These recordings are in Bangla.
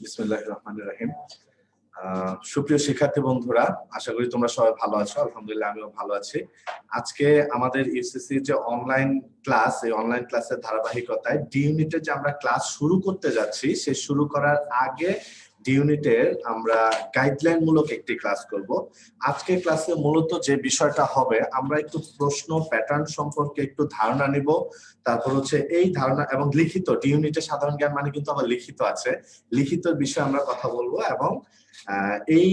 বিসমিল্লাহির রহমানির রহিম। সুপ্রিয় শিক্ষার্থী বন্ধুরা, আশা করি তোমরা সবাই ভালো আছো। আলহামদুলিল্লাহ আমিও ভালো আছি। আজকে আমাদের ইউসিসি যে অনলাইন ক্লাস, এই অনলাইন ক্লাসের ধারাবাহিকতায় ডি ইউনিটের যে আমরা ক্লাস শুরু করতে যাচ্ছি, সে শুরু করার আগে ডি ইউনিটের আমরা গাইডলাইন মূলক একটি ক্লাস করব। আজকে ক্লাসে মূলত যে বিষয়টা হবে, আমরা একটু প্রশ্ন প্যাটার্ন সম্পর্কে একটু ধারণা নিব। তারপর হচ্ছে এই ধারণা এবং লিখিত, ডি ইউনিটের সাধারণ জ্ঞান মানে কিন্তু আবার লিখিত আছে, লিখিত বিষয়ে আমরা কথা বলবো। এবং এই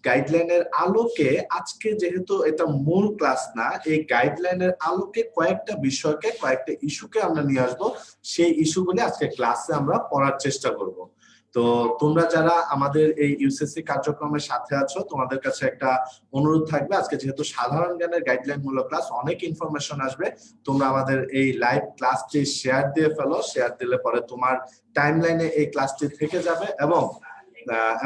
গাইডলাইনের আলোকে আজকে যেহেতু এটা মূল ক্লাস না, এই গাইডলাইনের আলোকে কয়েকটা বিষয়কে, কয়েকটা ইস্যুকে আমরা নিয়ে আসবো। সেই ইস্যুগুলি আজকে ক্লাসে আমরা পড়ার চেষ্টা করব। তো তোমরা যারা আমাদের এই ইউসিসি কার্যক্রমের সাথে আছো, তোমাদের কাছে একটা অনুরোধ থাকবে, আজকে যেহেতু সাধারণ জ্ঞানের গাইডলাইন মূলক ক্লাস, অনেক ইনফরমেশন আসবে। তোমরা আমাদের এই লাইভ ক্লাসটি শেয়ার দিয়ে ফেলো। শেয়ার দিলে পরে তোমার টাইমলাইনে এই ক্লাসটি থেকে যাবে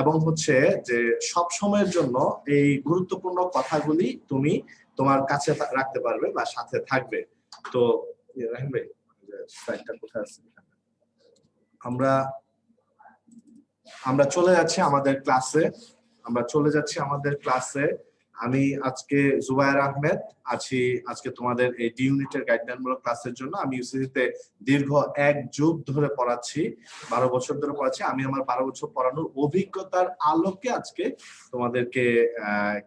এবং হচ্ছে যে সব সময়ের জন্য এই গুরুত্বপূর্ণ কথাগুলি তুমি তোমার কাছে রাখতে পারবে বা সাথে থাকবে। তো রাহিম ভাই, স্লাইডটা কোথায় আছে? আমরা চলে যাচ্ছি আমাদের ক্লাসে। আমি আজকে জুবায়ের আহমেদ আছি আজকে তোমাদের এই ডি ইউনিটের গাইডলাইন মূলক ক্লাসের জন্য। আমি ইউসিসিতে দীর্ঘ 1 যুগ ধরে পড়াচ্ছি, 12 বছর ধরে পড়াচ্ছি। আমি আমার 12 বছর পড়ানোর অভিজ্ঞতার আলোকে আজকে তোমাদেরকে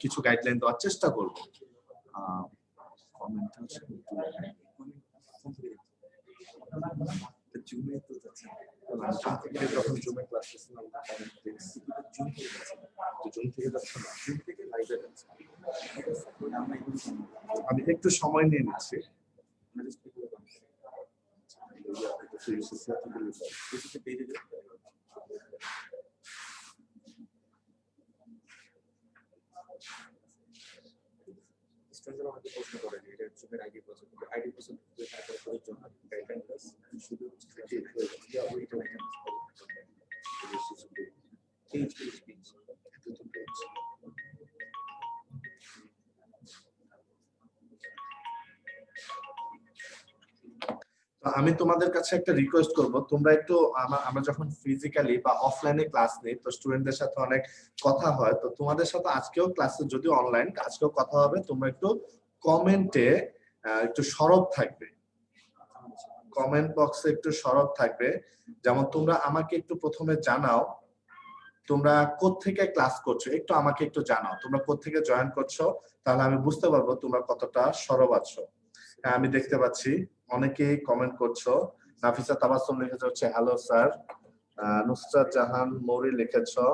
কিছু গাইডলাইন দেওয়ার চেষ্টা করব। যখন জুমে ক্লাস করছিলাম আমি একটু সময় নিয়ে নিচ্ছি। প্রশ্ন করে এটা জুমের আইডি প্রসেস জন্য গাইডলাইন ক্লাস শুধু আমি তোমাদের কাছে একটা রিকোয়েস্ট করব, তোমরা একটু আমরা যখন ফিজিক্যালি বা অফলাইনে ক্লাস নিই, তো স্টুডেন্টদের সাথে অনেক কথা হয়। তো তোমাদের সাথে আজকেও ক্লাসে যদি অনলাইন, আজকেও কথা হবে। তোমরা একটু কমেন্টে একটু সরব থাকবে, কমেন্ট বক্সে একটু সরব থাকবে। যেমন তোমরা আমাকে একটু প্রথমে জানাও তোমরা কোত্থেকে ক্লাস করছো, একটু আমাকে একটু জানাও তোমরা কোত্থেকে জয়েন করছো, তাহলে আমি বুঝতে পারবো তোমরা কতটা সরব আছো। হ্যাঁ, আমি দেখতে পাচ্ছি অনেকেই কমেন্ট করছো। নাফিসা তাবাসসুম লিখেছে হচ্ছে হ্যালো স্যার। নুসরাত জাহান মৌরি লিখেছো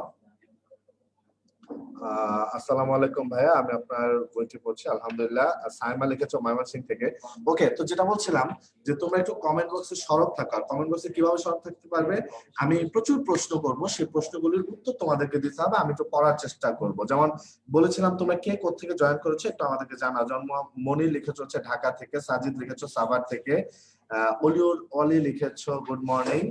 আসসালামু আলাইকুম ভাইয়া, আমি আপনার বইটি পড়ছি আলহামদুলিল্লাহ। সাইমা লিখেছো ময়মনসিংহ থেকে। ওকে, তো যেটা বলছিলাম যে তোমরা একটু কমেন্ট বক্সে সরব থাকো। আর কমেন্ট বক্সে কিভাবে সরব থাকতে পারবে, আমি প্রচুর প্রশ্ন করব, সেই প্রশ্নগুলির উত্তর তোমাদেরকে দিতে হবে। আমি একটু পড়ার চেষ্টা করব। যেমন বলেছিলাম তোমরা কে কোত্থেকে জয়েন করেছো একটু আমাদেরকে জানাও। জন্ম মনি লিখেছো হচ্ছে ঢাকা থেকে, সাজিদ লিখেছো সাভার থেকে, অলি লিখেছো গুড মর্নিং,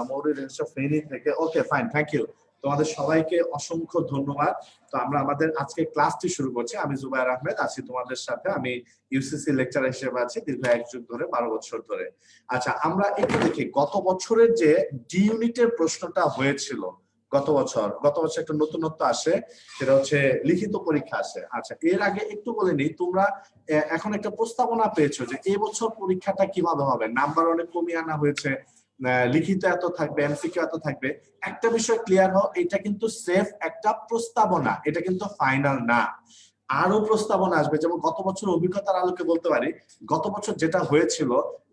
মৌরি লিখেছো ফেনী থেকে। Okay fine, thank you. তোমাদের সবাইকে অসংখ্য ধন্যবাদ। তো আমরা আমাদের আজকে ক্লাসটি শুরু করছি। আমি জুবায়ের আহমেদ আছি তোমাদের সাথে। আমি ইউসিসি লেকচারার হিসেবে আছি দীর্ঘ 1 যুগ ধরে, 12 বছর ধরে। আচ্ছা, আমরা একটু দেখি গত বছরের যে ডি ইউনিটের প্রশ্নটা হয়েছিল। গত বছর একটা নতুনত্ব আসে, সেটা হচ্ছে লিখিত পরীক্ষা আসে। আচ্ছা, এর আগে একটু বলে নিই, তোমরা এখন একটা প্রস্তাবনা পেয়েছো যে এই বছর পরীক্ষাটা কিভাবে হবে। নাম্বার অনেক কমিয়ে আনা হয়েছে, লিখিত এত থাকবে, এমসিকিউ এত থাকবে। একটা বিষয় ক্লিয়ার হও, এটা কিন্তু সেফ একটা প্রস্তাবনা, এটা কিন্তু ফাইনাল না। আরো প্রস্তাবনা আসবে। যেমন গত বছর অভিজ্ঞতার আলোকে বলতে পারি, গত বছর যেটা হয়েছিল,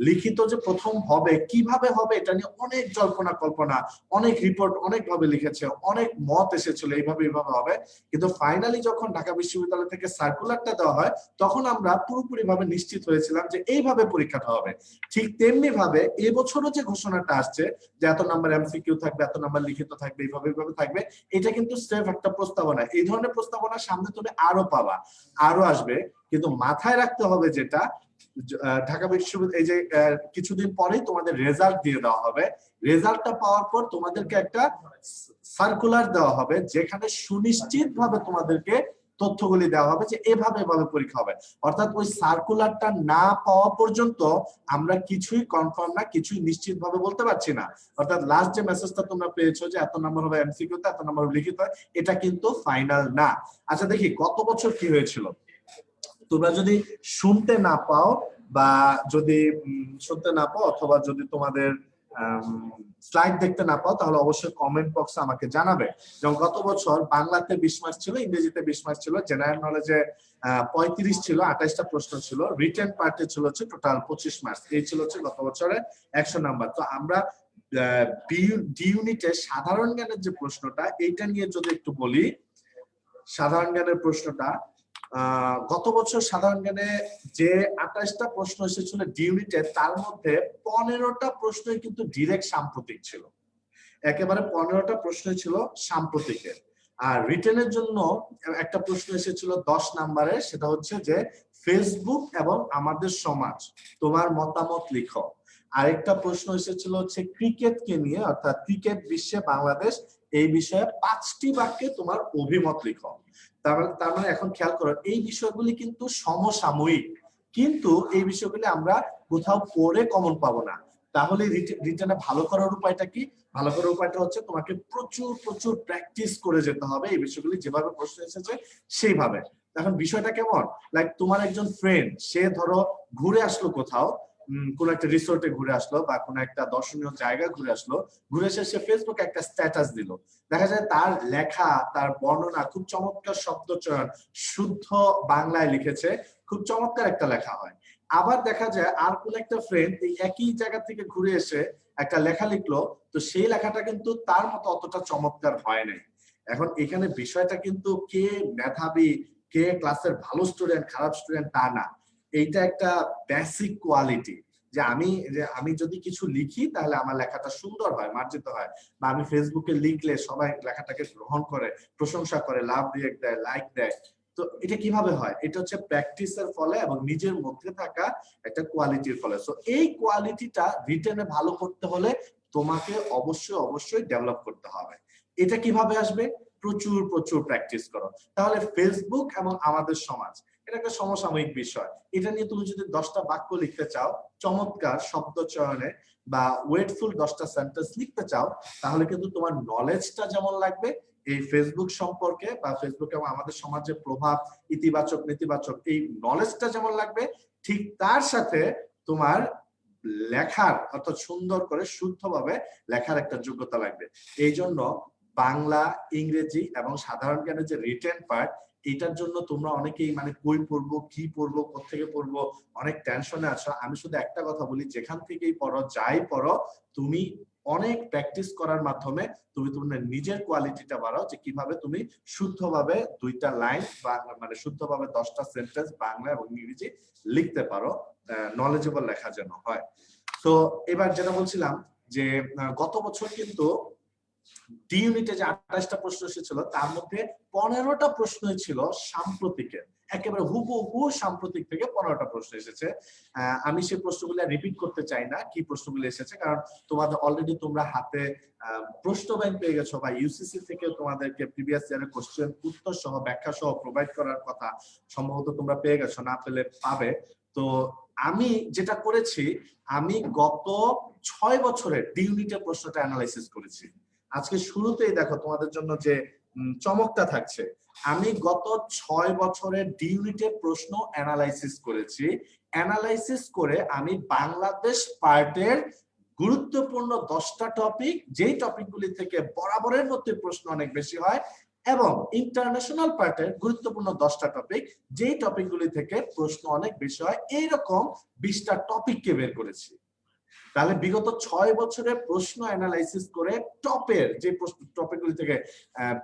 লিখিত যে প্রথম হবে কিভাবে হবে এটা নিয়ে অনেক জল্পনা কল্পনা, অনেক রিপোর্ট অনেক ভাবে লিখেছে, অনেক মত এসেছিল এইভাবে এইভাবে হবে, কিন্তু ফাইনালি যখন ঢাকা বিশ্ববিদ্যালয় থেকে সার্কুলারটা দেওয়া হয় তখন আমরা পুরোপুরি ভাবে নিশ্চিত হয়েছিলাম যে এইভাবে পরীক্ষাটা হবে। ঠিক তেমনি ভাবে এবছরও যে ঘোষণাটা আসছে যে এত নাম্বার এমসিকিউ থাকবে, এত নাম্বার লিখিত থাকবে, এইভাবে এইভাবে থাকবে, এটা কিন্তু স্রেফ একটা প্রস্তাবনা। এই ধরনের প্রস্তাবনা সামনে তুমি আরো পাবা, আরো আসবে, কিন্তু মাথায় রাখতে হবে যেটা ঢাকা বিশ্ববিদ্যালয় এই যে কিছুদিন পরেই তোমাদের রেজাল্ট দিয়ে দেওয়া হবে। রেজাল্টটা পাওয়ার পর তোমাদেরকে একটা সার্কুলার দেওয়া হবে যেখানে সুনিশ্চিত ভাবে তোমাদেরকে তথ্যগুলি দেওয়া হবে যে এভাবে এভাবে পরীক্ষা হবে। অর্থাৎ ওই সার্কুলারটা না পাওয়া পর্যন্ত আমরা কিছুই কনফার্ম না, কিছুই নিশ্চিত ভাবে বলতে পারছি না। অর্থাৎ লাস্ট যে মেসেজটা তোমরা পেয়েছো যে এত নাম্বার হবে এমসিকিউ তে, এত নাম্বার হবে লিখিত, এটা কিন্তু ফাইনাল না। আচ্ছা দেখি গত বছর কি হয়েছিল। তোমরা যদি শুনতে না পাও বা যদি শুনতে না পাও অথবা যদি তোমাদের স্লাইড দেখতে না পাও তাহলে অবশ্যই কমেন্ট বক্সে আমাকে জানাবে। যেমন গত বছর বাংলাতে 20 মার্কস ছিল, ইংরেজিতে 20 মার্কস ছিল, জেনারেল নলেজে 35 ছিল, 28টা প্রশ্ন ছিল, রিটেন পার্টে ছিল হচ্ছে টোটাল 25 মার্কস। এই ছিল হচ্ছে গত বছরে 100 নাম্বার। তো আমরা ডি ইউনিটে সাধারণ জ্ঞানের যে প্রশ্নটা এইটা নিয়ে যদি একটু বলি, সাধারণ জ্ঞানের প্রশ্নটা গত বছর সাধারণ জ্ঞানে যে 28টা প্রশ্ন এসেছিল ডি ইউনিটে, তার মধ্যে 15টা প্রশ্নই কিন্তু ডিরেক্ট সাম্প্রতিক ছিল, একেবারে 15টা প্রশ্ন ছিল সাম্প্রতিকের। আর রিটেনের জন্য একটা প্রশ্ন এসেছিল 10 নাম্বারের, সেটা হচ্ছে যে ফেসবুক এবং আমাদের সমাজ, তোমার মতামত লিখো। আরেকটা প্রশ্ন এসেছিল হচ্ছে ক্রিকেটকে নিয়ে, অর্থাৎ ক্রিকেট বিশ্বে বাংলাদেশ, এই বিষয়ে 5টি বাক্যে তোমার অভিমত লিখো। তার মানে এখন খেয়াল করো এই বিষয়গুলি কিন্তু সমসাময়িক, কিন্তু এই বিষয়গুলি আমরা কোথাও পড়ে কমন পাবো না। তাহলে রিটেনে ভালো করার উপায়টা কি? ভালো করার উপায়টা হচ্ছে তোমাকে প্রচুর প্রচুর প্র্যাকটিস করে যেতে হবে এই বিষয়গুলি, যেভাবে প্রশ্ন এসেছে সেইভাবে। এখন বিষয়টা কেমন, লাইক তোমার একজন ফ্রেন্ড, সে ধরো ঘুরে আসলো কোথাও, কোন একটা রিসোর্টে ঘুরে আসলো বা কোন একটা দর্শনীয় জায়গা ঘুরে আসলো, ঘুরে এসে সে ফেসবুকে একটা স্ট্যাটাস দিল। দেখা যায় তার লেখা, তার বর্ণনা খুব চমৎকার, শব্দ চয়ন শুদ্ধ বাংলায় লিখেছে, খুব চমৎকার একটা লেখা হয়। আবার দেখা যায় আর কোন একটা ফ্রেন্ড এই একই জায়গা থেকে ঘুরে এসে একটা লেখা লিখলো, তো সেই লেখাটা কিন্তু তার মতো অতটা চমৎকার হয় নাই। এখন এখানে বিষয়টা কিন্তু কে মেধাবী, কে ক্লাসের ভালো স্টুডেন্ট খারাপ স্টুডেন্ট তা না, এইটা একটা বেসিক কোয়ালিটি যে আমি যদি কিছু লিখি তাহলে আমার লেখাটা সুন্দর হয়, মার্জিত হয়, বা আমি ফেসবুকে লিখলে সবাই লেখাটাকে গ্রহণ করে, প্রশংসা করে, লাভ রিয়েক্ট দেয়, লাইক দেয়। তো এটা কিভাবে হয়? এটা হচ্ছে প্র্যাকটিসের ফলে এবং নিজের মধ্যে থাকা একটা কোয়ালিটির ফলে। সো এই কোয়ালিটিটা রিটেনে ভালো করতে হলে তোমাকে অবশ্যই অবশ্যই ডেভেলপ করতে হবে। এটা কিভাবে আসবে? প্রচুর প্রচুর প্র্যাকটিস করো। তাহলে ফেসবুক এবং আমাদের সমাজ, এটা একটা সমসাময়িক বিষয়। এটা নিয়ে তুমি যদি 10টা বাক্য লিখতে চাও, চমৎকার শব্দ চয়নে বা ওয়েটফুল 10টা সেন্টেন্স লিখতে চাও, তাহলে কিন্তু তোমার নলেজটা যেমন লাগবে এই ফেসবুক সম্পর্কে বা ফেসবুক এবং আমাদের সমাজের প্রভাব, ইতিবাচক নেতিবাচক, এই নলেজটা যেমন লাগবে, ঠিক তার সাথে তোমার লেখার, অর্থাৎ সুন্দর করে শুদ্ধভাবে লেখার একটা যোগ্যতা লাগবে। এই জন্য বাংলা, ইংরেজি এবং সাধারণ জ্ঞানের যে রিটেন পার্ট, এটার জন্য তোমরা অনেকেই মানে বই পড়বো, কি পড়বো, কোত্থেকে পড়বো, অনেক টেনশনে আছো। আমি শুধু একটা কথা বলি, যেখান থেকেই পড়ো, যাই পড়ো, তুমি অনেক প্র্যাকটিস করার মাধ্যমে তুমি তোমার নিজের কোয়ালিটিটা বাড়াও, যে কিভাবে তুমি শুদ্ধভাবে 2টা লাইন বা মানে শুদ্ধভাবে 10টা সেন্টেন্স বাংলা এবং ইংরেজি লিখতে পারো, নলেজেবল লেখা যেন হয়। তো এবার যেটা বলছিলাম যে গত বছর কিন্তু ডি ইউনিটে যে 28টা প্রশ্ন এসেছিল তার মধ্যে 15টা প্রশ্নই ছিল সাম্প্রতিকের, একেবারে হুবহু সাম্প্রতিক থেকে 15টা প্রশ্ন এসেছে। আমি সেই প্রশ্নগুলো রিপিট করতে চাই না কি প্রশ্নগুলো এসেছে, কারণ তোমাদের অলরেডি তোমরা হাতে প্রশ্ন ব্যাংক পেয়ে গেছো বা ইউসিসি থেকে তোমাদেরকে প্রিভিয়াস ইয়ারের কোশ্চেন উত্তর সহ ব্যাখ্যা সহ প্রোভাইড করার কথা, সম্ভবত তোমরা পেয়ে গেছো, না পেলে পাবে। তো আমি যেটা করেছি, আমি গত 6 বছরের ডি ইউনিটের প্রশ্নটা অ্যানালাইসিস করেছি। আজকে শুরুতেই দেখো তোমাদের জন্য যে চমকটা থাকছে, আমি গত 6 বছরের ডি ইউনিটের প্রশ্ন অ্যানালাইসিস করেছি। অ্যানালাইসিস করে আমি বাংলাদেশ পার্টের গুরুত্বপূর্ণ 10টা টপিক, যেই টপিকগুলি থেকে বরাবরের মধ্যে প্রশ্ন অনেক বেশি হয়, এবং ইন্টারন্যাশনাল পার্টের গুরুত্বপূর্ণ 10টা টপিক, যেই টপিকগুলি থেকে প্রশ্ন অনেক বেশি হয়, এইরকম 20টা টপিককে বের করেছি। তাহলে বিগত 6 বছরে প্রশ্ন অ্যানালাইসিস করে টপের যে টপিকগুলি থেকে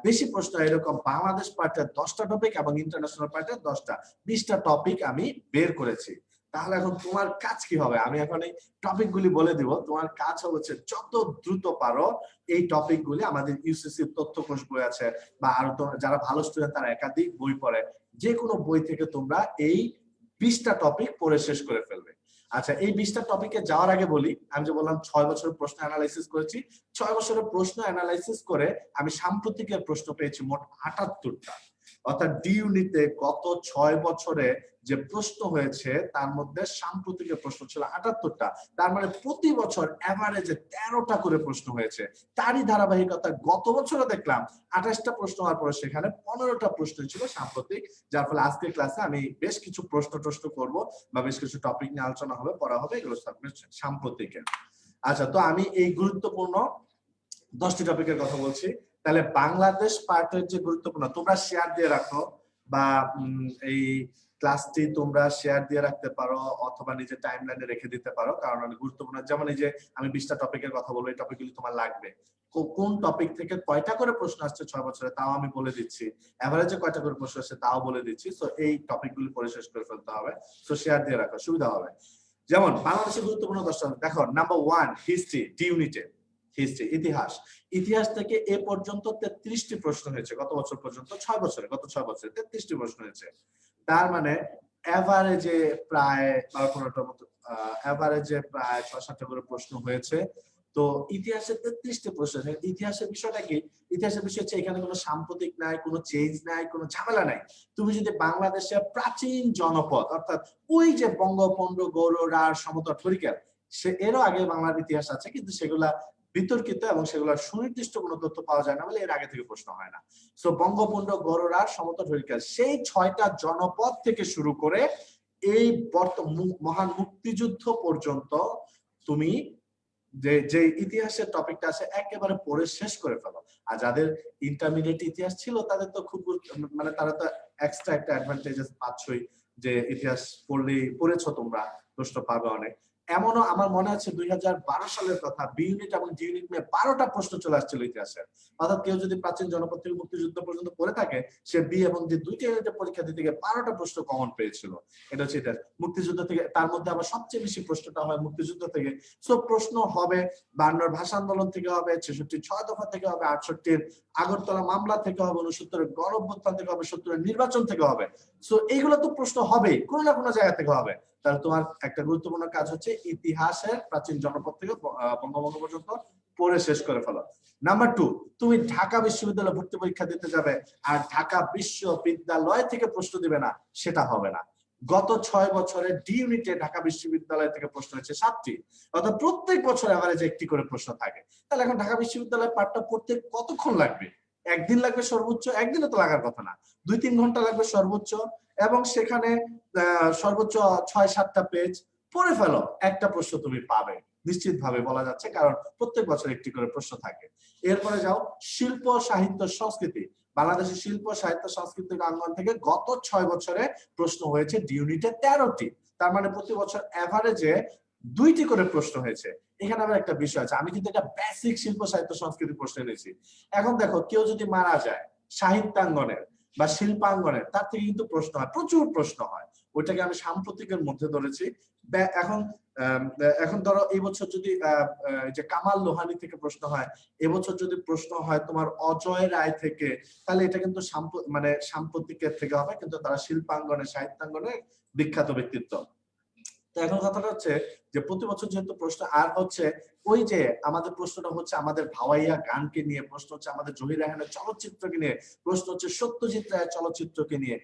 বেশি প্রশ্ন, এরকম বাংলাদেশ পার্টের 10টা টপিক এবং ইন্টারন্যাশনাল পার্টের 10টা 20টা টপিক আমি বের করেছি। তাহলে এখন তোমার কাজ কি হবে? আমি এখন এই টপিকগুলি বলে দিব। তোমার কাজ হচ্ছে যত দ্রুত পারো এই টপিকগুলি, আমাদের ইউসিসি তথ্যকোষ বই আছে বা আরো যারা ভালো স্টুডেন্ট তারা একাধিক বই পড়ে, যে কোনো বই থেকে তোমরা এই 20টা টপিক পড়ে শেষ করে ফেলবে। আচ্ছা, এই 20টা টপিকে যাওয়ার আগে বলি, আমি যে বললাম 6 বছরের প্রশ্ন অ্যানালাইসিস করেছি, 6 বছরের প্রশ্ন অ্যানালাইসিস করে আমি সাম্প্রতিকের প্রশ্ন পেয়েছি মোট 78টা। অর্থাৎ ডি ইউনিটে গত 6 বছরে যে প্রশ্ন হয়েছে তার মধ্যে সাম্প্রতিকের প্রশ্ন ছিল 78টা। তার মানে প্রতি বছর এভারেজে 13টা করে প্রশ্ন হয়েছে। তারই ধারাবাহিকতা গত বছরও দেখলাম 28টা প্রশ্ন হওয়ার পরে সেখানে 15টা প্রশ্ন ছিল সাম্প্রতিক, যার ফলে আজকের ক্লাসে আমি বেশ কিছু প্রশ্ন করব বা বেশ কিছু টপিক নিয়ে আলোচনা হবে, পড়া হবে, এগুলো সাম্প্রতিকের। আচ্ছা, তো আমি এই গুরুত্বপূর্ণ 10টি টপিকের কথা বলছি। তাহলে বাংলাদেশ পার্টের যে গুরুত্বপূর্ণ, তোমরা শেয়ার দিয়ে রাখো বা এই ক্লাসটি তোমরা শেয়ার দিয়ে রাখতে পারো অথবা নিজের টাইমলাইনে রেখে দিতে পারো, কারণ অনেক গুরুত্বপূর্ণ। যেমন এই যে আমি 20টা টপিকের কথা বলবো, এই টপিকগুলি তোমার লাগবে। কোন টপিক থেকে কয়টা করে প্রশ্ন আসছে 6 বছরে তাও আমি বলে দিচ্ছি, এভারেজে কয়টা করে প্রশ্ন আসছে তাও বলে দিচ্ছি। সো এই টপিকগুলি পড়ে শেষ করে ফেলতে হবে। সো শেয়ার দিয়ে রাখো, সুবিধা হবে। যেমন বাংলাদেশের গুরুত্বপূর্ণ 10টা দেখো। নাম্বার 1 হিস্ট্রি, ডি ইউনিটে হিস্ট্রি, ইতিহাস। ইতিহাস থেকে এ পর্যন্ত 33টি প্রশ্ন হয়েছে গত বছর পর্যন্ত, 6 বছরে, গত 6 বছরে 33টি প্রশ্ন হয়েছে। তার মানে এভারেজে প্রায় 12-15টার মতো, এভারেজে প্রায় 6-7টা করে প্রশ্ন হয়েছে। তো ইতিহাসের 33টি প্রশ্ন। ইতিহাসের বিষয়টা কি? ইতিহাসের বিষয় হচ্ছে এখানে কোনো সাম্প্রতিক নাই, কোনো চেঞ্জ নাই, কোনো ঝামেলা নাই। তুমি যদি বাংলাদেশের প্রাচীন জনপদ, অর্থাৎ ওই যে বঙ্গোপসাগর, গৌড়, সমতট, হরিকেল, সে এরও আগে বাংলার ইতিহাস আছে, কিন্তু সেগুলা বিতর্কিত এবং সেগুলোর সুনির্দিষ্ট কোনো তথ্য পাওয়া যায় না বলে এর আগে থেকে প্রশ্ন হয় না। সো বঙ্গোপসাগর, গৌড়, সমতট, হরিকেল, সেই 6টা জনপদ থেকে শুরু করে এই মহান মুক্তিযুদ্ধ পর্যন্ত তুমি যে ইতিহাসের টপিকটা আছে একেবারে পড়ে শেষ করে ফেলো। আর যাদের ইন্টারমিডিয়েট ইতিহাস ছিল তাদের তো খুব মানে তারা তো এক্সট্রা একটা অ্যাডভান্টেজেস পাচ্ছই, যে ইতিহাস পড়েছো তোমরা, প্রশ্ন পাবে অনেক। এমনও আমার মনে আছে 2012 সালের কথা, বি ইউনিট এবং ডি ইউনিট নিয়ে 12টা প্রশ্ন চলে আসছিল ইতিহাসের। অর্থাৎ কেউ যদি প্রাচীন জনপদ থেকে মুক্তিযুদ্ধ পর্যন্ত পড়ে থাকে, সে বি এবং ডি দুইটা ইউনিটের পরীক্ষা দিতে গিয়ে 12টা প্রশ্ন কমন পেয়েছিল। এটা হচ্ছে ইতিহাস। মুক্তিযুদ্ধ থেকে, তার মধ্যে আবার সবচেয়ে বেশি প্রশ্নটা হয় মুক্তিযুদ্ধ থেকে। সো প্রশ্ন হবে 52 ভাষা আন্দোলন থেকে হবে, 66 6 দফা থেকে হবে, 68 আগরতলা মামলা থেকে হবে, 69 গণ অভ্যুত্থান থেকে হবে, 70 নির্বাচন থেকে হবে। সো এইগুলো তো প্রশ্ন হবেই, কোনো না কোনো জায়গা থেকে হবে। তাহলে তোমার একটা গুরুত্বপূর্ণ কাজ হচ্ছে ইতিহাসের প্রাচীন জনপদ থেকে বঙ্গবঙ্গ পর্যন্ত পড়ে শেষ করে ফেলো। নাম্বার 2, তুমি ঢাকা বিশ্ববিদ্যালয়ে ভর্তি পরীক্ষা দিতে যাবে আর ঢাকা বিশ্ববিদ্যালয় থেকে প্রশ্ন দিবে না, সেটা হবে না। গত 6 বছরে ডি ইউনিটে ঢাকা বিশ্ববিদ্যালয় থেকে প্রশ্ন হয়েছে 7টি, অর্থাৎ প্রত্যেক বছর এভারেজে একটি করে প্রশ্ন থাকে। তাহলে এখন ঢাকা বিশ্ববিদ্যালয় পাঠটা পড়তে কতক্ষণ লাগবে? একদিন লাগবে সর্বোচ্চ, একদিনে তো লাগার কথা না, 2-3 ঘন্টা লাগবে সর্বোচ্চ, এবং সেখানে সর্বোচ্চ 6-7টা পেজ পড়ে ফেলো, একটা প্রশ্ন তুমি পাবে নিশ্চিত ভাবে বলা যাচ্ছে, কারণ প্রত্যেক বছর একটি করে প্রশ্ন থাকে। এরপরে যাও শিল্প, সাহিত্য, সংস্কৃতি। বাংলাদেশের শিল্প, সাহিত্য, সাংস্কৃতিক অঙ্গন থেকে গত 6 বছরে প্রশ্ন হয়েছে ডি ইউনিটে 13টি। তার মানে প্রতি বছর এভারেজে 2টি করে প্রশ্ন হয়েছে। এখানে আবার একটা বিষয় আছে, আমি কিন্তু এটা বেসিক শিল্প, সাহিত্য, সংস্কৃতি প্রশ্ন এনেছি। এখন দেখো, কেউ যদি মারা যায় সাহিত্যাঙ্গনের বা শিল্পাঙ্গনের, তার থেকে কিন্তু প্রশ্ন হয়, প্রচুর প্রশ্ন হয়। ওইটাকে আমি সাম্প্রতিকের মধ্যে ধরেছি। এখন ধরো এই বছর যদি যে কামাল লোহানী থেকে প্রশ্ন হয়, এবছর যদি প্রশ্ন হয় তোমার অজয় রায় থেকে, তাহলে এটা কিন্তু মানে সাম্প্রতিকের থেকে হবে, কিন্তু তারা শিল্পাঙ্গনে, সাহিত্যাঙ্গনে বিখ্যাত ব্যক্তিত্ব। তো এখন কথাটা হচ্ছে যে প্রতি বছর যেহেতু প্রশ্ন, আর হচ্ছে ওই যে আমাদের প্রশ্নটা হচ্ছে আমাদের ভাওয়াইয়া গানকে নিয়ে, প্রশ্ন হচ্ছে আমাদের জহির রায়হানের চলচ্চিত্রকে নিয়ে, প্রশ্ন হচ্ছে সত্যজিৎ রায়ের চলচ্চিত্রকে নিয়ে।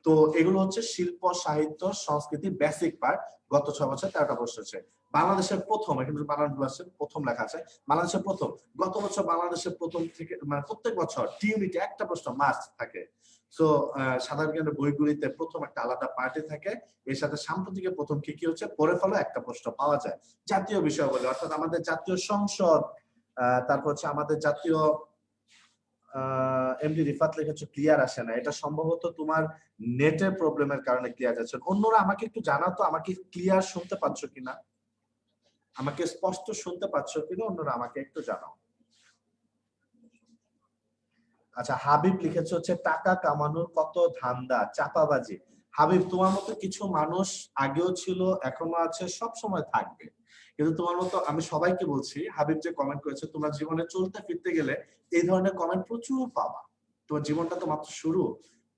তো এগুলো হচ্ছে শিল্প, সাহিত্য, সংস্কৃতি বেসিক পার্ট। গত 6 বছর 13টা প্রশ্ন হচ্ছে। বাংলাদেশের প্রথম, এখানে প্রথম লেখা আছে, বাংলাদেশের প্রথম। গত বছর বাংলাদেশের প্রথম থেকে, মানে প্রত্যেক বছর টি ইউনিটে একটা প্রশ্ন মাস্ট থাকে। সো সাধারণ জ্ঞানের বইগুলিতে প্রথম একটা আলাদা পার্টি থাকে, এর সাথে সাম্প্রতিক প্রথম কি কি হচ্ছে পড়ে ফেলো, একটা প্রশ্ন পাওয়া যায়। জাতীয় বিষয় বলে, অর্থাৎ আমাদের জাতীয় সংসদ, তারপর হচ্ছে আমাদের জাতীয় এমডি রিফাত লিখেছো ক্লিয়ার আসে না, এটা সম্ভবত তোমার নেটের প্রবলেমের কারণে ক্লিয়ার যাচ্ছে। অন্যরা আমাকে একটু জানাও তো, আমাকে ক্লিয়ার শুনতে পাচ্ছ কিনা, আমাকে স্পষ্ট শুনতে পাচ্ছ কিনা, অন্যরা আমাকে একটু জানাও। আচ্ছা, হাবিব লিখেছে হচ্ছে টাকা কামানোর কত ধান্দা, চাপাবাজি। হাবিব, তোমার মতো কিছু মানুষ আগেও ছিল, এখনো আছে, সব সময় থাকবে, কিন্তু তোমার মতো আমি সবাইকে বলছি, হাবিব যে কমেন্ট করেছে, তোমরা জীবনে চলতে ফিরতে গেলে এই ধরনের কমেন্ট প্রচুর পাবা। তোমার জীবনটা তো মাত্র শুরু,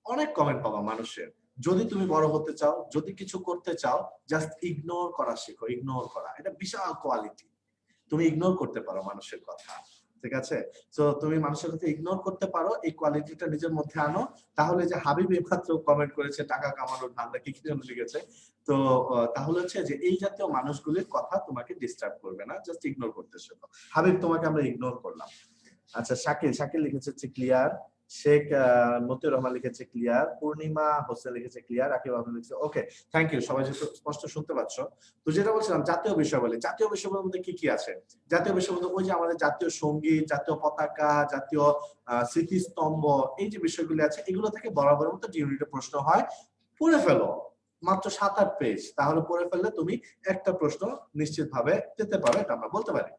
অনেক কমেন্ট পাবা মানুষের। যদি তুমি বড় হতে চাও, যদি কিছু করতে চাও, জাস্ট ইগনোর করা শেখো। ইগনোর করা এটা বিশাল কোয়ালিটি। তুমি ইগনোর করতে পারো মানুষের কথা, ঠিক আছে? তো তুমি মানুষের কথা ইগনোর করতে পারো, এই কোয়ালিটিটা নিজের মধ্যে আনো। তাহলে যে হাবিব এইমাত্র কমেন্ট করেছে টাকা কামানোর ধান্দা, কি কি জন্য লিখেছে, তো তাহলে হচ্ছে যে এই জাতীয় মানুষগুলির কথা তোমাকে ডিস্টার্ব করবে না, জাস্ট ইগনোর করতে শেখো। হাবিব, তোমাকে আমরা ইগনোর করলাম। আচ্ছা, শাকিল শাকিল লিখেছে ক্লিয়ার। শেখ মতিউর রহমান লিখেছে ক্লিয়ার। পূর্ণিমা হোসেন লিখেছে ক্লিয়ার। আকিব আহমেদ লিখেছে ওকে, থ্যাংক ইউ। সবাই যেহেতু স্পষ্ট শুনতে পাচ্ছ, তো যেটা বলছিলাম জাতীয় বিষয় বলে, জাতীয় বিষয়ের মধ্যে কি কি আছে? জাতীয় বিষয়ের মধ্যে ওই যে আমাদের জাতীয় সঙ্গীত, জাতীয় পতাকা, জাতীয় স্মৃতিস্তম্ভ, এই যে বিষয়গুলি আছে, এগুলো থেকে বরাবর মতো ইউনিটে প্রশ্ন হয়। পড়ে ফেলো, মাত্র 7-8 পেজ, তাহলে পড়ে ফেললে তুমি একটা প্রশ্ন নিশ্চিত ভাবে পেতে পারো, এটা আমরা বলতে পারি।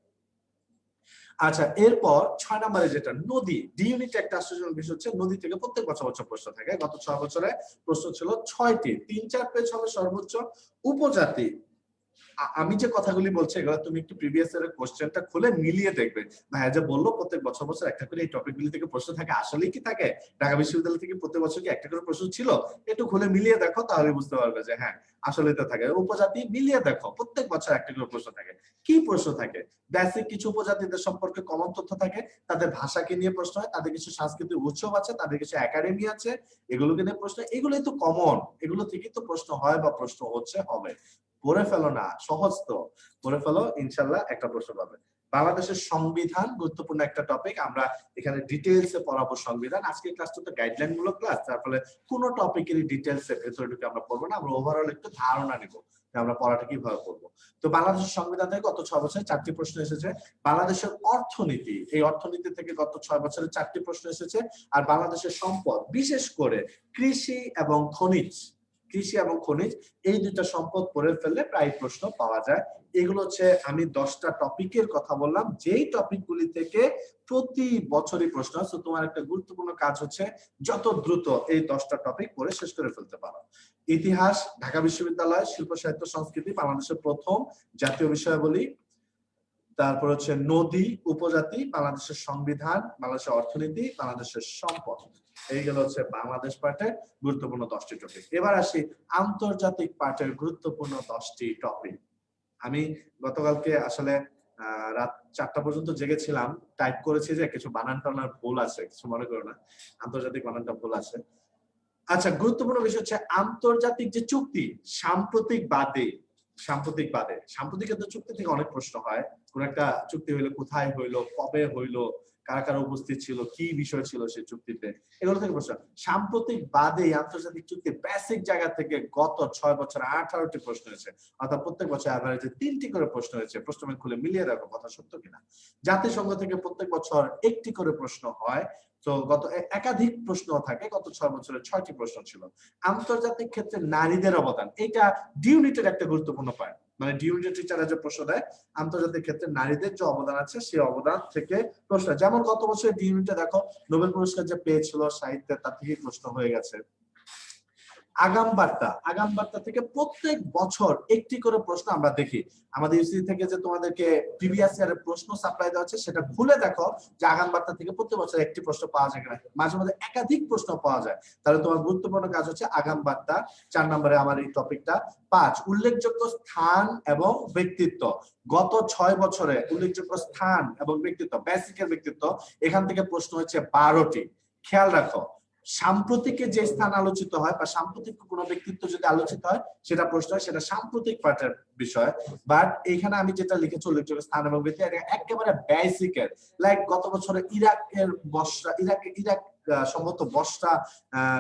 আচ্ছা, এরপর 6 নম্বরে যেটা নদী, ডি ইউনিটে একটা আশ্চর্যজনক বিষয় হচ্ছে নদী থেকে প্রত্যেক বছর প্রশ্ন থাকে। গত 6 বছরে প্রশ্ন ছিল 6টি, 3-4 পেজ হবে সর্বোচ্চ। উপজাতি, আমি যে কথাগুলি বলছি এগুলো তুমি একটু প্রিভিয়াস ইয়ারের কোশ্চেনটা খুলে মিলিয়ে দেখবে। ভাইয়া যে বললো প্রত্যেক বছর একটা করে এই টপিকগুলি থেকে প্রশ্ন থাকে, আসলেই কি থাকে? ঢাকা বিশ্ববিদ্যালয় থেকে প্রত্যেক বছর কি একটা করে প্রশ্ন ছিল? একটু খুলে মিলিয়ে দেখো, তাহলে বুঝতে পারবে যে হ্যাঁ আসলে তো থাকে। উপজাতি মিলিয়ে দেখো, প্রত্যেক বছর একটা করে প্রশ্ন থাকে। কি প্রশ্ন থাকে? বেসিক কিছু উপজাতিদের সম্পর্কে কমন তথ্য থাকে, তাদের ভাষাকে নিয়ে প্রশ্ন হয়, তাদের কিছু সাংস্কৃতিক উৎসব আছে, তাদের কিছু একাডেমি আছে, এগুলোকে নিয়ে প্রশ্ন। এগুলোই তো কমন, এগুলো থেকেই তো প্রশ্ন হয় বা প্রশ্ন হচ্ছে, হবে। পড়ে ফেলো না, সহজ তো, পড়ে ফেলো, ইনশাল্লাহ একটা প্রশ্ন পাবে। বাংলাদেশের সংবিধান গুরুত্বপূর্ণ একটা টপিক, আমরা এখানে ডিটেইলসে পড়াবো সংবিধান। আজকের ক্লাসটা তো গাইডলাইন মূলক ক্লাস, তার ফলে কোন টপিকেরই ডিটেইলসে ভেতরে ঢুকে আমরা পড়বো না, আমরা ওভারঅল একটু ধারণা নিব যে আমরা পড়াটা কিভাবে করবো। তো বাংলাদেশের সংবিধান থেকে গত 6 বছরে 4টি প্রশ্ন এসেছে। বাংলাদেশের অর্থনীতি, এই অর্থনীতি থেকে গত 6 বছরে 4টি প্রশ্ন এসেছে। আর বাংলাদেশের সম্পদ, বিশেষ করে কৃষি এবং খনিজ, কৃষি এবং খনিজ, এই দুইটা সম্পদ পড়ে ফেললে প্রায় প্রশ্ন পাওয়া যায়। এগুলো হচ্ছে আমি 10টা টপিকের কথা বললাম, যেই টপিকগুলি থেকে প্রতি বছরই প্রশ্ন আছে। তোমার একটা গুরুত্বপূর্ণ কাজ হচ্ছে যত দ্রুত এই 10টা টপিক পড়ে শেষ করে ফেলতে পারো। ইতিহাস, ঢাকা বিশ্ববিদ্যালয়, শিল্প সাহিত্য সংস্কৃতি, বাংলাদেশের প্রথম জাতীয় বিষয়াবলী, তারপর হচ্ছে নদী, উপজাতি, বাংলাদেশের সংবিধান, বাংলাদেশের অর্থনীতি, বাংলাদেশের সম্পদ। এইগুলো হচ্ছে বাংলাদেশ পার্টের গুরুত্বপূর্ণ 10টি টপিক। এবার আসি আন্তর্জাতিক পার্টের গুরুত্বপূর্ণ 10টি টপিক। আমি গতকালকে আসলে রাত 4টা পর্যন্ত জেগেছিলাম, টাইপ করেছি যে কিছু বানান টানার ভুল আছে, কিছু মনে করো না, আন্তর্জাতিক বানানটা ভুল আছে। আচ্ছা, গুরুত্বপূর্ণ বিষয় হচ্ছে আন্তর্জাতিক যে চুক্তি, সাম্প্রতিক বাদে, সাম্প্রতিক চুক্তি থেকে অনেক প্রশ্ন হয়। কোন একটা চুক্তি হইলো, কোথায় হইলো, কবে হইলো, কারা কারা উপস্থিত ছিল, কি বিষয় ছিল সেই চুক্তিতে, এগুলো থেকে প্রশ্ন। সাম্প্রতিক বাদে আন্তর্জাতিক চুক্তি বেসিক জায়গা থেকে গত 6 বছরে 18টি প্রশ্ন হয়েছে, অর্থাৎ প্রত্যেক বছর অ্যাভারেজে 3টি করে প্রশ্ন হয়েছে। প্রশ্ন খুলে মিলিয়ে রাখো, কথা সত্য কিনা। জাতিসংঘ থেকে প্রত্যেক বছর 1টি করে প্রশ্ন হয়, তো গত একাধিক প্রশ্ন থাকে, গত 6 বছরে 6টি প্রশ্ন ছিল। আন্তর্জাতিক ক্ষেত্রে নারীদের অবদান, এটা ডি ইউনিটের একটা গুরুত্বপূর্ণ পয়েন্ট, মানে ডি ইউনিটের টিচাররা যে প্রশ্ন দেয় আন্তর্জাতিক ক্ষেত্রে নারীদের যে অবদান আছে সেই অবদান থেকে প্রশ্ন। যেমন গত বছর ডি ইউনিটে দেখো নোবেল পুরস্কার যে পেয়েছিল সাহিত্যে, তার থেকে প্রশ্ন হয়ে গেছে। আগাম বার্তা থেকে প্রত্যেক বছর 1টি করে প্রশ্ন আমরা দেখি। আমাদের ইউসিসি থেকে যে তোমাদেরকে প্রিভিয়াস ইয়ারের প্রশ্ন সাপ্লাই দেওয়া হচ্ছে, সেটা খুলে দেখো যে আগাম বার্তা থেকে প্রত্যেক বছর 1টি প্রশ্ন পাওয়া যায় কিনা। মাঝে মাঝে একাধিক প্রশ্ন পাওয়া যায়, তাহলে তোমার গুরুত্বপূর্ণ কাজ হচ্ছে আগাম বার্তা। 4 নম্বরে আমার এই টপিকটা। 5, উল্লেখযোগ্য স্থান এবং ব্যক্তিত্ব। গত 6 বছরে উল্লেখযোগ্য স্থান এবং ব্যক্তিত্ব, বেসিকের ব্যক্তিত্ব, এখান থেকে প্রশ্ন হচ্ছে 12টি। খেয়াল রাখো, সাম্প্রতিকে যে স্থান আলোচিত হয় বা সাম্প্রতিক কোনো ব্যক্তিত্ব যদি আলোচিত হয় সেটা প্রশ্ন হয়, সেটা সাম্প্রতিক পার্টের বিষয়। বাট এইখানে আমি যেটা লিখেছি উল্লেখযোগ্য স্থান এবং ব্যক্তি, একেবারে বেসিকের। লাইক গত বছরে ইরাকের বসরা, ইরাক সম্ভবত বসরা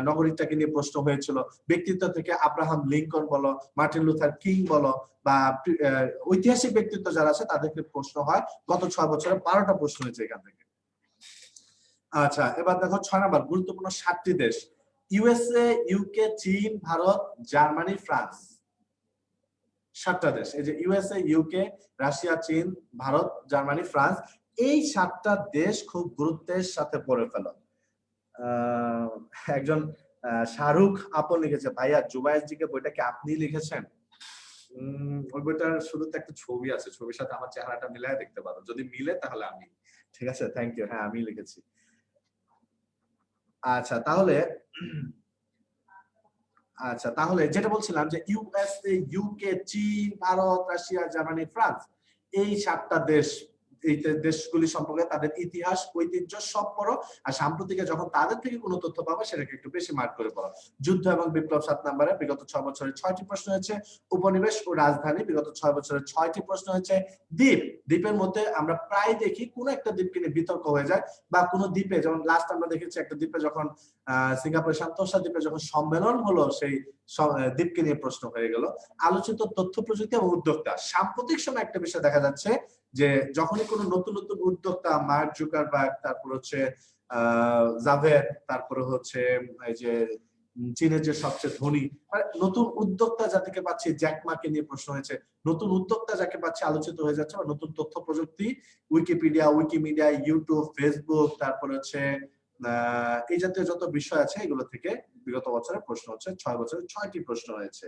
নগরীটাকে নিয়ে প্রশ্ন হয়েছিল। ব্যক্তিত্ব থেকে আব্রাহাম লিঙ্কন বলো, মার্টিন লুথার কিং বলো, বা ঐতিহাসিক ব্যক্তিত্ব যারা আছে তাদেরকে প্রশ্ন হয়। গত 6 বছরে 12টা প্রশ্ন হয়েছে এখান থেকে। আচ্ছা, এবার দেখো 6 নাম্বার গুরুত্বপূর্ণ 7টি দেশ। ইউএসএ, ইউকে, চীন, ভারত, জার্মানি, ফ্রান্স। 7টা দেশ। এই যে ইউএসএ, ইউকে, রাশিয়া, চীন, ভারত, জার্মানি, ফ্রান্স, এই 7টা দেশ খুব গুরুত্বের সাথে পড়ে ফেলো। একজন শাহরুখ আপন লিখেছে, ভাইয়া জুবাইরজিকে বইটা কি আপনি লিখেছেন? ওই বইটার শুরুতে একটা ছবি আছে, ছবির সাথে আমার চেহারাটা মিলায় দেখতে পারো, যদি মিলে তাহলে আমি। ঠিক আছে, থ্যাংক ইউ। হ্যাঁ, আমি লিখেছি। আচ্ছা তাহলে যেটা বলছিলাম যে ইউএসএ, ইউকে, চীন, ভারত, রাশিয়া, জার্মানি, ফ্রান্স, এই 7টা দেশ, এই দেশগুলি সম্পর্কে তাদের ইতিহাস, ঐতিহ্য সব পড়ো। আর সাম্প্রতিকে যখন তাদের থেকে কোনো তথ্য পাবো সেটাকে একটু বেশি মার্ক করে পড়ো। যুদ্ধ এবং বিপ্লব 7 নম্বরে, বিগত 6 বছরে 6টি প্রশ্ন হয়েছে। উপনিবেশ ও রাজধানী, বিগত 6 বছরে 6টি প্রশ্ন হয়েছে। দ্বীপ, দ্বীপের মধ্যে আমরা প্রায় দেখি কোনো একটা দ্বীপকে নিয়ে বিতর্ক হয়ে যায়, বা কোনো দ্বীপে, যেমন লাস্ট আমরা দেখেছি একটা দ্বীপে যখন সিঙ্গাপুর সান্তোসা দ্বীপে যখন সম্মেলন হলো, সেই দ্বীপকে নিয়ে প্রশ্ন হয়ে গেল। আলোচিত তথ্য প্রযুক্তি এবং উদ্যোক্তা, সাম্প্রতিক সময় একটা বিষয় দেখা যাচ্ছে যে যখনই কোনো নতুন নতুন উদ্যোক্তা, মার্ক জুকারবার্গ, তারপর হচ্ছে জাভেদ, তারপরে হচ্ছে এই যে চীনের যে সবচেয়ে ধনী, মানে নতুন উদ্যোক্তা যাদেরকে পাচ্ছি, জ্যাকমাকে নিয়ে প্রশ্ন হয়েছে, নতুন উদ্যোক্তা যাকে পাচ্ছে আলোচিত হয়ে যাচ্ছে, বা নতুন তথ্য প্রযুক্তি, উইকিপিডিয়া, উইকিমিডিয়া, ইউটিউব, ফেসবুক, তারপর হচ্ছে এই জাতীয় যত বিষয় আছে এগুলো থেকে বিগত বছরের প্রশ্ন হচ্ছে। 6 বছরে 6টি প্রশ্ন হয়েছে।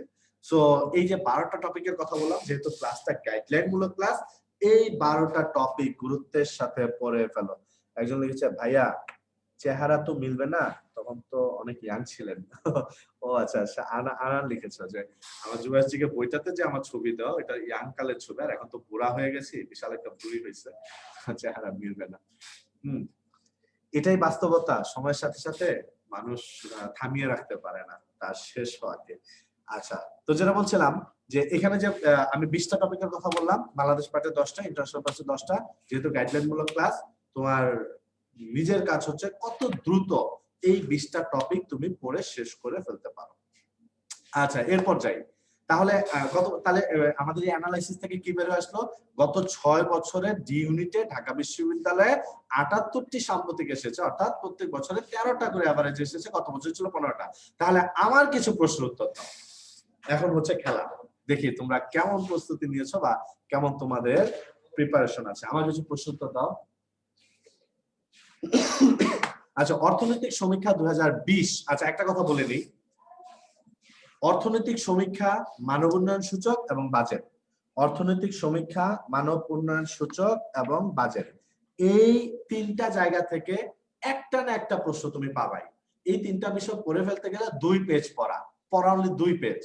সো এই যে 12টা টপিকের কথা বললাম, যেহেতু ক্লাসটা গাইডলাইন মূলক ক্লাস, এই 12টা টপিক গুরুত্বের সাথে পড়ে ফেলো। একজন লিখেছে, ভাইয়া চেহারা তো মিলবে না, তখন তো অনেক ইয়াং ছিলেন। ও আচ্ছা আচ্ছা, আনান লিখেছে যে আমার যুবরাজজিকে বইটাতে যে আমার ছবি দাও, এটা ইয়াং কালের ছবি, আর এখন তো বুড়া হয়ে গেছি, বিশাল একটা বুড়ি হয়েছে, চেহারা মিলবে না। এটাই বাস্তবতা, সময়ের সাথে সাথে মানুষ থামিয়ে রাখতে পারে না তার শেষ হওয়াকে। আচ্ছা, তো যেটা বলছিলাম যে এখানে যে আমি 20টা টপিকের কথা বললাম, বাংলাদেশ পার্টে 10টা, ইন্টারন্যাশনাল পার্টে 10টা, যেহেতু গাইডলাইন মূলক ক্লাস, তোমার নিজের কাজ হচ্ছে কত দ্রুত এই 20টা টপিক তুমি পড়ে শেষ করে ফেলতে পারো। আচ্ছা, এরপর যাই। তাহলে আমাদের এই অ্যানালাইসিস থেকে কি বের হয়ে আসলো? গত 6 বছরের ডি ইউনিটে ঢাকা বিশ্ববিদ্যালয়ে 78টি সাম্প্রতিক এসেছে, অর্থাৎ প্রত্যেক বছরে 13টা করে এভারেজ এসেছে, গত বছর ছিল 15টা। তাহলে আমার কিছু প্রশ্ন উত্তর দাও। এখন হচ্ছে খেলা, দেখি তোমরা কেমন প্রস্তুতি নিয়েছো বা কেমন তোমাদের প্রিপারেশন আছে। আমার কিছু প্রশ্ন উত্তর দাও। আচ্ছা, অর্থনৈতিক সমীক্ষা 2020। আচ্ছা, একটা কথা বলে নিই, অর্থনৈতিক সমীক্ষা, মানব উন্নয়ন সূচক এবং বাজেট। অর্থনৈতিক সমীক্ষা, মানব উন্নয়ন সূচক এবং বাজেট, এই 3টা জায়গা থেকে একটা না একটা প্রশ্ন তুমি পাবাই। এই 3টা বিষয় পড়ে ফেলতে গেলে 2 পেজ পড়া অনলি 2 পেজ।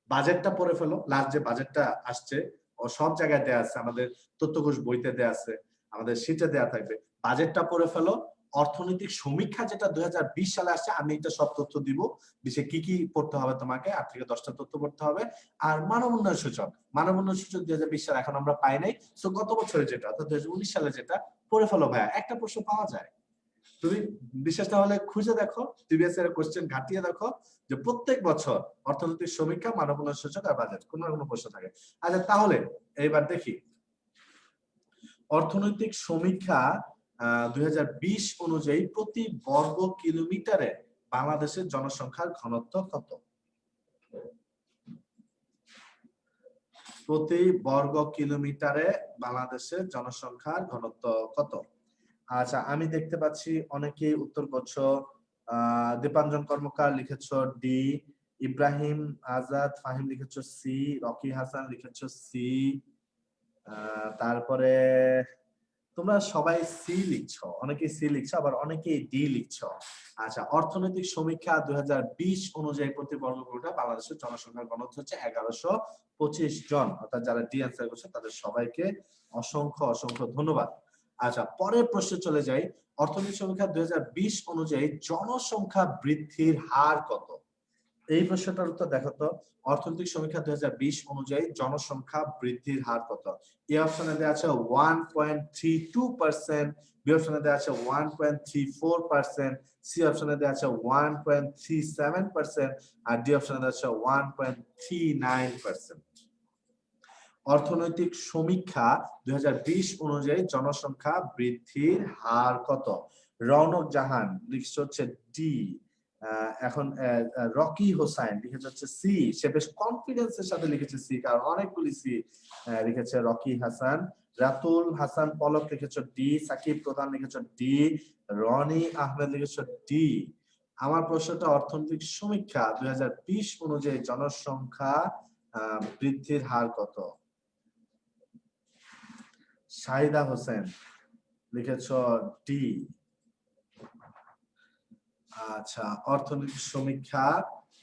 বাজেটটা পড়ে ফেলো, লাস্ট যে বাজেটটা আসছে ও সব জায়গায় দেয়া আছে, আমাদের তথ্যকোষ বইতে দেয়া আছে, আমাদের শীটে দেয়া থাকবে। বাজেটটা পড়ে ফেলো। অর্থনৈতিক সমীক্ষা যেটা 2020 সালে আসছে, আমি এটা সব তথ্য দিব, বিশেষ কি কি পড়তে হবে তোমাকে, 8 থেকে 10টা তথ্য পড়তে হবে। আর মানব উন্নয়ন সূচক, মানব উন্নয়ন সূচক 2020 সালে এখন আমরা পাই নাই, সো গত বছরে যেটা অর্থাৎ 2019 সালে যেটা পড়ে ফেলো ভাইয়া, একটা প্রশ্ন পাওয়া যায়। তুমি বিশ্বাস না হলে খুঁজে দেখো, প্রিভিয়াস ইয়ারের কোশ্চেন ঘাটিয়ে দেখো, যে প্রত্যেক বছর অর্থনৈতিক সমীক্ষা, মানব উন্নয়ন সূচক আর বাজেট কোনো না কোনো প্রশ্ন থাকে। আচ্ছা, তাহলে এইবার দেখি অর্থনৈতিক সমীক্ষা 2020 অনুযায়ী প্রতি বর্গ কিলোমিটারে বাংলাদেশের জনসংখ্যার ঘনত্ব কত? প্রতি বর্গ কিলোমিটারে বাংলাদেশের জনসংখ্যার ঘনত্ব কত? আচ্ছা, আমি দেখতে পাচ্ছি অনেকেই উত্তর করছো। দীপাঞ্জন কর্মকার লিখেছ ডি, ইব্রাহিম আজাদ ফাহিম লিখেছ সি, রকি হাসান লিখেছ সি, তারপরে তোমরা সবাই সি লিখছো, অনেকেই সি লিখছো, আবার অনেকেই ডি লিখছো। আচ্ছা, অর্থনৈতিক সমীক্ষা 2020 অনুযায়ী প্রতি বর্গ কিলোমিটার বাংলাদেশের জনসংখ্যার ঘনত্ব হচ্ছে 1125 জন, অর্থাৎ যারা ডি অ্যান্সার করছে তাদের সবাইকে অসংখ্য অসংখ্য ধন্যবাদ। আচ্ছা, পরের প্রশ্নে চলে যাই। অর্থনৈতিক সমীক্ষা 2020 অনুযায়ী জনসংখ্যা বৃদ্ধির হার কত? এই প্রশ্নটার উত্তর দেখো তো, অর্থনৈতিক সমীক্ষা 2020 অনুযায়ী জনসংখ্যা বৃদ্ধির হার কত? এ অপশনে দেওয়া আছে 1.32%, বি অপশনে দেওয়া আছে 1.34%, সি অপশনে দেওয়া আছে 1.37%, আর ডি অপশনে দেওয়া আছে 1.39%। অর্থনৈতিক সমীক্ষা 2020 অনুযায়ী জনসংখ্যা বৃদ্ধির হার কত? রৌনক জাহান লিখেছে হচ্ছে ডি। এখন রকি হোসাইন লিখেছে হচ্ছে সি। সে বেশ কনফিডেন্সের সাথে লিখেছে সি, কারণ অনেকগুলি সি লিখেছে। রকি হাসান, রাতুল হাসান পলক লিখেছে ডি। সাকিব প্রধান লিখেছে ডি। রনি আহমেদ লিখেছে ডি। আমার প্রশ্নটা অর্থনৈতিক সমীক্ষা 2020 অনুযায়ী জনসংখ্যা বৃদ্ধির হার কত? শাহিদা হোসেন লিখেছ ডি। আচ্ছা, অর্থনৈতিক সমীক্ষা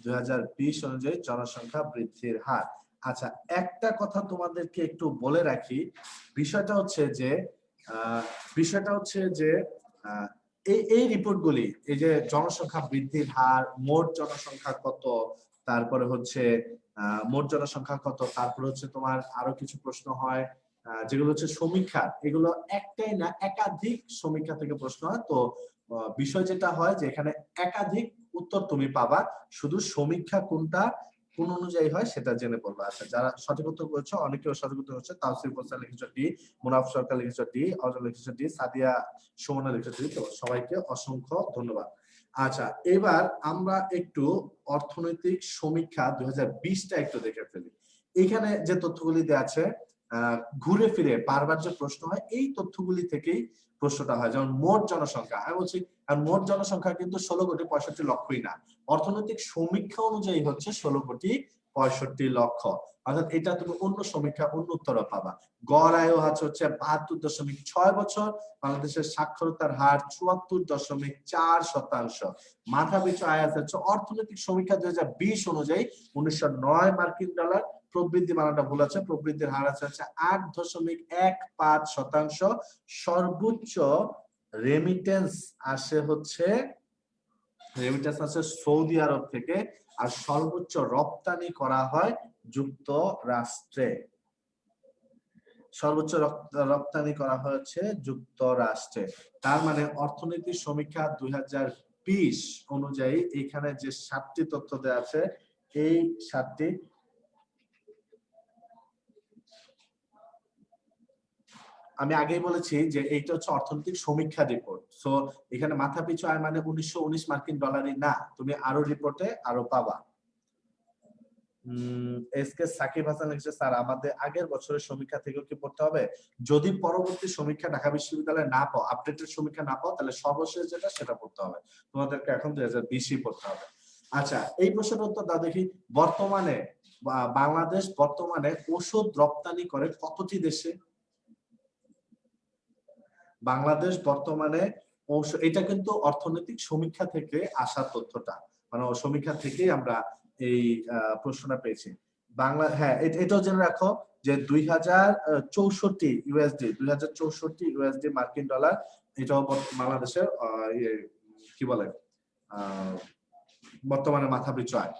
2020 অনুযায়ী জনসংখ্যা বৃদ্ধির হার। আচ্ছা, একটা কথা তোমাদেরকে একটু বলে রাখি। বিষয়টা হচ্ছে যে এই রিপোর্টগুলি, এই যে জনসংখ্যা বৃদ্ধির হার, মোট জনসংখ্যা কত, তারপরে হচ্ছে মোট জনসংখ্যা কত, তারপরে হচ্ছে তোমার আরো কিছু প্রশ্ন হয় যেগুলো হচ্ছে সমীক্ষা। এগুলো একটাই না, একাধিক সমীক্ষা থেকে প্রশ্ন হয়। তো বিষয় যেটা হয় যে এখানে একাধিক উত্তর তুমি পাবা, শুধু সমীক্ষা কোনটা কোন অনুযায়ী হয় সেটা জেনে পড়বা। আচ্ছা, যারা সঠিক উত্তর করেছো, অনেকেও সঠিক উত্তর হচ্ছে। তাওসিফ হোসেন লিখেছো ডি, মুনাফ সরকার লিখেছো ডি, অজয় লিখেছো ডি, সাদিয়া সুমনা লিখেছো ডি। তো সবাইকে অসংখ্য ধন্যবাদ। আচ্ছা, এবার আমরা একটু অর্থনৈতিক সমীক্ষা 2020টা একটু দেখে ফেলি। এখানে যে তথ্যগুলি দেওয়া আছে ঘুরে ফিরে বারবার যে প্রশ্ন হয়, এই তথ্যগুলি থেকেই প্রশ্নটা হয়। যেমন মোট জনসংখ্যা, আমি বলছি মোট জনসংখ্যা কিন্তু 16,65,00,000ই না, অর্থনৈতিক সমীক্ষা অনুযায়ী হচ্ছে 16,65,00,000। অর্থাৎ এটা তুমি অন্য সমীক্ষা অন্য উত্তরও পাবা। গড় আয়ু হচ্ছে 72.6 বছর। বাংলাদেশের সাক্ষরতার হার 74.4%। মাথা পিছু আয় হচ্ছে অর্থনৈতিক সমীক্ষা 2020 অনুযায়ী 1909 মার্কিন ডলার। প্রবৃদ্ধি মানাটা ভুল আছে, প্রবৃদ্ধির হার আছে 8.15%। সর্বোচ্চ রেমিটেন্স আসে সৌদি আরব থেকে, আর সর্বোচ্চ রপ্তানি করা হয় যুক্তরাষ্ট্রে। সর্বোচ্চ রপ্তানি করা হয়েছে যুক্তরাষ্ট্রে। তার মানে অর্থনৈতিক সমীক্ষা 2020 অনুযায়ী এখানে যে 7টি তথ্য দেওয়া আছে, এই 7টি আমি আগেই বলেছি যে এইটা হচ্ছে অর্থনৈতিক সমীক্ষা রিপোর্ট। সো এখানে মাথা পিছু আয় মানে 1919 মার্কিন ডলারই না, তুমি আরো রিপোর্টে আরো পাবা। এসকে সাকিব হাসান লিখছে, স্যার আমাদের আগের বছরের সমীক্ষা থেকে কি পড়তে হবে? যদি পরবর্তী সমীক্ষা ঢাকা বিশ্ববিদ্যালয়ে না পাও, আপডেটেড সমীক্ষা না পাও, তাহলে সর্বশেষ যেটা সেটা পড়তে হবে। তোমাদেরকে এখন 2020 পড়তে হবে। আচ্ছা, এই প্রশ্নের উত্তর দাও দেখি। বর্তমানে বাংলাদেশ বর্তমানে ওষুধ রপ্তানি করে কতটি দেশে? বাংলাদেশ বর্তমানে এটা কিন্তু অর্থনৈতিক সমীক্ষা থেকে আসা তথ্যটা, মানে সমীক্ষা থেকেই আমরা এই প্রশ্নটা পেয়েছি। বাংলা, হ্যাঁ, এটাও জেনে রাখো যে 2064 ইউএসডি, 2064 ইউএসডি মার্কিন ডলার, এটাও বাংলাদেশের কি বলে বর্তমানে মাথা পিছু আয়।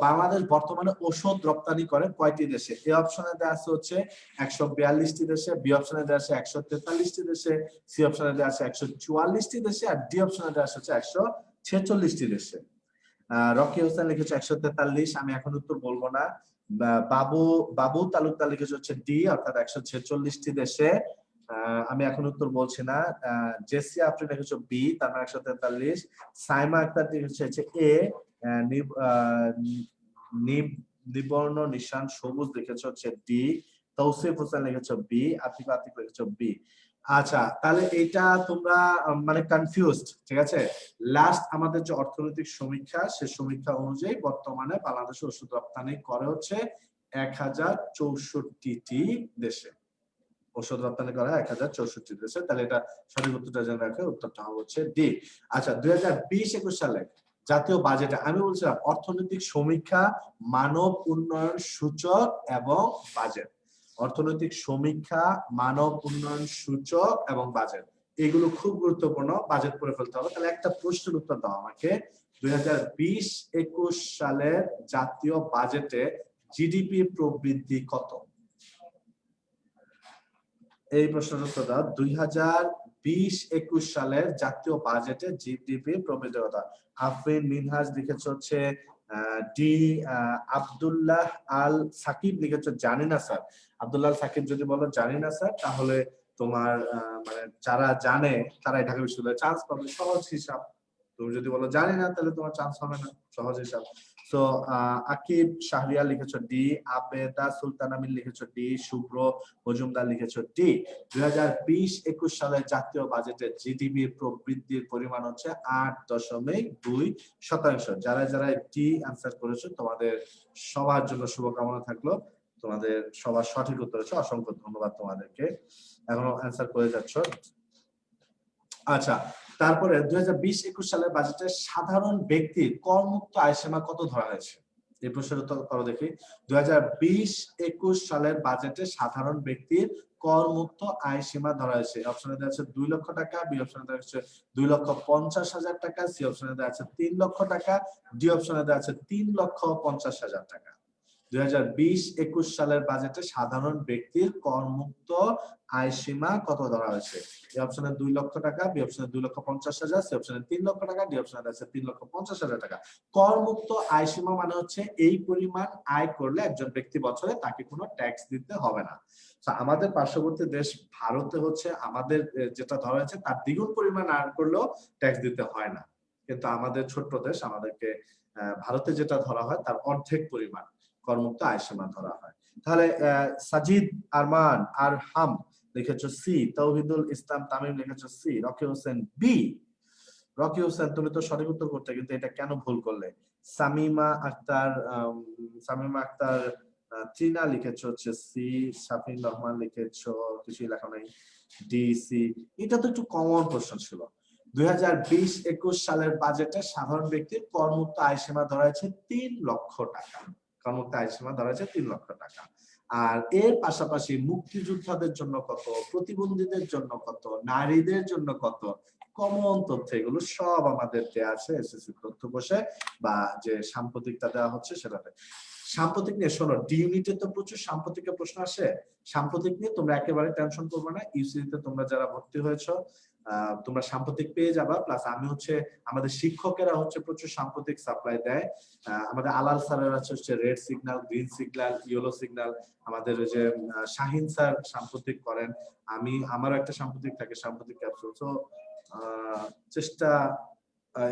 বাংলাদেশ বর্তমানে ওষুধ রপ্তানি করে কয়টি দেশে? এ অপশনে দেওয়া আছে হচ্ছে 142টি দেশে, বি অপশনে দেওয়া আছে 143টি দেশে, সি অপশনে দেওয়া আছে 144টি দেশে, আর ডি অপশনে দেওয়া আছে 146টি দেশে। রকি হোসেন লিখেছে 143, আমি এখন উত্তর বলবো না। বাবু তালুকদার লিখেছে হচ্ছে ডি, অর্থাৎ 146টি দেশে। আমি এখন উত্তর বলছি না। জেসিয়া আপনি লিখেছো বি, তার মানে 143। সাইমা আক্তার লিখেছে এ, নিবর্ণ নিশান সবুজ লিখেছে হচ্ছে ডি। তৌসিফ হোসেন লিখেছো বি, আতিক লিখেছো বি। আচ্ছা, তাহলে এটা তোমরা মানে কনফিউজড, ঠিক আছে? লাস্ট আমাদের যে অর্থনৈতিক সমীক্ষা, সে সমীক্ষা অনুযায়ী বর্তমানে বাংলাদেশে ওষুধ রপ্তানি করে হচ্ছে 1064টি দেশে। ওষুধ রপ্তানি করা 1064 দেশে। তাহলে এটা সঠিক উত্তরটা জেনে রাখো, উত্তরটা হচ্ছে ডি। আচ্ছা, 2020-21 সালে জাতীয় বাজেটে আমি বলছিলাম অর্থনৈতিক সমীক্ষা, মানব উন্নয়ন সূচক এবং বাজেট। অর্থনৈতিক সমীক্ষা, মানব উন্নয়ন সূচক এবং বাজেট, এগুলো খুব গুরুত্বপূর্ণ। বাজেট পড়ে ফেলতে হবে। তাহলে একটা প্রশ্নের উত্তর দাও আমাকে। 2020-21 সালের জাতীয় বাজেটে জিডিপি প্রবৃদ্ধি কত? এই প্রশ্নের উত্তর দাও। 2020-21 সালের জাতীয় বাজেটে জিডিপি প্রবৃদ্ধি কত? আফরিন মিনহাজ লিখেছে হচ্ছে ডি। আব্দুল্লাহ আল সাকিব লিখেছে জানি না স্যার। আব্দুল্লাহ আল সাকিব যদি বলো জানি না স্যার, তাহলে তোমার মানে যারা জানে তারাই ঢাকা বিশ্ববিদ্যালয়ে চান্স পাবে, সহজ হিসাব। তুমি যদি বলো জানি না, তাহলে তোমার চান্স হবে না, সহজ হিসাব। তো আকিব শাহরিয়ার লিখেছো ডি, আবেদা সুলতানা মিল লিখেছো ডি, শুভ্র মজুমদার লিখেছো ডি। 2020-21 সালের জাতীয় বাজেটের জিডিপি প্রবৃদ্ধির পরিমাণ হচ্ছে 8.2%। যারা যারা ডি আনসার করেছো তোমাদের সবার জন্য শুভকামনা থাকলো, তোমাদের সবার সঠিক উত্তর হচ্ছে, অসংখ্য ধন্যবাদ তোমাদেরকে, এখনো অ্যান্সার করে যাচ্ছ। আচ্ছা, তারপরে 2020-21 সালের বাজেটে সাধারণ ব্যক্তির করমুক্ত আয়সীমা কত ধরা হয়েছে? এই প্রশ্নের উত্তর করো দেখি। 2020-21 সালের বাজেটে সাধারণ ব্যক্তির করমুক্ত আয়সীমা ধরা হয়েছে। অপশনে দেওয়া আছে 2 লক্ষ টাকা, বি অপশনে দেওয়া আছে 2,50,000 টাকা, সি অপশনে দেওয়া আছে 3 লক্ষ টাকা, ডি অপশনে দেওয়া আছে 3,50,000 টাকা। 2020-21 সালের বাজেটে সাধারণ ব্যক্তির করমুক্ত আয়সীমা কত ধরা হয়েছে? এ অপশনে 2 লক্ষ টাকা, বি অপশনে 2,50,000, সি অপশনে 3 লক্ষ টাকা, ডি অপশনে আছে 3,50,000 টাকা। করমুক্ত আয়সীমা মানে হচ্ছে এই পরিমাণ আয় করলে একজন ব্যক্তি বছরে তাকে কোনো ট্যাক্স দিতে হবে না। আমাদের পার্শ্ববর্তী দেশ ভারতে হচ্ছে আমাদের যেটা ধরা হয়েছে তার দ্বিগুণ পরিমাণ আয় করলেও ট্যাক্স দিতে হয় না, কিন্তু আমাদের ছোট্ট দেশ, আমাদেরকে ভারতে যেটা ধরা হয় তার অর্ধেক পরিমাণ করমুক্ত আয়সীমা ধরা হয়। তাহলে সাজিদ আরমান আরহাম লিখেছো সি, তৌহিদুল ইসলাম তামিম লিখেছো সি, রকি হোসেন বি। রকি হোসেন তুমি তো সঠিক উত্তর করতে, কিন্তু এটা কেন ভুল করলে? সামিমা আক্তার ত্রিনা লিখেছো হচ্ছে সি, শাফিন রহমান লিখেছো কিছুই লেখা নাই ডি, সি। এটা তো একটু কমন প্রশ্ন ছিল। 2020-21 সালের বাজেটে সাধারণ ব্যক্তির করমুক্ত আয়সীমা ধরা হয়েছে 3 লক্ষ টাকা। করমুক্ত আয়সীমা ধরা হয়েছে 3 লক্ষ টাকা। আর এর পাশাপাশি মুক্তিযোদ্ধাদের জন্য কত, প্রতিবন্ধীদের জন্য কত, নারীদের জন্য কত, কমন তথ্য এগুলো সব আমাদের দেয়া আছে এসএসসি তথ্য কোষে, বা যে সাম্প্রতিকটা দেওয়া হচ্ছে সেটাতে। সাম্প্রতিক নিয়ে শোনো, ডি ইউনিটে তো প্রচুর সাম্প্রতিকের প্রশ্ন আসে। সাম্প্রতিক নিয়ে তোমরা একেবারে টেনশন করবে না। ইউসিতে তোমরা যারা ভর্তি হয়েছো তোমরা সাম্প্রতিক পেয়ে যাবা। প্লাস আমি হচ্ছে আমাদের শিক্ষকেরা হচ্ছে প্রচুর সাম্প্রতিক সাপ্লাই দেয়। আমাদের আলাল স্যারের হচ্ছে red signal, green signal, yellow signal. আমাদের যে শাহিন স্যার সাম্প্রতিক করেন, আমারও একটা সাম্প্রতিক থাকে, সাম্প্রতিক ক্যাপসুল। তো চেষ্টা,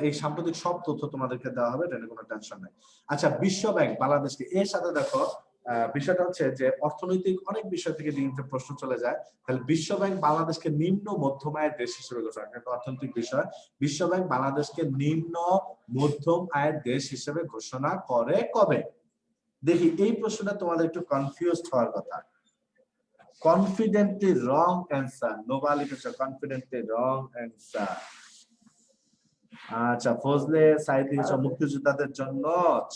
এই সাম্প্রতিক সব তথ্য তোমাদেরকে দেওয়া হবে, এটা কোনো টেনশন নাই। আচ্ছা, বিশ্ব ব্যাংক বাংলাদেশকে, এর সাথে দেখো বিষয়টা হচ্ছে যে অর্থনৈতিক অনেক বিষয় থেকে দিনটা প্রশ্ন চলে যায়। তাহলে বিশ্ব ব্যাংক বাংলাদেশকে নিম্ন মধ্যম আয়ের দেশ হিসেবে ঘোষণা করে, একটা অর্থনৈতিক বিষয়। বিশ্ব ব্যাংক বাংলাদেশকে নিম্ন মধ্যম আয়ের দেশ হিসেবে ঘোষণা করে কবে? দেখি, এই প্রশ্নটা তোমাদের একটু কনফিউজড হওয়ার কথা। কনফিডেন্টলি রং অ্যান্সার, নোভা লিখেছে কনফিডেন্টলি রং অ্যান্সার। আচ্ছা, ফজলে সাইদ লিখেছে মুক্তিযোদ্ধাদের জন্য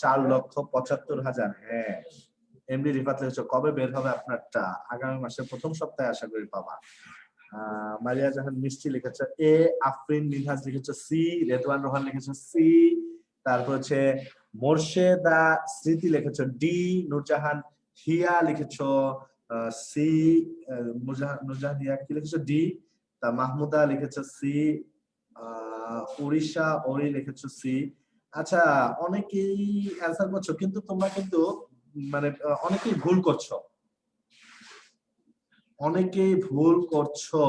4,75,000। হ্যাঁ। এমডি রিফাত লিখেছে কবে বের হবে আপনারটা? আগামী মাসের প্রথম সপ্তাহে আশা করি পাবা। মারিয়া জাহান মিষ্টি লিখেছে এ, আফরিন মিনহাজ লিখেছে সি, রেদওয়ান রোহান লিখেছে সি, তারপর হচ্ছে মোর্শেদা স্মৃতি লিখেছে ডি, নূরজাহান হিয়া লিখেছো সি, নূরজাহান হিয়া কি লিখেছো ডি, তা মাহমুদা লিখেছে সি, উড়িষ্যা ওরি লিখেছো সি। আচ্ছা, অনেকেই অ্যান্সার করছো, কিন্তু তোমরা কিন্তু মানে অনেকেই ভুল করছো, অনেকেই ভুল করছো।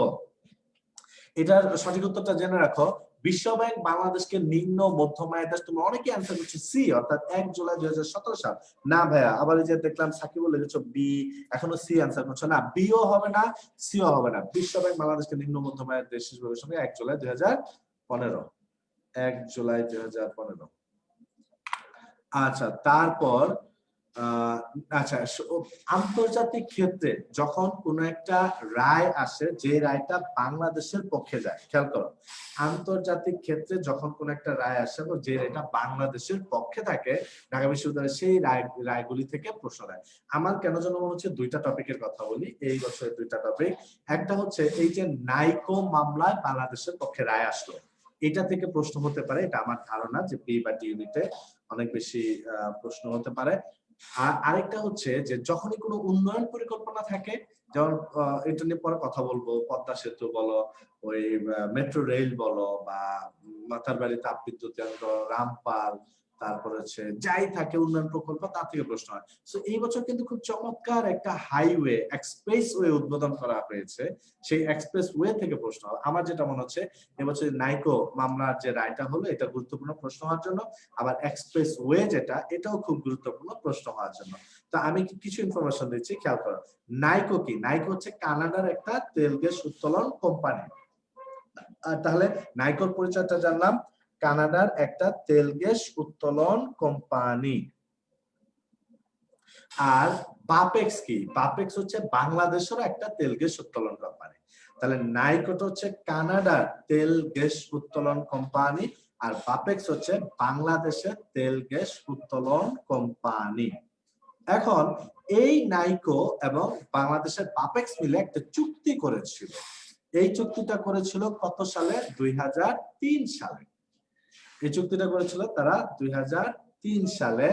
এটার সঠিক উত্তরটা জেনে রাখো। বিশ্ব ব্যাংক বাংলাদেশকে নিম্ন মধ্যম আয়ের দেশ, তোমরা অনেকে অ্যান্সার করছো সি, অর্থাৎ 1 জুলাই 2017 সাল। না ভাইয়া, আবার এই যে দেখলাম সাকিবুল লিখেছো বি, এখনো সি অ্যান্সার করছো। না, বিও হবে না, সিও হবে না। বিশ্ব ব্যাংক বাংলাদেশকে নিম্ন মধ্যম আয়ের দেশ হিসেবে ঘোষণা 1 জুলাই 2015। 1 জুলাই 2015। আচ্ছা, তারপর আচ্ছা, আন্তর্জাতিক ক্ষেত্রে যখন কোন একটা রায় আসে, যে রায়টা বাংলাদেশের পক্ষে যায়, খেয়াল করো, আন্তর্জাতিক ক্ষেত্রে যখন কোন একটা রায় আসে যে রায়টা বাংলাদেশের পক্ষে থাকে, ঢাকা বিশ্ববিদ্যালয়ের সেই রায়গুলি থেকে প্রশ্ন দেয়। আমার কেন যেন মনে হচ্ছে দুইটা টপিকের কথা বলি, এই বছরের দুইটা টপিক। একটা হচ্ছে এই যে নাইকো মামলায় বাংলাদেশের পক্ষে রায় আসলো, এটা থেকে প্রশ্ন হতে পারে, এটা আমার ধারণা যে বি বা ডি ইউনিটে অনেক বেশি প্রশ্ন হতে পারে। আর আরেকটা হচ্ছে যে যখনই কোনো উন্নয়ন পরিকল্পনা থাকে, যেমন এটা নিয়ে পরে কথা বলবো, পদ্মা সেতু বলো, ওই মেট্রো রেল বলো, বা মাথারবাড়ি তাপবিদ্যুৎ কেন্দ্র, রামপাল, তারপর হচ্ছে যাই থাকে উন্নয়ন প্রকল্প তা থেকে প্রশ্ন হয়। সো এই বছর কিন্তু খুব চমৎকার একটা হাইওয়ে এক্সপ্রেস ওয়ে উদ্বোধন করা হয়েছে, সেই এক্সপ্রেস ওয়ে থেকে প্রশ্ন হবে। আমার যেটা মনে হচ্ছে এবছর নাইকো মামলার যে রায়টা হলো এটা গুরুত্বপূর্ণ প্রশ্ন হওয়ার জন্য, আবার এক্সপ্রেস ওয়ে যেটা এটাও খুব গুরুত্বপূর্ণ প্রশ্ন হওয়ার জন্য। তো আমি কিছু ইনফরমেশন দিচ্ছি, খেয়াল করো। নাইকো কি? নাইকো হচ্ছে কানাডার একটা তেল গ্যাস উত্তোলন কোম্পানি। তাহলে নাইকোর পরিচয়টা জানলাম, কানাডার একটা তেল গ্যাস উত্তোলন কোম্পানি। আর বাপেক্স কি? বাপেক্স হচ্ছে বাংলাদেশের একটা তেল গ্যাস উত্তোলন কোম্পানি। তাহলে নাইকোটা হচ্ছে কানাডার তেল গ্যাস উত্তোলন কোম্পানি, আর বাপেক্স হচ্ছে বাংলাদেশের তেল গ্যাস উত্তোলন কোম্পানি। এখন এই নাইকো এবং বাংলাদেশের বাপেক্স মিলে একটা চুক্তি করেছিল। এই চুক্তিটা করেছিল কত সালে? 2003 সালে। এই চুক্তিটা করেছিল তারা 2003 সালে।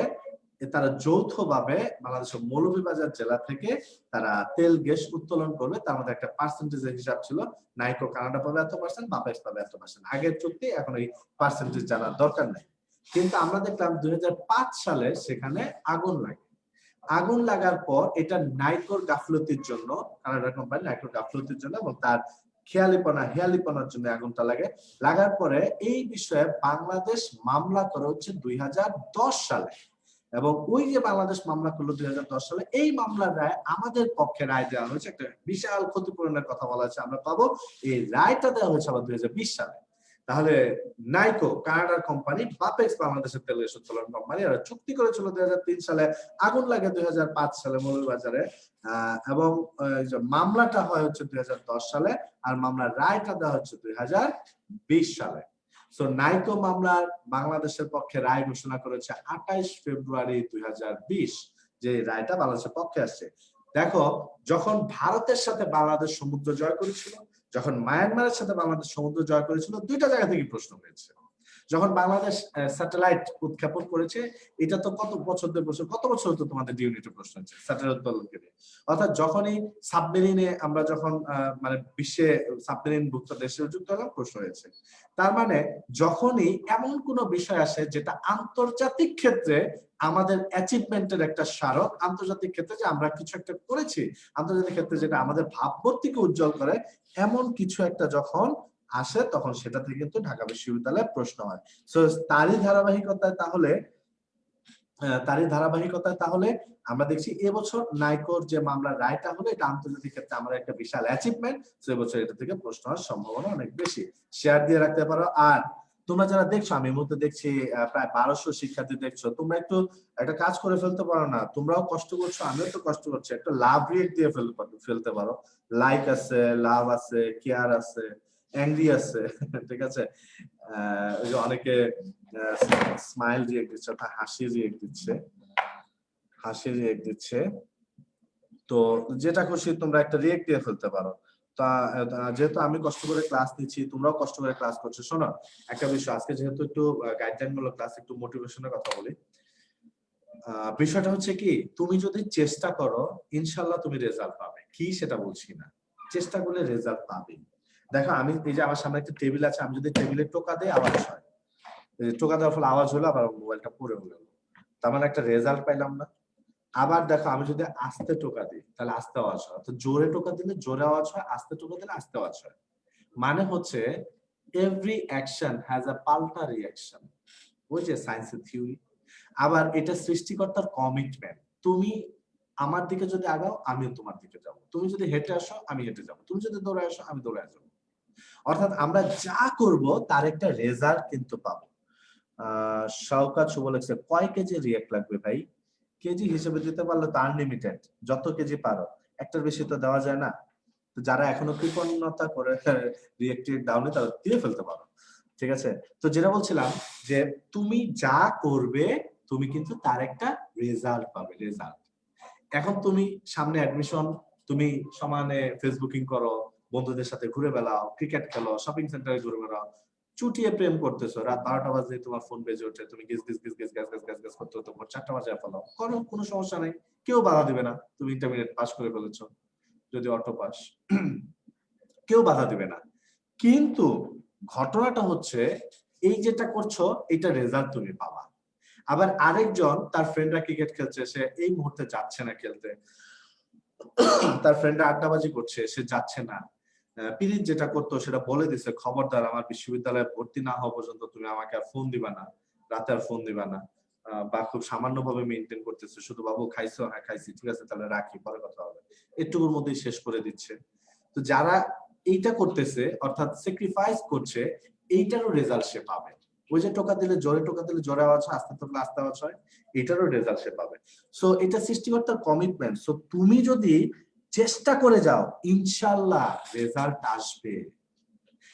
তারা যৌথভাবে বাংলাদেশের মৌলভীবাজার জেলা থেকে তারা তেল গ্যাস উত্তোলন করবে। তার মধ্যে একটা পার্সেন্টেজের হিসাব ছিল, নাইকো কানাডা পাবে এত পার্সেন্ট, বাপেক্স পাবে এত পার্সেন্ট। আগের চুক্তি, এখন এই পার্সেন্টেজ জানার দরকার নেই। কিন্তু আমরা দেখলাম 2005 সালে সেখানে আগুন লাগে। আগুন লাগার পর এটা নাইকোর গাফলতির জন্য, কানাডা কোম্পানি নাইকোর গাফলতির জন্য এবং তার হেয়ালিপনার জন্য আগুনটা লাগে। লাগার পরে এই বিষয়ে বাংলাদেশ মামলা করে হচ্ছে 2010 সালে, এবং ওই যে বাংলাদেশ মামলা করলো 2010 সালে, এই মামলার রায় আমাদের পক্ষে রায় দেওয়া হয়েছে। একটা বিশাল ক্ষতিপূরণের কথা বলা হয়েছে, আমরা পাবো। এই রায়টা দেওয়া হয়েছে আবার 2020 সালে। তাহলে নাইকো কানাডার কোম্পানি, বাপেক্স বাংলাদেশের তেল গ্যাস উত্তোলন কোম্পানি, এরা চুক্তি করেছিল 2003 সালে, আগুন লাগে 2005 সালে মৌলভীবাজারে, এবং মামলাটা হয় হচ্ছে 2010 সালে, আর মামলার রায়টা দেওয়া হচ্ছে 2020 সালে। সো নাইকো মামলার বাংলাদেশের পক্ষে রায় ঘোষণা করেছে 28 ফেব্রুয়ারি 2020, যে রায়টা বাংলাদেশের পক্ষে আসছে। দেখো, যখন ভারতের সাথে বাংলাদেশ সমুদ্র জয় করেছিল, যখন মায়ানমারের সাথে বাংলাদেশ সমুদ্র জয় করেছিল, দুইটা জায়গা থেকে প্রশ্ন হয়েছে। যখন বাংলাদেশ স্যাটেলাইট উৎক্ষেপণ করেছে, এটা তো কত বছর তো তোমাদের ইউনিটে প্রশ্ন হচ্ছে স্যাটেলাইট উৎপাদনকে নিয়ে। অর্থাৎ যখনই সাবমেরিনে আমরা যখন মানে বিশ্বে সাবমেরিন ভুক্ত দেশে যুক্ত হলাম, প্রশ্ন হয়েছে। তার মানে যখনই এমন কোন বিষয় আসে যেটা আন্তর্জাতিক ক্ষেত্রে আমাদের অ্যাচিভমেন্টের একটা স্মারক, আন্তর্জাতিক ক্ষেত্রে যে আমরা কিছু একটা করেছি, আন্তর্জাতিক ক্ষেত্রে যেটা আমাদের ভাবমূর্তিকে উজ্জ্বল করে, এমন কিছু একটা যখন আসে, তখন সেটা থেকে কিন্তু ঢাকা বিশ্ববিদ্যালয়ে প্রশ্ন হয়। সো তারই ধারাবাহিকতায় তাহলে আমরা দেখছি এবছর নাইকোর যে মামলার রায়টা হলো, এটা আন্তর্জাতিক ক্ষেত্রে আমাদের একটা বিশাল অ্যাচিভমেন্ট। সো এবছর এটা থেকে প্রশ্ন হওয়ার সম্ভাবনা অনেক বেশি। শেয়ার দিয়ে রাখতে পারো। আর তোমরা যারা দেখছো, আমি এই মুহূর্তে দেখছি প্রায় 1200 শিক্ষার্থী দেখছো, তোমরা একটু একটা কাজ করে ফেলতে পারো না? তোমরাও কষ্ট করছো, আমিও তো কষ্ট করছি, একটা লাভ রিয়েক্ট দিয়ে ফেলতে পারো। লাইক আছে, লাভ আছে, কেয়ার আছে, অ্যাংরি আছে, ঠিক আছে। ওই যে অনেকে স্মাইল রিয়েক্ট দিচ্ছে, অর্থাৎ হাসি রিয়েক্ট দিচ্ছে। তো যেটা খুশি তোমরা একটা রিয়েক্ট দিয়ে ফেলতে পারো। তা যেহেতু আমি কষ্ট করে ক্লাস নিচ্ছি, তোমরাও কষ্ট করে ক্লাস করছো। শোনো, একটা বিষয়, আজকে যেহেতু একটু গাইডলাইন মূলক ক্লাস, একটু মোটিভেশনের কথা বলি। বিষয়টা হচ্ছে কি, তুমি যদি চেষ্টা করো, ইনশাল্লাহ তুমি রেজাল্ট পাবে। কি সেটা বলছি না, চেষ্টা করলে রেজাল্ট পাবে। দেখো, আমি এই যে আমার সামনে একটা টেবিল আছে, আমি যদি টেবিলে টোকা দেই আওয়াজ হয়, টোকা দেওয়ার ফলে আওয়াজ হলো, আবার মোবাইলটা পড়ে হলো, তার মানে একটা রেজাল্ট পাইলাম না। আবার দেখো, আমি যদি আস্তে টোকা দিই তাহলে আস্তে আওয়াজ হয়, তো জোরে টোকা দিলে জোরে আওয়াজ হয়, আস্তে টোকা দিলে আস্তে আওয়াজ হয়। মানে হচ্ছে এভরি অ্যাকশন হ্যাজ আ পাল্টা রিঅ্যাকশন, ওই যে সায়েন্সের থিওরি। আবার এটা সৃষ্টিকর্তার কমিটমেন্ট। তুমি আমার দিকে যদি আগাও, আমিও তোমার দিকে যাব। তুমি যদি হেঁটে আসো, আমি হেঁটে যাব। তুমি যদি দৌড়ে আসো, আমি দৌড়ে যাব। অর্থাৎ আমরা যা করব তার একটা রেজাল্ট কিন্তু পাবো। শওকাত শুভ লিখছে, কয় কেজি রিঅ্যাক্ট লাগবে ভাই? কেজি হিসেবে দিতে পারলে তো আনলিমিটেড, যত কেজি পারো, একটার বেশি তো দেওয়া যায় না। তো যারা এখনো কৃপণতা করে রিঅ্যাক্টিভ দাওনি, তারা দিয়ে ফেলতে পারো, ঠিক আছে। তো যেটা বলছিলাম, যে তুমি যা করবে তুমি কিন্তু তার একটা রেজাল্ট পাবে, রেজাল্ট। এখন তুমি সামনে অ্যাডমিশন, তুমি সমানে ফেসবুকিং করো, বন্ধুদের সাথে ঘুরে বেড়াও, ক্রিকেট খেলো, শপিং সেন্টারে ঘুরে বেড়াও, চুটিয়ে প্রেম করতেছো, রাত 12টা বাজে তোমার ফোন বেজে ওঠে, তুমি geese geese geese geese gas gas gas gas করতে তোমার 4টা বাজে ফেলাও, করো, কোনো সমস্যা নেই, কেউ বাধা দিবে না। তুমি ইন্টারমিডিয়েট পাস করে ফেলেছো, যদি অটো পাস, কেউ বাধা দিবে না। কিন্তু ঘটনাটা হচ্ছে, এই যেটা করছো এটা রেজাল্ট তুমি পাবা। আবার আরেকজন তার ফ্রেন্ডরা ক্রিকেট খেলছে, সে এই মুহূর্তে যাচ্ছে না খেলতে, তার ফ্রেন্ডরা আড্ডাবাজি করছে, সে যাচ্ছে না। পিরিত যেটা করতো সেটা বলে দিছে, খবরদার আমার বিশ্ববিদ্যালয়ে ভর্তি না হওয়া পর্যন্ত তুমি আমাকে আর ফোন দিবা না, রাতে আর ফোন দিবা না। বা খুব সামান্য ভাবে মেনটেন করতেছে, শুধু বাবু খাইছো, হ্যাঁ খাইছি, ঠিক আছে তাহলে রাখি, পরে কথা হবে, এটুকুর মধ্যেই শেষ করে দিচ্ছে। তো যারা এইটা করতেছে অর্থাৎ স্যাক্রিফাইস করছে, এইটারও রেজাল্ট সে পাবে। ওই যে টোকা দিলে জোরে আওয়াজ হয়, আস্তে থাকলে আস্তে আওয়াজ হয়, এটারও রেজাল্ট সে পাবে। সো এটা সৃষ্টিকর্তার কমিটমেন্ট। সো তুমি যদি চেষ্টা করে যাও, ইনশাল্লাহ রেজাল্ট আসবে।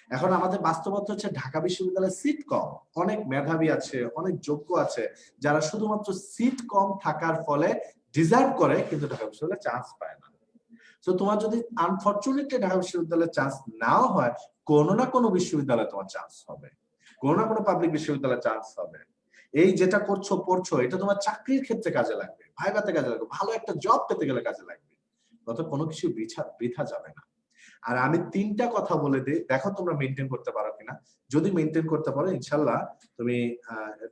এখন আমাদের বাস্তবতা হচ্ছে ঢাকা বিশ্ববিদ্যালয়ে সিট কম, অনেক মেধাবী আছে, অনেক যোগ্য আছে, যারা শুধুমাত্র সিট কম থাকার ফলে ডিজার্ভ করে, কিন্তু ঢাকা বিশ্ববিদ্যালয়ে চান্স পায় না। তো তোমার যদি আনফরচুনেটলি ঢাকা বিশ্ববিদ্যালয়ে চান্স নাও হয়, কোনো না কোনো বিশ্ববিদ্যালয়ে তোমার চান্স হবে, কোনো না কোনো পাবলিক বিশ্ববিদ্যালয়ে চান্স হবে। এই যেটা করছো পড়ছো, এটা তোমার চাকরির ক্ষেত্রে কাজে লাগবে, ভাইভাতে কাজে লাগবে, ভালো একটা জব পেতে গেলে কাজে লাগবে, অত কোনো কিছু বৃথা যাবে না। আর আমি 3টা কথা বলে দিই, দেখো তোমরা মেনটেন করতে পারো কিনা। যদি মেনটেন করতে পারো, ইনশাল্লাহ তুমি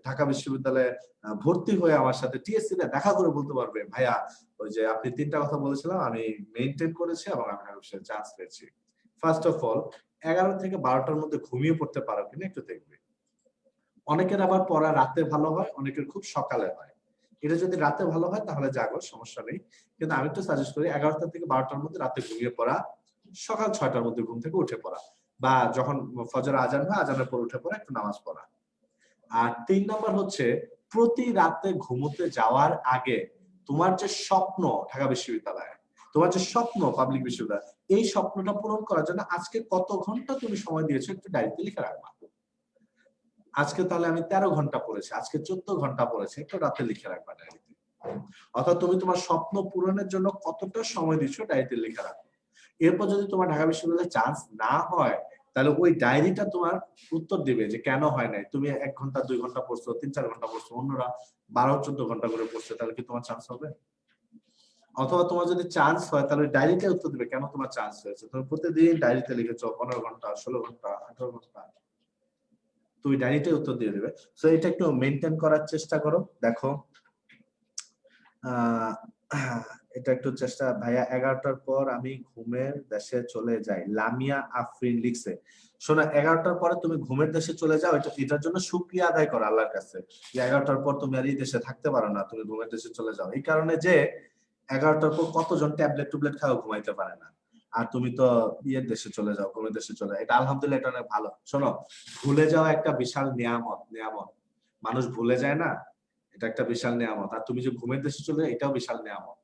ঢাকা বিশ্ববিদ্যালয়ে ভর্তি হয়ে আমার সাথে টিএসসি তে দেখা করে বলতে পারবে, ভাইয়া ওই যে আপনি 3টা কথা বলেছিলাম আমি মেনটেন করেছি এবং আমি চান্স পেয়েছি। ফার্স্ট অফ অল 11 থেকে 12টার মধ্যে ঘুমিয়ে পড়তে পারো কিনা একটু দেখবে। অনেকের আবার পড়া রাতে ভালো হয়, অনেকের খুব সকালে হয়। এটা যদি রাতে ভালো হয় তাহলে জাগো, সমস্যা নেই। কিন্তু আমি একটু সাজেস্ট করি 11টা থেকে 12টার মধ্যে রাতে ঘুমিয়ে পড়া, সকাল 6টার মধ্যে ঘুম থেকে উঠে পড়া, বা যখন ফজর আজান হয় আজানের পর উঠে পড়া, একটু নামাজ পড়া। আর 3 নাম্বার হচ্ছে প্রতি রাতে ঘুমোতে যাওয়ার আগে তোমার যে স্বপ্ন ঢাকা বিশ্ববিদ্যালয়ে, তোমার যে স্বপ্ন পাবলিক বিশ্ববিদ্যালয়, এই স্বপ্নটা পূরণ করার জন্য আজকে কত ঘন্টা তুমি সময় দিয়েছো একটু ডায়েরিতে লিখে রাখবা। আজকে তাহলে আমি 13 ঘন্টা পড়েছি, আজকে 14 ঘন্টা পড়েছি, একটু রাতে লিখে রাখবা ডায়েরিতে। অর্থাৎ তুমি তোমার স্বপ্ন পূরণের জন্য কতটা সময় দিচ্ছ ডায়েরিতে লিখে রাখো। এরপর যদি তোমার ঢাকা বিশ্ববিদ্যালয়ে চান্স না হয়, তাহলে ওই ডায়েরিটা তোমার উত্তর দিবে যে কেন হয় নাই। তুমি 1 ঘন্টা 2 ঘন্টা পড়ছো, 3-4 ঘন্টা পড়ছো, অন্যরা 12-14 ঘন্টা করে পড়ছে, তাহলে কি তোমার চান্স হবে? অথবা তোমার যদি চান্স হয় তাহলে ডায়েরিতে উত্তর দিবে কেন তোমার চান্স হয়েছে। তুমি প্রতিদিন ডায়েরিতে লিখেছো 15 ঘন্টা, 16 ঘন্টা, 18 ঘন্টা, তুমি ডায়েরিতে উত্তর দিয়ে দিবে। সো এটা একটু মেনটেন করার চেষ্টা করো। দেখো এটা একটু চেষ্টা। ভাইয়া 11টার পর আমি ঘুমের দেশে চলে যাই, লামিয়া আফরিন লিখছে। শোনো, 11টার পরে তুমি ঘুমের দেশে চলে যাও, এটার জন্য শুকরিয়া আদায় করো আল্লাহর কাছে, যে 11টার পর তুমি আর এই দেশে থাকতে পারো না, তুমি ঘুমের দেশে চলে যাও। এই কারণে যে 11টার পর কতজন ট্যাবলেট খাও ঘুমাইতে পারে না, আর তুমি তো ইয়ের দেশে চলে যাও, ঘুমের দেশে চলে যাও। এটা আলহামদুলিল্লাহ, এটা অনেক ভালো। শোনো, ভুলে যাওয়া একটা বিশাল নিয়ামত, মানুষ ভুলে যায় না, এটা একটা বিশাল নিয়ামত। আর তুমি যে ঘুমের দেশে চলে যাও, এটাও বিশাল নিয়ামত।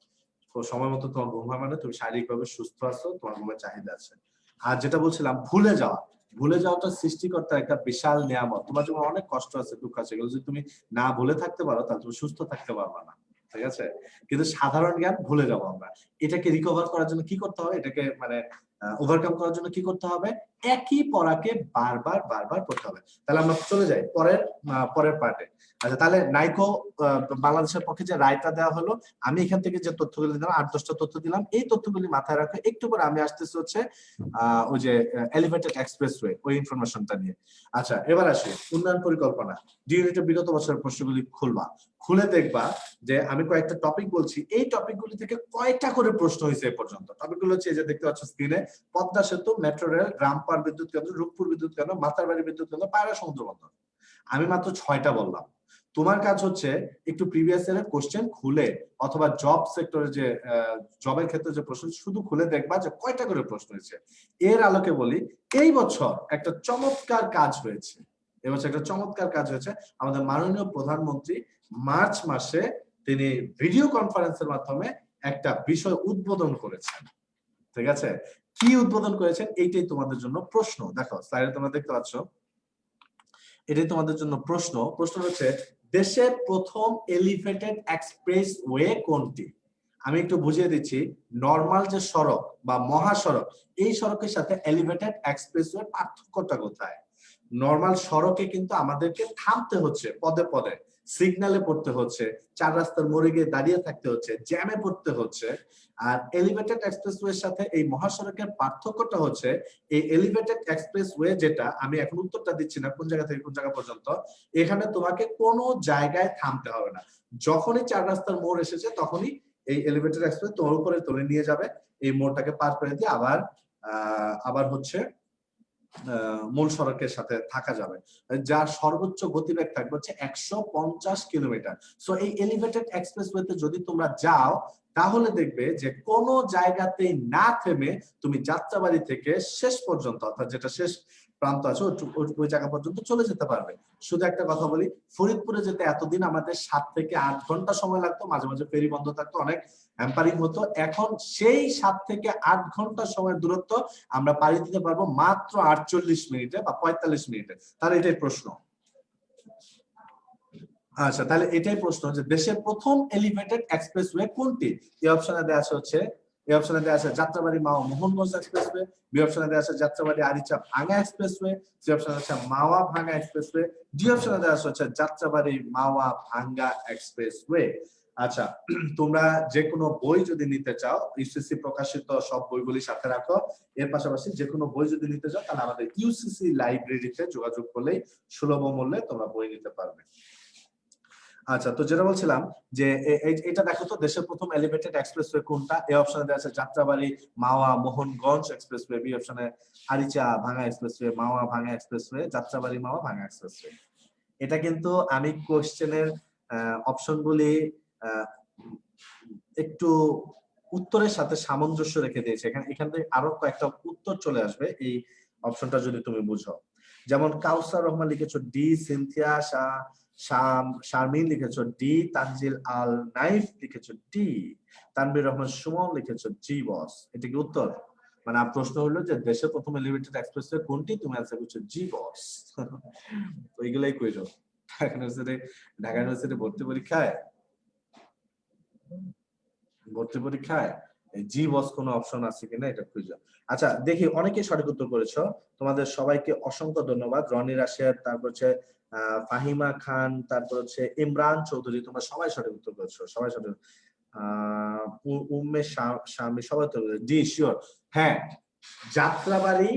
সময় মতো তোমার ঘুম হয় মানে তুমি শারীরিকভাবে সুস্থ আছো, তোমার ঘুমের চাহিদা আছে। আর যেটা বলছিলাম, ভুলে যাওয়াটা সৃষ্টিকর্তার একটা বিশাল নিয়ামত। তোমার যখন অনেক কষ্ট আছে, দুঃখ আছে, এগুলো যদি তুমি না ভুলে থাকতে পারো, তাহলে তুমি সুস্থ থাকতে পারবে না, ঠিক আছে? কিন্তু সাধারণ জ্ঞান ভুলে যাবো আমরা। এটাকে রিকভার করার জন্য কি করতে হবে, এটাকে মানে ওভারকাম করার জন্য কি করতে হবে? একই পড়াকে বারবার পড়তে হবে। তাহলে আমরা চলে যাই পরের পার্টে। আচ্ছা, তাহলে নাইকো বাংলাদেশের পক্ষে যে রায়টা দেওয়া হলো, আমি এখান থেকে যে তথ্যগুলি দিলাম, 8-10টা তথ্য দিলাম, এই তথ্যগুলি মাথায় রাখো। একটু পরে আমি আসতেছি হচ্ছে ওই যে এলিভেটেড এক্সপ্রেসওয়ে, ওই ইনফরমেশনটা নিয়ে। আচ্ছা, এবার আসি উন্নয়ন পরিকল্পনা। ডিউনিটের বিগত বছরের প্রশ্নগুলি খুলে দেখবা যে আমি কয়েকটা টপিক বলছি, এই টপিকগুলি থেকে কয়টা করে প্রশ্ন হয়েছে এ পর্যন্ত। টপিকগুলো হচ্ছে, এই যে দেখতে পাচ্ছ স্ক্রিনে, পদ্মা সেতু, মেট্রো রেল, রামপার বিদ্যুৎ কেন্দ্র, রূপপুর বিদ্যুৎ কেন্দ্র, মাতারবাড়ি বিদ্যুৎ কেন্দ্র, পায়রা সমুদ্র বন্দর। আমি মাত্র 6টা বললাম। তোমার কাজ হচ্ছে একটু প্রিভিয়াস ইয়ারের কোশ্চেন খুলে, অথবা জব সেক্টরে যে জবের ক্ষেত্রে যে প্রশ্ন, শুধু খুলে দেখবা যে কয়টা করে প্রশ্ন হয়েছে। এর আলোকে বলি, এই বছর একটা চমৎকার কাজ হয়েছে। এবছর একটা চমৎকার কাজ হয়েছে। আমাদের মাননীয় প্রধানমন্ত্রী মার্চ মাসে তিনি ভিডিও কনফারেন্সের মাধ্যমে একটা বিষয় উদ্বোধন করেছেন, ঠিক আছে? কি উদ্বোধন করেছেন, এইটাই তোমাদের জন্য প্রশ্ন। দেখো স্লাইডে তোমরা দেখতে পাচ্ছ, এটাই তোমাদের জন্য প্রশ্ন। প্রশ্ন হচ্ছে, দেশের প্রথম এলিভেটেড এক্সপ্রেসওয়ে কোনটি? আমি একটু বুঝিয়ে দিচ্ছি। নরমাল যে সড়ক বা মহাসড়ক, এই সড়কের সাথে এলিভেটেড এক্সপ্রেসওয়ে পার্থক্যটা কোথায়? নরমাল সড়কে কিন্তু আমাদেরকে থামতে হচ্ছে পদে পদে, সিগন্যালে পড়তে হচ্ছে, চার রাস্তার মোড়ে গিয়ে দাঁড়িয়ে থাকতে হচ্ছে, জ্যামে পড়তে হচ্ছে। আর এলিভেটেড এক্সপ্রেসওয়ের সাথে এই মহাসড়কের পার্থক্যটা হচ্ছে এই এলিভেটেড এক্সপ্রেসওয়ে যেটা, আমি এখন উত্তরটা দিচ্ছি না কোন জায়গা থেকে কোন জায়গা পর্যন্ত, এখানে তোমাকে কোনো জায়গায় থামতে হবে না। যখনই চার রাস্তার মোড় এসেছে তখনই এই এলিভেটেড এক্সপ্রেস তোমার উপরে তুলে নিয়ে যাবে, এই মোড়টাকে পার করে দিয়ে আবার হচ্ছে মূল সড়কের সাথে থাকা যাবে, যার সর্বোচ্চ গতিবেগ থাকবে হচ্ছে 150 কিলোমিটার। সো এই এলিভেটেড এক্সপ্রেসওয়েতে যদি তোমরা যাও তাহলে দেখবে যে কোনো জায়গাতেই না থেমে তুমি যাত্রাবাড়ি থেকে শেষ পর্যন্ত, অর্থাৎ যেটা শেষ প্রান্ত আছে ওই জায়গা পর্যন্ত চলে যেতে পারবে। শুধু একটা কথা বলি, ফরিদপুরে যেতে এতদিন আমাদের 7 থেকে 8 ঘন্টা সময় লাগতো, মাঝে মাঝে ফেরি বন্ধ থাকতো, অনেক হ্যাম্পারিং হতো। এখন সেই 7 থেকে 8 ঘন্টা সময়ের দূরত্ব আমরা পাড়ি দিতে পারবো মাত্র 48 মিনিটে বা 45 মিনিটে। তাহলে এটাই প্রশ্ন। আচ্ছা, তাহলে এটাই প্রশ্ন যে দেশের প্রথম এলিভেটেড এক্সপ্রেসওয়ে কোনটি? এই অপশনে দেওয়া আছে যাত্রাবাড়ি মাওয়া মোহনগঞ্জ এক্সপ্রেসওয়ে, বি অপশনে দেওয়া আছে যাত্রাবাড়ি আরিচা ভাঙ্গা এক্সপ্রেসওয়ে, সি অপশনে আছে মাওয়া ভাঙ্গা এক্সপ্রেসওয়ে, ডি অপশনে দেওয়া আছে যাত্রাবাড়ি মাওয়া ভাঙ্গা এক্সপ্রেসওয়ে। আচ্ছা, তোমরা যে কোনো বই যদি নিতে চাও, ইউসিসি প্রকাশিত সব বইগুলি সাথে রাখো। এর পাশাপাশি যে কোনো বই যদি নিতে চাও তাহলে আমাদের ইউসিসি লাইব্রেরিতে যোগাযোগ করলেই সুলভ মূল্যে তোমরা বই নিতে পারবে। আচ্ছা, তো যেটা বলছিলাম যে এটা দেখো তো, দেশের প্রথম এলিভেটেড এক্সপ্রেসওয়ে কোনটা? এ অপশনে দেওয়া আছে যাত্রাবাড়ি মাওয়া মোহনগঞ্জ এক্সপ্রেসওয়ে, বি অপশনে আরিচা ভাঙ্গা এক্সপ্রেসওয়ে, মাওয়া ভাঙ্গা এক্সপ্রেসওয়ে, যাত্রাবাড়ি মাওয়া ভাঙ্গা এক্সপ্রেসওয়ে। এটা কিন্তু আমি কোশ্চেনের অপশনগুলি একটু উত্তরের সাথে সামঞ্জস্য রেখে দিয়েছি। এখান থেকে আরো কয়েকটা উত্তর চলে আসবে এই অপশনটা যদি তুমি বুঝো। যেমন কাউসার রহমান লিখেছো ডি, সিনথিয়া শারমিন লিখেছো ডি, তানজিল আল নাইফ লিখেছো ডি, তানভীর রহমান সুমন লিখেছো জি বস। এটা কি উত্তর? মানে প্রশ্ন হলো যে দেশের প্রথম এলিভেটেড এক্সপ্রেসওয়ে কোনটি, তুমি আনসার করছো জি বস। তো এগুলাই কইরো। ঢাকা ইউনিভার্সিটি ভর্তি পরীক্ষায় জি বস কোন অপশন আছে কিনা এটা খুঁজো। আচ্ছা, দেখি অনেকে সঠিক উত্তর করেছো, তোমাদের সবাইকে অসংখ্য ধন্যবাদ। রনি রাশেদ, তারপর হচ্ছে ফাহিমা খান, তারপর হচ্ছে ইমরান চৌধুরী, তোমরা সবাই সঠিক উত্তর করেছো, সবাই সঠিক। উম্মে শামি সবাই তো জি শিওর। হ্যাঁ, যাত্রাবাড়ি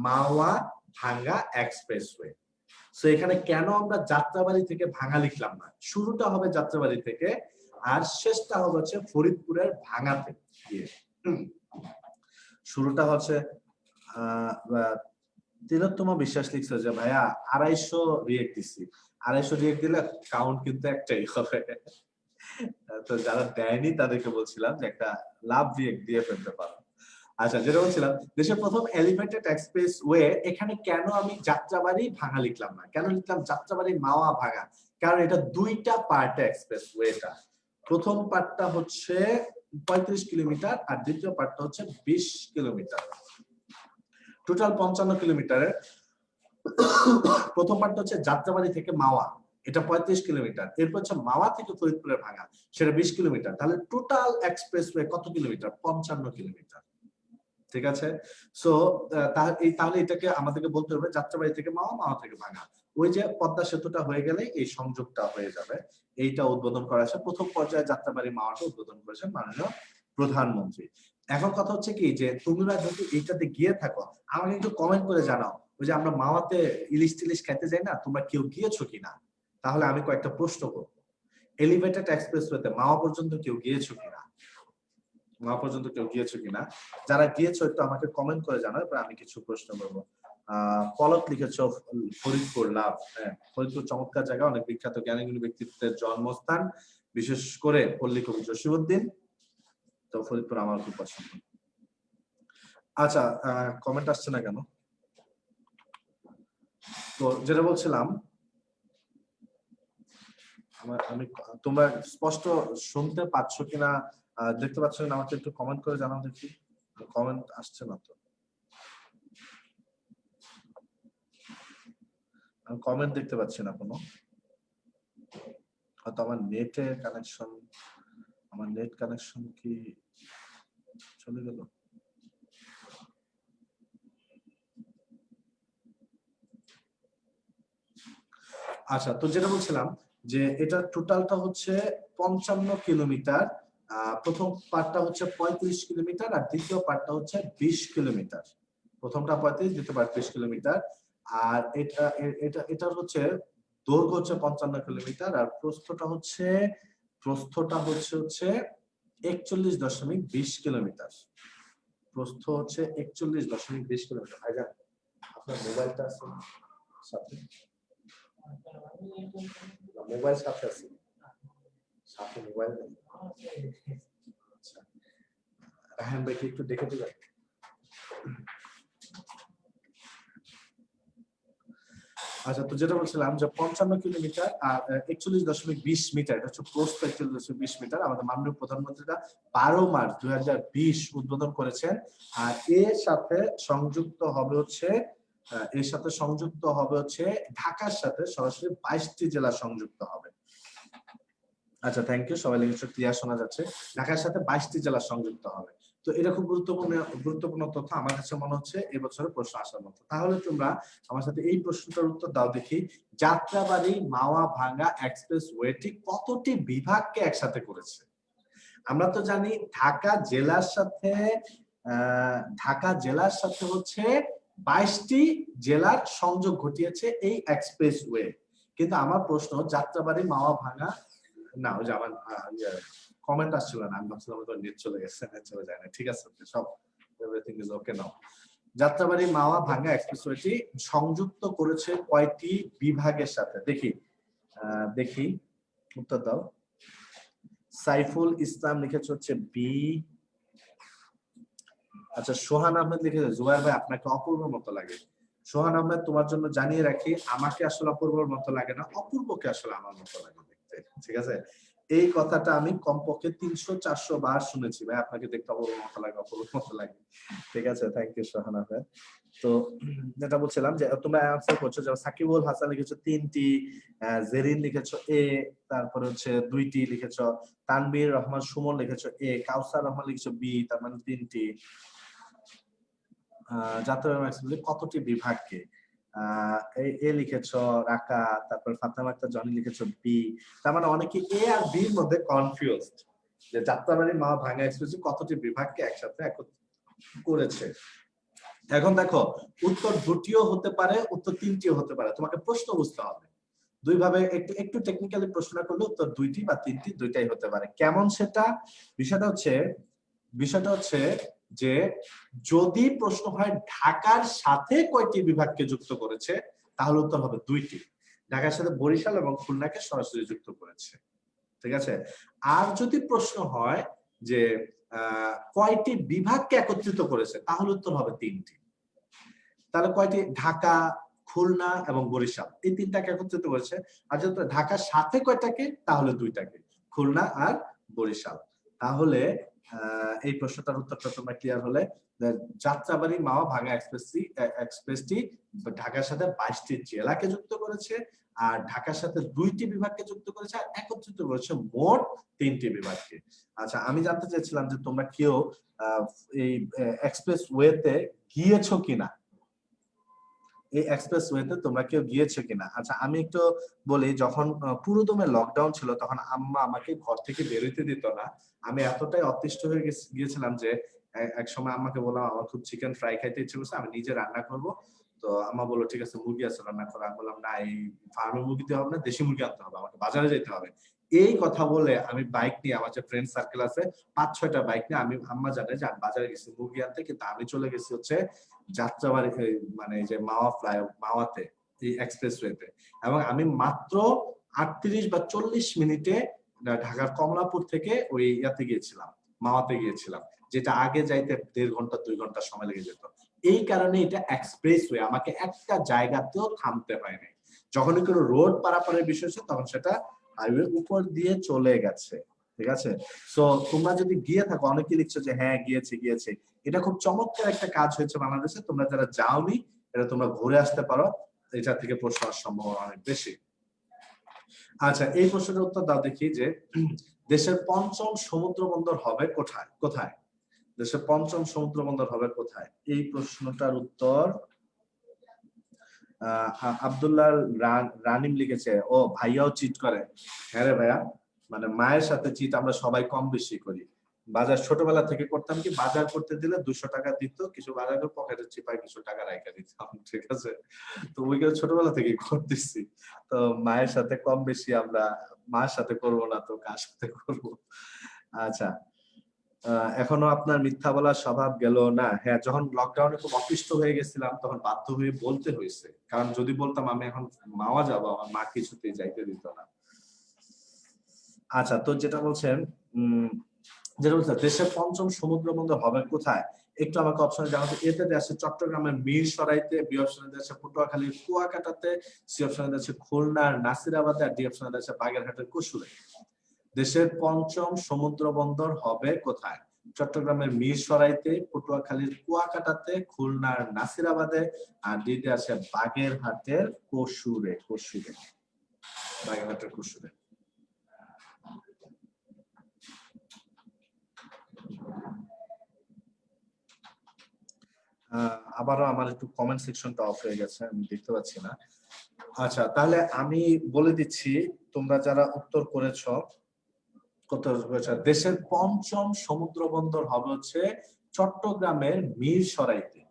মাওয়া ভাঙ্গা এক্সপ্রেসওয়ে। সো এখানে কেন আমরা যাত্রাবাড়ি থেকে ভাঙ্গা লিখলাম না? শুরুটা হবে যাত্রাবাড়ি থেকে আর শেষটা হবে হচ্ছে ফরিদপুরের ভাঙ্গাতে গিয়ে। শুরুটা হচ্ছে তিলোত্তমা বিশ্বাস লিখছে যে ভাইয়া 250 রিয়েক্ট দিছি, 250 রিয়েক্ট দিলে কাউন্ট কিন্তু একটাই হবে। তো যারা দেয়নি তাদেরকে বলছিলাম যে একটা লাভ রিয়েক্ট দিয়ে ফেলতে পারো। আচ্ছা, যেটা বলছিলাম দেশের প্রথম এলিভেটেড এক্সপ্রেসওয়ে, এখানে কেন আমি যাত্রাবাড়ি ভাঙ্গা লিখলাম না, কেন লিখলাম যাত্রাবাড়ি মাওয়া ভাঙ্গা? কারণ এটা দুইটা পার্টে এক্সপ্রেসওয়েটা। প্রথম পার্টটা হচ্ছে 35 কিলোমিটার আর দ্বিতীয় পার্টটা হচ্ছে 20 কিলোমিটার, টোটাল 55 কিলোমিটারের। প্রথম পার্টটা হচ্ছে যাত্রাবাড়ি থেকে মাওয়া, এটা 35 কিলোমিটার। এরপর হচ্ছে মাওয়া থেকে ফরিদপুরের ভাঙ্গা, সেটা 20 কিলোমিটার। তাহলে টোটাল এক্সপ্রেসওয়ে কত কিলোমিটার? 55 কিলোমিটার। ঠিক আছে। সো তাহলে এটাকে আমাদেরকে বলতে হবে যাত্রাবাড়ি থেকে মাওয়া, মাওয়া থেকে ভাঙ্গা। ওই যে পদ্মা সেতুটা হয়ে গেলে এই সংযোগটা হয়ে যাবে। এইটা উদ্বোধন করা আছে প্রথম পর্যায়ে, যাত্রাবাড়ি মাওয়াটা উদ্বোধন করেছেন মাননীয় প্রধানমন্ত্রী। এখন কথা হচ্ছে কি যে তোমরা যদি এইটাতে গিয়ে থাকো আমাকে একটু কমেন্ট করে জানাও, ওই যে আমরা মাওয়াতে ইলিশ টিলিশ খাইতে যাই না, তোমরা কেউ গিয়েছো কিনা? তাহলে আমি কয়েকটা প্রশ্ন করবো। এলিভেটেড এক্সপ্রেসওয়েতে মাওয়া পর্যন্ত কেউ গিয়েছো কিনা? মাওয়া পর্যন্ত কেউ গিয়েছো কিনা? যারা গিয়েছো একটু আমাকে কমেন্ট করে জানাও, এরপর আমি কিছু প্রশ্ন করবো। পলক লিখেছো ফরিদপুর লাভ। হ্যাঁ, ফরিদপুর চমৎকার জায়গা, অনেক বিখ্যাত জ্ঞানীগুণী ব্যক্তিত্বের জন্মস্থান, বিশেষ করে পল্লী কবি জসীমউদ্দিন। তো ফরিদপুর আমার খুব পছন্দ। আচ্ছা, কমেন্ট আসছে না কেন? তো যেটা বলছিলাম, আমি তোমরা স্পষ্ট শুনতে পাচ্ছ কিনা, দেখতে পাচ্ছ কিনা আমাকে একটু কমেন্ট করে জানাও দেখি। কমেন্ট আসছে না তো, আমি কমেন্ট দেখতে পাচ্ছি না কোনো। হয়তো আমার নেটের কানেকশন, আমার নেট কানেকশন কি চলে গেল? আচ্ছা, তো যেটা বলছিলাম যে এটা টোটালটা হচ্ছে 55 কিলোমিটার। প্রথম পার্টটা হচ্ছে 35 কিলোমিটার আর দ্বিতীয় পার্টটা হচ্ছে 20 কিলোমিটার। প্রথমটা 35, দ্বিতীয় পার্ট 20 কিলোমিটার। আর এটার হচ্ছে দৈর্ঘ্য হচ্ছে 55 কিলোমিটার আর প্রস্থটা হচ্ছে 41.20 কিলোমিটার। প্রস্থ হচ্ছে 41.20 কিলোমিটার। ভাইজান আপনার মোবাইলটা আছে সাথে? মোবাইল সাথে আছে? সাথে মোবাইল নেই? আচ্ছা, রায়হান ভাই কি একটু দেখে দিবেন? আচ্ছা, তো যেটা বলছিলাম যে 55 কিলোমিটার আর 41.20 মিটার, এটা হচ্ছে প্রস্থ 41.20 মিটার। আমাদের মাননীয় প্রধানমন্ত্রীরা 12 মার্চ 2020 উদ্বোধন করেছেন। আর এর সাথে সংযুক্ত হবে ঢাকার সাথে সরাসরি 22টি জেলা সংযুক্ত হবে। আচ্ছা, থ্যাংক ইউ, সবাই লিখেছে, ক্লিয়ার শোনা যাচ্ছে। ঢাকার সাথে 22টি জেলা সংযুক্ত হবে। তো এটা খুব গুরুত্বপূর্ণ তথ্য। আমার কাছে মনে হচ্ছে এবছরের প্রশ্ন আসার মতো। তাহলে তোমরা আমার সাথে এই প্রশ্নটার উত্তর দাও দেখি। যাত্রাবাড়ি মাওয়া ভাঙ্গা এক্সপ্রেস ওয়েটি কতটি বিভাগকে একসাথে করেছে? আমরা তো জানি ঢাকা জেলার সাথে হচ্ছে 22টি জেলার সংযোগ ঘটিয়েছে এই এক্সপ্রেস ওয়ে। কিন্তু আমার প্রশ্ন, যাত্রাবাড়ি মাওয়া ভাঙ্গা না, ওই যে আমার কমেন্ট আসছিল না, আমি ভাবছিলাম তো নেট চলে গেছে, নেট চলে যায় না। ঠিক আছে, সব এভরিথিং ইজ ওকে নাও। যাত্রাবাড়ি মাওয়া ভাঙ্গা এক্সপ্রেসওয়েটি সংযুক্ত করেছে কয়টি বিভাগের সাথে? দেখি উত্তর দাও। সাইফুল ইসলাম লিখেছে হচ্ছে বি। আচ্ছা, সোহান আহমেদ লিখেছে জুবাইর ভাই আপনাকে অপূর্ব মতো লাগে। সোহান আহমেদ, তোমার জন্য জানিয়ে রাখি, আমাকে আসলে অপূর্বর মতো লাগে না, অপূর্বকে আসলে আমার মতো লাগে দেখতে। ঠিক আছে, এই কথাটা আমি কমপক্ষে 300-400 বার শুনেছি ভাই, আপনাকে দেখতে অপূর্ব মতো লাগে, অপূর্ব মতো লাগে। ঠিক আছে, থ্যাংক ইউ সোহান আহমেদ। তো যেটা বলছিলাম যে তোমরা অ্যানসার করছো, যেমন সাকিবুল হাসান লিখেছো 3টি, জেরিন লিখেছো এ, তারপরে হচ্ছে 2টি লিখেছো, তানবীর রহমান সুমন লিখেছো এ, কাউসার রহমান লিখেছো বি, তার মানে 3টি। যাত্রাবাড়ি এক্সপ্রেস কতটি বিভাগকে? এ লিখেছো রাকা, তারপর ফাতেমা আক্তার জনি লিখেছো বি। তার মানে অনেকে এ আর বি এর মধ্যে কনফিউজড যে যাত্রাবাড়ি মাওয়া ভাঙ্গা এক্সপ্রেস কতটি বিভাগকে একসাথে করেছে। এখন দেখো, উত্তর 2টিও হতে পারে, উত্তর 3টিও হতে পারে, তোমাকে প্রশ্ন বুঝতে হবে। দুই ভাবে একটু টেকনিক্যালি প্রশ্ন করলে উত্তর 2টি বা 3টি, দুইটাই হতে পারে। কেমন সেটা? বিষয়টা হচ্ছে যে যদি প্রশ্ন হয় ঢাকার সাথে কয়টি বিভাগকে যুক্ত করেছে, তাহলে উত্তর হবে 2টি। ঢাকার সাথে বরিশাল এবং খুলনাকে সরাসরি যুক্ত করেছে। ঠিক আছে, আর যদি প্রশ্ন হয় যে কয়টি বিভাগকে একত্রিত করেছে, তাহলে উত্তর হবে 3টি। তাহলে কয়টি? ঢাকা, খুলনা এবং বরিশাল, এই 3টাকে একত্রিত করেছে। আর যদি ঢাকার সাথে কয়টাকে, তাহলে 2টাকে, খুলনা আর বরিশাল। তাহলে এই প্রশ্নটার উত্তরটা তোমরা ক্লিয়ার হলে, যাত্রাবাড়ি মাওয়া ভাঙ্গা এক্সপ্রেসটি ঢাকার সাথে 22টি জেলাকে যুক্ত করেছে, আর ঢাকার সাথে 2টি বিভাগকে যুক্ত করেছে, আর একত্রিত করেছে মোট 3টি বিভাগকে। আচ্ছা, আমি জানতে চাইছিলাম যে তোমরা কেউ এই এক্সপ্রেস ওয়েতে গিয়েছো কিনা, এই এক্সপ্রেস ওয়েতে তোমরা কেউ গিয়েছো কিনা? আচ্ছা, আমি একটু বলি, যখন পুরোদমে লকডাউন ছিল তখন আম্মা আমাকে ঘর থেকে বেরোতে দিত না। আমি এতটাই অতিষ্ঠ হয়ে গিয়েছিলাম যে এক সময় আম্মাকে বললাম আমার খুব চিকেন ফ্রাই খাইতে ইচ্ছে করছে, আমি নিজে রান্না করব। তো আম্মা বললো ঠিক আছে, মুরগি আছে রান্না করা। আমি বললাম না, এই ফার্মের মুরগি দিয়ে হবে না, দেশি মুরগি আনতে হবে, আমাকে বাজারে যেতে হবে। এই কথা বলে আমি বাইক নিয়ে, আমার যে ফ্রেন্ড সার্কেল আছে 5-6টা বাইক নিয়ে, আমি আম্মা জানে যে আমি বাজারে গেছি মুরগি আনতে, কিন্তু আমি চলে গেছি হচ্ছে যাত্রাবাড়ি, মানে যে মাওয়াতে, এই এক্সপ্রেসওয়েতে। এবং আমি মাত্র 38 বা 40 মিনিটে ঢাকার কমলাপুর থেকে ওই ইয়াতে গিয়েছিলাম, মাওয়াতে গিয়েছিলাম, যেটা আগে যাইতে 1.5 ঘন্টা 2 ঘন্টা সময় লেগে যেত। এই কারণে এটা এক্সপ্রেসওয়ে, আমাকে একটা জায়গাতেও থামতে হয়নি। যখনই কোনো রোড পারাপারের বিষয় হচ্ছে, তখন সেটা হাইওয়ে উপর দিয়ে চলে গেছে। ঠিক আছে, সো তোমরা যদি গিয়ে থাকো, অনেকে লিখছো যে হ্যাঁ গিয়েছি, এটা খুব চমৎকার একটা কাজ হয়েছে বাংলাদেশে। তোমরা যারা যাওনি, এটা তোমরা ঘুরে আসতে পারো, এটা থেকে প্রশ্ন আসার সম্ভাবনা অনেক বেশি। আচ্ছা, এই প্রশ্নের উত্তর দাও দেখি যে দেশের 5ম সমুদ্র বন্দর হবে কোথায়? দেশের 5ম সমুদ্র বন্দর হবে কোথায়? এই প্রশ্নটার উত্তর আব্দুল্লাহ রানিম লিখেছে, ও ভাইয়াও চিট করে। হ্যাঁ রে ভাইয়া, মানে মায়ের সাথে চিট আমরা সবাই কম বেশি করি। বাজার ছোটবেলা থেকে করতাম কি, বাজার করতে দিলে 200 টাকা দিত, কিছু বাজার করে পকেটে চিপায় কিছু টাকা রাখা দিতাম, ঠিক আছে। তো ওইগুলো ছোটবেলা থেকে করতেছি। তো মায়ের সাথে কম বেশি আমরা, মায়ের সাথে করবো না তো কার সাথে করবো। আচ্ছা, এখনো আপনার মিথ্যা বলার স্বভাব গেল না? হ্যাঁ, যখন লকডাউনে খুব অতিষ্ঠ হয়ে গেছিলাম তখন বাধ্য হয়ে বলতে হয়েছে, কারণ যদি বলতাম আমি এখন মাওয়া যাবো, আমার মা কিছুতেই যাইতে দিত না। আচ্ছা, তো যেটা বলছেন, যেটা বলছেন দেশের পঞ্চম সমুদ্র বন্দর হবে কোথায়, একটু আমাকে অপশনে জানাতে। এতে দেশে চট্টগ্রামের মিরসরাইতে, বি অপশনে দেশে পটুয়াখালীর কুয়াকাটাতে, সি অপশনে দেশে খুলনার নাসিরাবাদে, আর ডি অপশনে দেশে বাগেরহাটের কসুরে। দেশের পঞ্চম সমুদ্র বন্দর হবে কোথায়? চট্টগ্রামের মিরসরাইতে, পটুয়াখালীর কুয়াকাটাতে, খুলনার নাসিরাবাদে, আর ডিতে আছে বাগেরহাটের কসুরে। বাগেরহাটের কসুরে। আবারও আমার একটু কমেন্ট সেকশনটা অফ হয়ে গেছে, আমি দেখতে পাচ্ছি না। আচ্ছা, তাহলে আমি বলে দিচ্ছি, তোমরা যারা উত্তর করেছ, দেশের পঞ্চম সমুদ্র বন্দর হবে হচ্ছে চট্টগ্রামের মিরসরাইতে।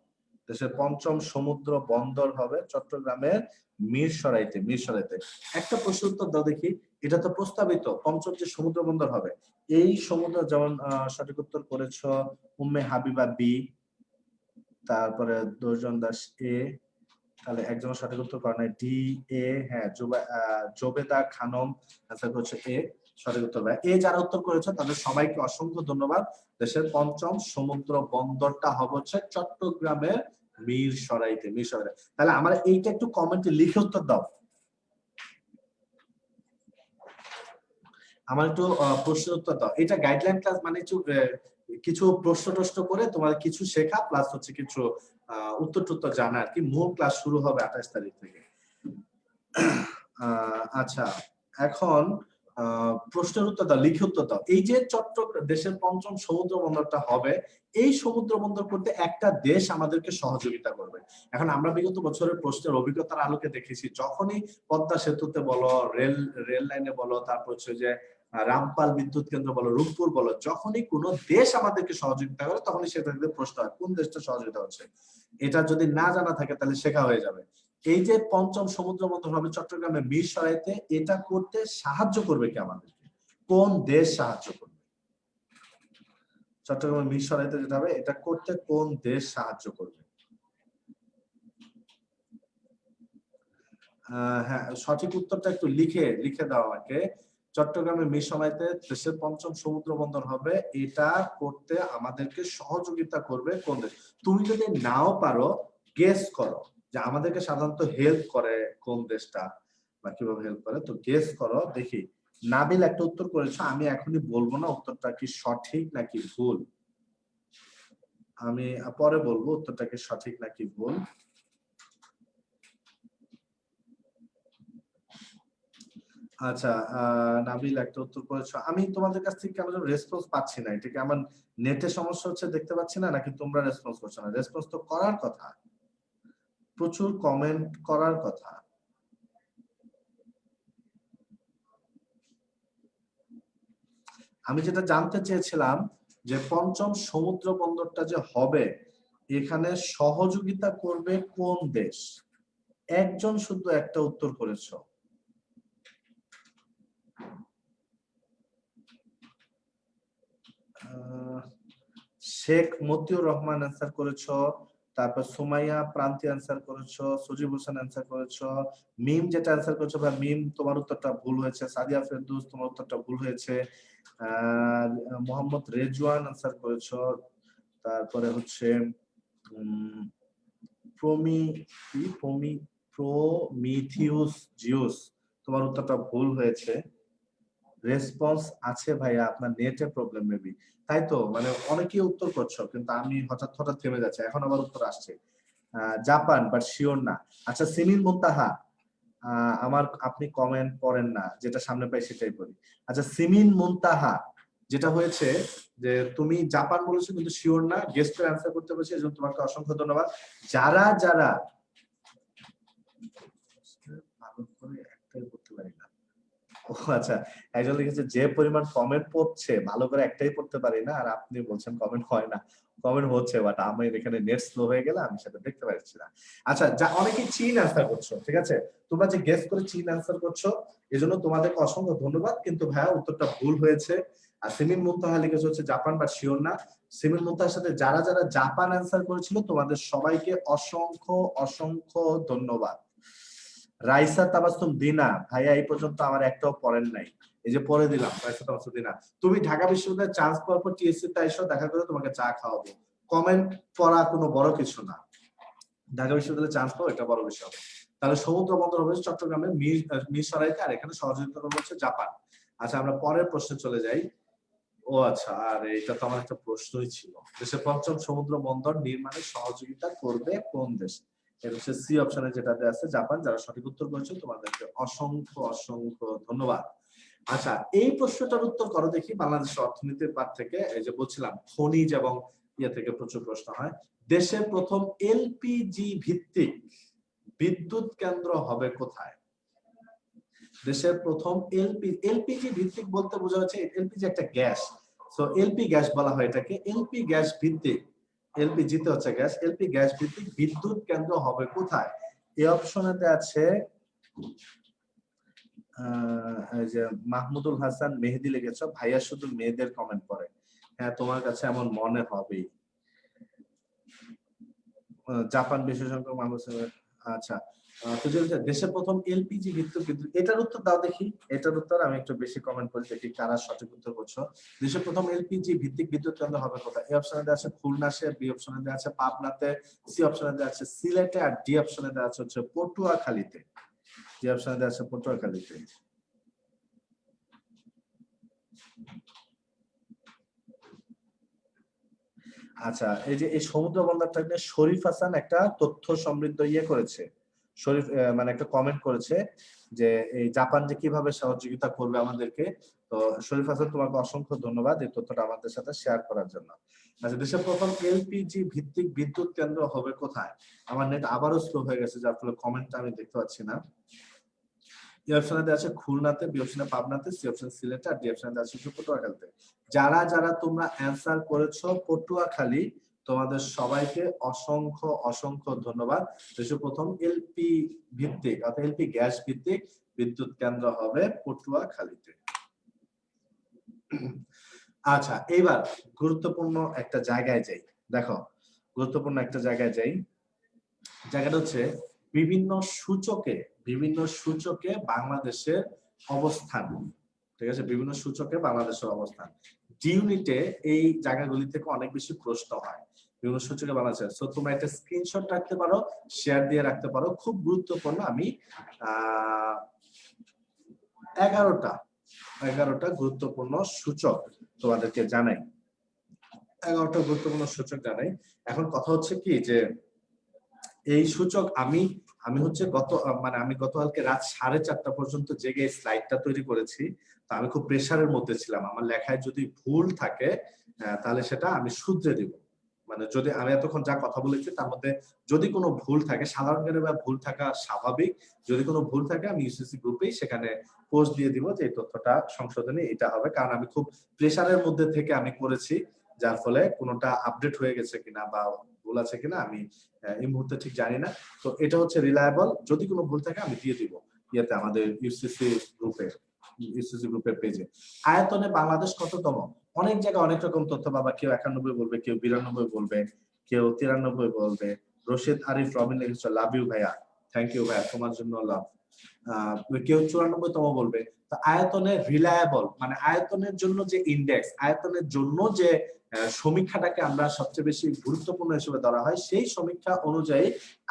দেশের পঞ্চম সমুদ্র বন্দর হবে চট্টগ্রামের মিরসরাইতে। একটা প্রশ্ন উত্তর দাও দেখি, এটা তো প্রস্তাবিত পঞ্চম যে সমুদ্র বন্দর হবে, এই সমুদ্র, যেমন সঠিক উত্তর করেছ উম্মে হাবিবা বি, তারপরে দুর্জন দাস এ, তাহলে একজন সঠিক উত্তর করে নাই ডি এ। হ্যাঁ, জোবেদা খানম আনসার করছে এ, সঠিক উত্তর ভাই। এ যারা উত্তর করেছে তাদের সবাইকে অসংখ্য ধন্যবাদ। দেশের পঞ্চম সমুদ্র বন্দরটা হবে হচ্ছে চট্টগ্রামের মিরসরাইতে। তাহলে আমার এইটা একটু কমেন্টে লিখে উত্তর দাও। আমার একটু প্রশ্নের উত্তর দাও। এটা গাইডলাইন ক্লাস, মানে কিছু প্রশ্ন টশ্ন করে তোমার কিছু শেখা, প্লাস হচ্ছে কিছু উত্তর টুত্তর জানা আর কি। মূল ক্লাস শুরু হবে 28 তারিখ থেকে। আচ্ছা, এখন প্রশ্নের উত্তর দাও, লিখে উত্তর দাও। এই যে চট্টগ্রাম দেশের পঞ্চম সমুদ্র বন্দরটা হবে, এই সমুদ্র বন্দর করতে একটা দেশ আমাদেরকে সহযোগিতা করবে। এখন আমরা বিগত বছরের প্রশ্নের অভিজ্ঞতার আলোকে দেখেছি, যখনই পদ্মা সেতুতে বলো, রেল লাইনে বলো, তারপর হচ্ছে যে রামপাল বিদ্যুৎ কেন্দ্র বলো, রূপপুর বলো, যখনই কোনো দেশ আমাদেরকে সহযোগিতা করে তখনই সেটা থেকে প্রশ্ন হয় কোন দেশটা সহযোগিতা হচ্ছে। এটা যদি না জানা থাকে তাহলে শেখা হয়ে যাবে। এই যে পঞ্চম সমুদ্র বন্দর হবে চট্টগ্রামে মিরসরাইতে, এটা করতে সাহায্য করবে কি আমাদেরকে? কোন দেশ সাহায্য করবে? চট্টগ্রামের মিরসরাইতে যেটা হবে, এটা করতে কোন দেশ সাহায্য করবে? হ্যাঁ, সঠিক উত্তরটা একটু লিখে দাও আমাকে। চট্টগ্রামের মিরসরাইতে দেশের পঞ্চম সমুদ্র বন্দর হবে, এটা করতে আমাদেরকে সহযোগিতা করবে কোন দেশ? তুমি যদি নাও পারো, গেস করো যে আমাদেরকে সাধারণত হেল্প করে কোন দেশটা, বা কিভাবে হেল্প করে, তো গেস করো দেখি। নাবিল একটা উত্তর করেছো, আমি এখনই বলবো না উত্তরটা কি সঠিক নাকি ভুল, আমি পরে বলবো উত্তরটা কি সঠিক নাকি ভুল। আচ্ছা, নাবিল একটা উত্তর করেছো, আমি তোমাদের কাছ থেকে কেন রেসপন্স পাচ্ছি না, এটা কি আমার নেটের সমস্যা হচ্ছে, দেখতে পাচ্ছি না, নাকি তোমরা রেসপন্স করছো না? রেসপন্স তো করার কথা, প্রচুর কমেন্ট করার কথা। আমি যেটা জানতে চেয়েছিলাম যে পঞ্চম সমুদ্র বন্দরটা যে হবে, এখানে সহযোগিতা করবে কোন দেশ? একজন শুধু একটা উত্তর করেছো। শেখ মতিউর রহমান অ্যান্সার করেছো, তারপর সুমাইয়া প্রান্তি অ্যান্সার করেছো, সজিব হোসেন অ্যান্সার করেছো, মিম যেটা অ্যান্সার করেছো বা মিম তোমার উত্তরটা ভুল হয়েছে, সাদিয়া ফেরদৌস তোমার উত্তরটা ভুল হয়েছে, মোহাম্মদ রেজওয়ান অ্যান্সার করেছো, তারপরে হচ্ছে প্রমিথিউস জিউস তোমার উত্তরটা ভুল হয়েছে। রেসপন্স আছে ভাইয়া, আপনার নেটে প্রবলেম মেবি, তাই তো, মানে অনেকেই উত্তর করছো কিন্তু আমি হঠাৎ হঠাৎ থেমে যাচ্ছে, এখন আবার উত্তর আসছে। জাপান, বাট শিওর না। আচ্ছা, সিমিল মুনতাহা, আমার আপনি কমেন্ট করেন না, যেটা সামনে পাই সেটাই বলি। আচ্ছা, সিমিন মুনতাহা যেটা হয়েছে যে তুমি জাপান বলেছো কিন্তু শিওর না, গেস্ট অ্যান্সার করতে পেরেছি, এজন্য তোমাকে অসংখ্য ধন্যবাদ। যারা যারা ভালো করে একটাই করতে পারি না। ও আচ্ছা, একজন লিখেছে যে পরিমাণ কমেন্ট পড়ছে ভালো করে একটাই পড়তে পারি না, আর আপনি বলছেন কমেন্ট হয় না। কমেন্ট হচ্ছে, বাট আমি এখানে নেট স্লো হয়ে গেলে আমি সেটা দেখতে পাচ্ছি না। আচ্ছা, যা অনেকে চীন অ্যান্সার করছো, ঠিক আছে, তোমরা যে গেস করে চীন অ্যান্সার করছো এজন্য তোমাদেরকে অসংখ্য ধন্যবাদ, কিন্তু ভাইয়া উত্তরটা ভুল হয়েছে। আর সিমিন মুনতাহা লিখেছে হচ্ছে জাপান, বাট শিওর না। সিমিন মুনতাহার সাথে যারা যারা জাপান অ্যান্সার করেছিল তোমাদের সবাইকে অসংখ্য অসংখ্য ধন্যবাদ। রাইসা তাবাসসুম দিনা, ভাইয়া এই পর্যন্ত আমার একটাও পড়েন নাই, এই যে পড়ে দিলাম। রাইসা তাবাসসুম দিনা, তুমি ঢাকা বিশ্ববিদ্যালয়ে চান্স পাওয়ার পর টিএসসি তে এসো, দেখা করে তোমাকে চা খাওয়াবো। কমেন্ট পড়া কোনো বড় কিছু না, ঢাকা বিশ্ববিদ্যালয়ে চান্স পাও এটা বড় বিষয় হবে। তাহলে সমুদ্র বন্দর হবে চট্টগ্রামে মিরসরাইতে, আর এখানে সহযোগিতা করবে হচ্ছে জাপান। আচ্ছা, আমরা পরের প্রশ্নে চলে যাই। ও আচ্ছা, আর এটা তো আমার একটা প্রশ্নই ছিল, দেশের পঞ্চম সমুদ্র বন্দর নির্মাণে সহযোগিতা করবে কোন দেশ? এটা হচ্ছে সি অপশনে যেটাতে আছে জাপান। যারা সঠিক উত্তর করেছে তোমাদেরকে অসংখ্য অসংখ্য ধন্যবাদ। আচ্ছা, এই প্রশ্নটার উত্তর করো দেখি বাংলাদেশের অর্থনীতির পাঠ থেকে। এই যে বলছিলাম খনিজ এবং ইয়ে থেকে প্রচুর প্রশ্ন হয়। দেশের প্রথম এলপিজি ভিত্তিক বিদ্যুৎ কেন্দ্র হবে কোথায়? দেশের প্রথম এলপিজি ভিত্তিক বলতে বোঝা হচ্ছে এলপিজি একটা গ্যাস, সো এলপি গ্যাস বলা হয় এটাকে। এলপি গ্যাস ভিত্তিক, এলপিজি তে হচ্ছে গ্যাস, এলপি গ্যাস ভিত্তিক বিদ্যুৎ কেন্দ্র হবে কোথায়? এই অপশনেতে আছে এই যে মাহমুদুল হাসান মেহেদি লিখেছো, ভাইয়া শুধু মেয়েদের কমেন্ট করে। হ্যাঁ, তোমার কাছে এমন মনে হবেই। জাপান বিশেষজ্ঞ মাহমুদ। আচ্ছা, দেশের প্রথম এলপিজি ভিত্তিক বিদ্যুৎ, এটার উত্তর দাও দেখি। এটার উত্তর আমি একটু বেশি কমেন্ট করি দেখি কারা সঠিক উত্তর করছো। দেশের প্রথম এলপিজি ভিত্তিক বিদ্যুৎ কেন্দ্র হবে কোথায়? এ অপশনে দেওয়া আছে খুলনাতে, বি অপশনে দেওয়া আছে পাবনাতে, সি অপশনে দেওয়া আছে সিলেটে, আর ডি অপশনে দেওয়া আছে হচ্ছে পটুয়াখালীতে। ডি অপশনে দেওয়া আছে পটুয়াখালীতে। আচ্ছা, এই যে এই সমুদ্র বন্দরটা নিয়ে শরীফ হাসান একটা তথ্য সমৃদ্ধ ইয়ে করেছে। শরীফ মানে একটা কমেন্ট করেছে যে এই জাপান যে কিভাবে সহযোগিতা করবে আমাদেরকে। তো শরীফ হাসান, তোমাকে অসংখ্য ধন্যবাদ এই তথ্যটা আমাদের সাথে শেয়ার করার জন্য। আচ্ছা, দেশের প্রথম এলপিজি ভিত্তিক বিদ্যুৎ কেন্দ্র হবে কোথায়? আমার নেট আবারও স্লো হয়ে গেছে, যার ফলে কমেন্টটা আমি দেখতে পাচ্ছি না। এ অপশনে দেওয়া আছে খুলনাতে, বি অপশনে পাবনাতে, সি অপশন সিলেটে, আর ডি অপশনে দেওয়া আছে পটুয়াখালীতে। যারা যারা তোমরা অ্যানসার করেছো পটুয়াখালী, তোমাদের সবাইকে অসংখ্য অসংখ্য ধন্যবাদ। দেশের প্রথম এলপি ভিত্তিক অর্থাৎ এলপি গ্যাস ভিত্তিক বিদ্যুৎ কেন্দ্র হবে পটুয়াখালীতে। আচ্ছা, এইবার গুরুত্বপূর্ণ একটা জায়গায় যাই। দেখো, গুরুত্বপূর্ণ একটা জায়গায় যাই। জায়গাটা হচ্ছে বিভিন্ন সূচকে বাংলাদেশের অবস্থান। ঠিক আছে, বিভিন্ন সূচকে বাংলাদেশের অবস্থান। ডি ইউনিটে এই জায়গাগুলি থেকে অনেক বেশি প্রশ্ন হয় বিভিন্ন সূচকে বাংলাদেশের। সো তোমরা একটা স্ক্রিনশট রাখতে পারো, শেয়ার দিয়ে রাখতে পারো, খুব গুরুত্বপূর্ণ। আমি 11টা গুরুত্বপূর্ণ সূচক তোমাদেরকে জানাই। 11টা গুরুত্বপূর্ণ সূচক জানাই। এখন কথা হচ্ছে কি যে এই সূচক আমি হচ্ছে আমি গতকালকে রাত 4:30 পর্যন্ত জেগে স্লাইডটা তৈরি করেছি। তো আমি খুব প্রেসারের মধ্যে ছিলাম, আমার লেখায় যদি ভুল থাকে তাহলে সেটা আমি শুধরে দিব। মানে যদি আমি এতক্ষণ যা কথা বলেছি তার মধ্যে যদি কোনো ভুল থাকে, সাধারণ জ্ঞানে ভুল থাকা স্বাভাবিক, যদি কোনো ভুল থাকে আমি ইউসিসি গ্রুপেই সেখানে পোস্ট দিয়ে দিব যে এই তথ্যটা সংশোধনী এটা হবে। কারণ আমি খুব প্রেসারের মধ্যে থেকে আমি করেছি, যার ফলে কোনোটা আপডেট হয়ে গেছে কিনা বা ভুল আছে কিনা আমি এই মুহূর্তে ঠিক জানি না। তো এটা হচ্ছে রিলায়েবল, যদি কোনো ভুল থাকে আমি দিয়ে দিব ইয়েতে আমাদের ইউসিসি গ্রুপের পেজে। আয়তনে বাংলাদেশ কততম? অনেক জায়গায় অনেক রকম তথ্য পাবা, কেউ 91 বলবে, কেউ 92 বলবে, কেউ 93 বলবে। রশিদ আরিফ রবিন লিখেছে লাভ ইউ ভাইয়া, থ্যাংক ইউ ভাইয়া, তোমার জন্য লাভ। কেউ 94তম বলবে। তো আয়তনে রিলায়েবল মানে আয়তনের জন্য যে ইন্ডেক্স, আয়তনের জন্য যে সমীক্ষাটাকে আমরা সবচেয়ে বেশি গুরুত্বপূর্ণ হিসেবে ধরা হয়, সেই সমীক্ষা অনুযায়ী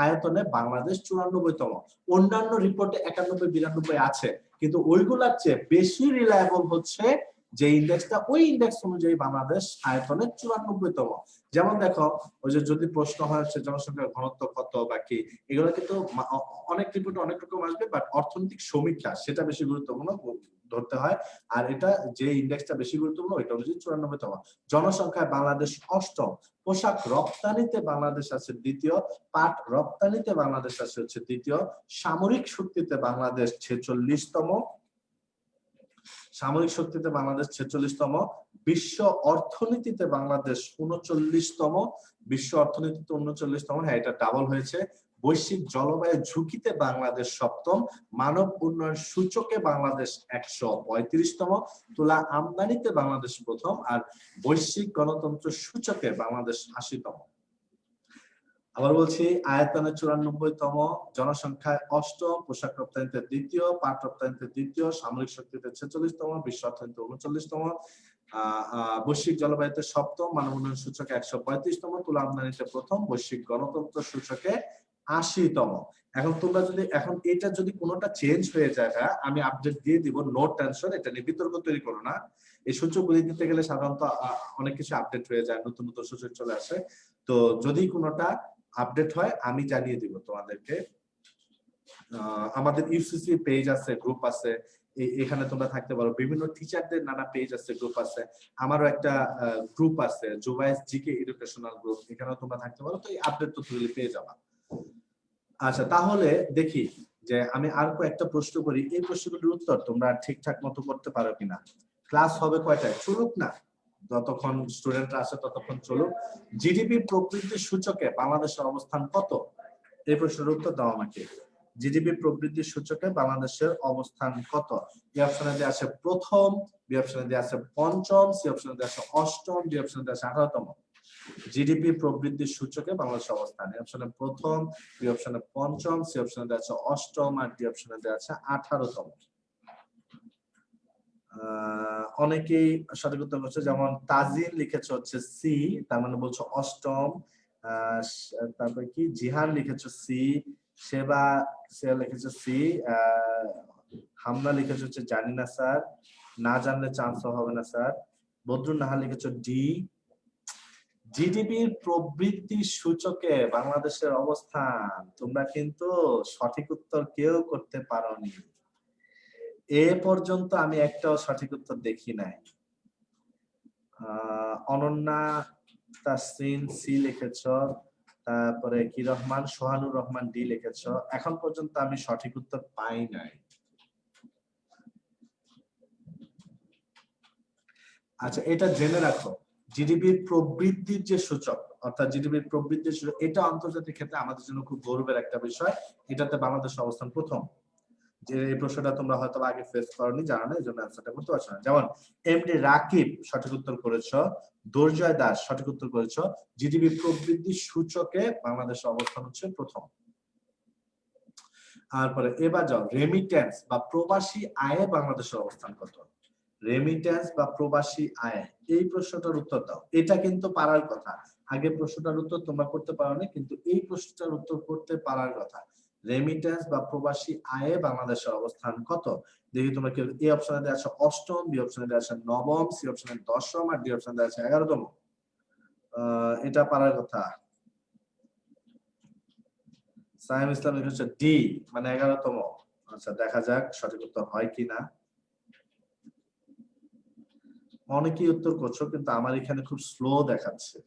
আয়তনে বাংলাদেশ 94তম। অন্যান্য রিপোর্টে 91 92 আছে, কিন্তু ওইগুলার চেয়ে বেশি রিলায়েবল হচ্ছে যে ইন্ডেক্সটা, ওই ইন্ডেক্স অনুযায়ী বাংলাদেশ আয়তনে 94তম। যেমন দেখো, ওই যে যদি প্রশ্ন হয় হচ্ছে জনসংখ্যার ঘনত্ব কত বা কি, এগুলো কিন্তু অনেক রিপোর্টে অনেক রকম আসবে, বাট অর্থনৈতিক সমীক্ষা সেটা বেশি গুরুত্বপূর্ণ। ধরতে হয়। আর এটা যে ইন্ডেক্সটা বেশি গুরুত্বপূর্ণ এটা হচ্ছে 94তম। জনসংখ্যায় বাংলাদেশ অষ্টম, পোশাক রপ্তানিতে বাংলাদেশ আছে দ্বিতীয়, পাট রপ্তানিতে বাংলাদেশ আছে হচ্ছে তৃতীয়, সামরিক শক্তিতে বাংলাদেশ 46তম, সামরিক শক্তিতে বাংলাদেশ 46তম, বিশ্ব অর্থনীতিতে বাংলাদেশ 39তম, বিশ্ব অর্থনীতিতে 39তম, হ্যাঁ এটা ডাবল হয়েছে। বৈশ্বিক জলবায়ু ঝুঁকিতে বাংলাদেশ সপ্তম, মানব উন্নয়ন সূচকে বাংলাদেশ 135তম, তুলা আমদানিতে বাংলাদেশ প্রথম, আর বৈশ্বিক গণতন্ত্র সূচকে বাংলাদেশ 80তম। আবার বলছি আয়তনে 94তম, জনসংখ্যায় অষ্টম, পোশাক রপ্তানিতে দ্বিতীয়, পাট রপ্তানিতে দ্বিতীয়, সামরিক শক্তিতে 46তম, বিশ্ব অর্থনীতিতে 39তম, বৈশ্বিক জলবায়ুতে সপ্তম, মানব উন্নয়ন সূচকে 135তম, তুলা আমদানিতে প্রথম, বৈশ্বিক গণতন্ত্র সূচকে 80তম। এখন তোমরা যদি এখন এটা যদি কোনোটা চেঞ্জ হয়ে যায় আমি আপডেট দিয়ে দিব, নো টেনশন, এটা নিয়ে বিতর্ক তৈরি করো না। এই সূচকগুলি দিতে গেলে সাধারণত অনেক কিছু আপডেট হয়ে যায়, নতুন নতুন সূচক চলে আসে। তো যদি কোনোটা আপডেট হয় আমি জানিয়ে দিব তোমাদেরকে। আমাদের ইউসিসি পেজ আছে, গ্রুপ আছে, এখানে তোমরা থাকতে পারো। বিভিন্ন টিচারদের নানা পেজ আছে, গ্রুপ আছে। আমারও একটা গ্রুপ আছে, জুবাইস জিকে এডুকেশনাল গ্রুপ, এখানেও তোমরা থাকতে পারো। তো এই আপডেট তথ্যগুলি পেয়ে যাবা। আচ্ছা তাহলে দেখি যে আমি আর কয়েকটা প্রশ্ন করি, এই প্রশ্নগুলির উত্তর তোমরা ঠিকঠাক মতো করতে পারো কিনা। ক্লাস হবে কয়টায়? চলুক না, যতক্ষণ স্টুডেন্টরা আসে ততক্ষণ চলুক। জিডিপি প্রবৃদ্ধি সূচকে বাংলাদেশের অবস্থান কত? এই প্রশ্নের উত্তর দাও আমাকে। জিডিপি প্রবৃদ্ধি সূচকে বাংলাদেশের অবস্থান কত? এ অপশনে দেওয়া আছে প্রথম, বি অপশনে দেওয়া আছে পঞ্চম, সি অপশনে দেওয়া আছে অষ্টম, ডি অপশনে দেওয়া আছে 18তম। জিডিপি প্রবৃদ্ধি সূচকে বাংলাদেশের অবস্থান, এ অপশনে প্রথম, বি অপশনে পঞ্চম, সি অপশনে দেওয়া আছে অষ্টম, আর ডি অপশনে দেওয়া আছে 18তম। অনেকেই সঠিক উত্তর করছে, যেমন তাজিন লিখেছে হচ্ছে সি, তার মানে বলছো অষ্টম। তারপরে কি জিহান লিখেছে সি, সেবা সে লিখেছে সি, হামনা লিখেছে হচ্ছে জানি না স্যার, না জানলে চান্স হবে না স্যার। বদরুন নাহা লিখেছে ডি। জিডিপির প্রবৃদ্ধি সূচকে বাংলাদেশের অবস্থান, তোমরা কিন্তু সঠিক উত্তর কেউ করতে পারোনি। এ পর্যন্ত আমি একটাও সঠিক উত্তর দেখি নাই। অনন্যা তাসরিন সি লিখেছ, তারপরে কি রহমান সোহানুর রহমান ডি লিখেছ। এখন পর্যন্ত আমি সঠিক উত্তর পাই নাই। আচ্ছা এটা জেনে রাখো, জিডিপির প্রবৃদ্ধির যে সূচক, অর্থাৎ জিডিপির প্রবৃদ্ধির সূচক, এটা আন্তর্জাতিক ক্ষেত্রে আমাদের জন্য খুব গৌরবের একটা বিষয়। এটাতে বাংলাদেশের অবস্থান প্রথম। যে এই প্রশ্নটা তোমরা হয়তো আগে ফেস করনি, জানো না, এই জন্য অ্যান্সারটা করতে পারছো না। যেমন এমডি রাকিব সঠিক উত্তর করেছ, দুর্জয় দাস সঠিক উত্তর করেছ। জিডিপি প্রবৃদ্ধি সূচকে বাংলাদেশের অবস্থান হচ্ছে প্রথম। তারপরে এবার যাও, রেমিটেন্স বা প্রবাসী আয়ে বাংলাদেশের অবস্থান কত? রেমিটেন্স বা প্রবাসী আয়, এই প্রশ্নটার উত্তর দাও। এটা কিন্তু পারার কথা। আগে প্রশ্নটার উত্তর তোমরা করতে পারোনি, কিন্তু এই প্রশ্নটার উত্তর করতে পারার কথা। রেমিটেন্স বা প্রবাসী আয়ে বাংলাদেশের অবস্থান কত? দেখি তোমরা কি এ অপশনে দেওয়া আছে অষ্টম, বি অপশনে দেওয়া আছে নবম, সি অপশনে দশম, আর ডি অপশনে দেওয়া আছে 11তম। এটা পারার কথা। সাইম ইসলাম লিখেছে ডি, মানে 11তম। আচ্ছা দেখা যাক সঠিক উত্তর হয় কিনা। অনেকেই উত্তর করছো, কিন্তু আমার এখানে খুব স্লো দেখাচ্ছে।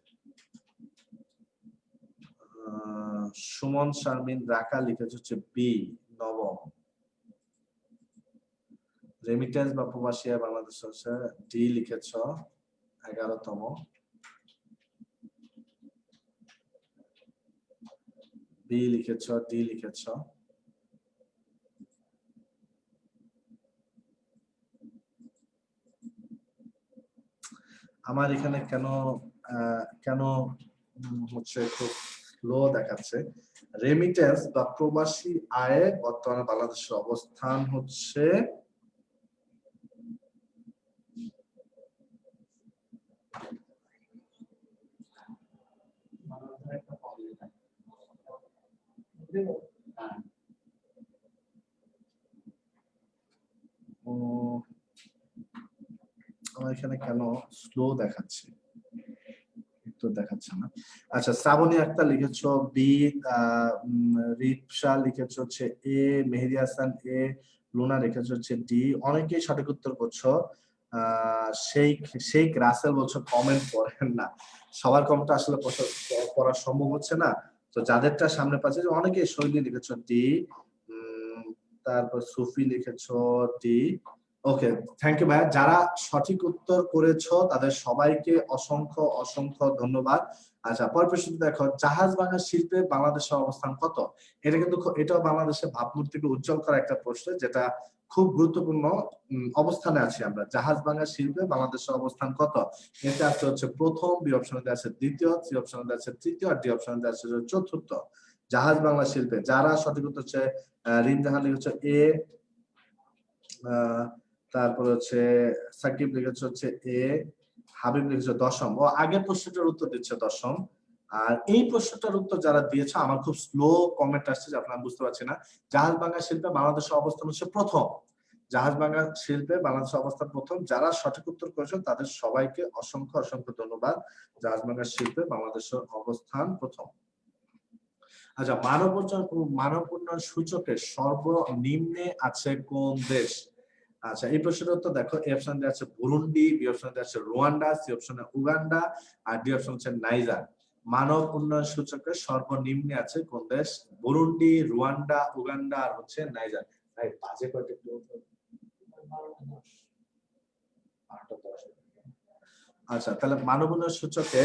সুমন শারমিন রাকা লিখেছে হচ্ছে বি, নবম। রেমিটেন্স বা প্রবাসী আয় বাংলাদেশ হচ্ছে ডি লিখেছ, 11তম। বি লিখেছ, ডি লিখেছ। আমার এখানে কেন কেন হচ্ছে খুব স্লো দেখাচ্ছে। রেমিটেন্স বা প্রবাসী আয়ে বর্তমানে বাংলাদেশের অবস্থান হচ্ছে আমার এখানে কেন স্লো দেখাচ্ছে, উত্তর দেখাচ্ছে না। আচ্ছা, শ্রাবণী আক্তার লিখেছো বি, রিপসা লিখেছো হচ্ছে এ, মেহেদি হাসান এ, লুনা লিখেছো হচ্ছে ডি। অনেকেই সঠিক উত্তর করছো। শেখ শেখ রাসেল বলছো কমেন্ট পড়েন না। সবার কমেন্ট আসলে পড়া সম্ভব হচ্ছে না, তো যাদেরটা সামনে পাচ্ছে অনেকেই। শৈলী লিখেছো ডি, তারপর সুফি লিখেছো ডি। ওকে, থ্যাংক ইউ ভাইয়া। যারা সঠিক উত্তর করেছো তাদের সবাইকে অসংখ্য অসংখ্য ধন্যবাদ। আচ্ছা, পরের প্রশ্ন দেখো, জাহাজ ভাঙা শিল্পে বাংলাদেশের অবস্থান কত? এটা কিন্তু এটাও বাংলাদেশের ভাবমূর্তিকে উজ্জ্বল করা একটা প্রশ্ন, যেটা খুব গুরুত্বপূর্ণ অবস্থানে আছি আমরা। জাহাজ ভাঙা শিল্পে বাংলাদেশের অবস্থান কত? এটা আছে হচ্ছে প্রথম, বি অপশনে আছে দ্বিতীয়, সি অপশনে আছে তৃতীয়, আর ডি অপশনে আছে চতুর্থ। জাহাজ বাংলা শিল্পে যারা সঠিক উত্তর হচ্ছে রিম জাহান লিখেছে এ, তারপর হচ্ছে সাকিব লিখেছে হচ্ছে এ, হাবিব লিখেছে দশম। ও আগের প্রশ্নটার উত্তর দিচ্ছে দশম। আর এই প্রশ্নটার উত্তর যারা দিয়েছে, আমার খুব স্লো কমেন্ট আসছে যে আপনারা বুঝতে পারছি না। জাহাজ ভাঙা শিল্পে বাংলাদেশের অবস্থান হচ্ছে প্রথম। জাহাজ ভাঙা শিল্পে বাংলাদেশের অবস্থান প্রথম। যারা সঠিক উত্তর করেছেন তাদের সবাইকে অসংখ্য অসংখ্য ধন্যবাদ। জাহাজ ভাঙা শিল্পে বাংলাদেশের অবস্থান প্রথম। আচ্ছা, মানব উন্নয়ন সূচকের সর্বনিম্নে আছে কোন দেশ? আচ্ছা, এই প্রশ্নের উত্তর দেখো, এ অপশন দেওয়া আছে বুরুন্ডি, বি অপশন দেওয়া আছে রুয়ান্ডা, সি অপশনে উগান্ডা, আর ডি অপশন হচ্ছে নাইজার। মানব উন্নয়ন সূচকের সর্বনিম্নে আছে কোন দেশ? বুরুন্ডি, রুয়ান্ডা, উগান্ডা, আর হচ্ছে নাইজার। ভাই বাজে কয়টা একটু। আচ্ছা, তাহলে মানব উন্নয়ন সূচকে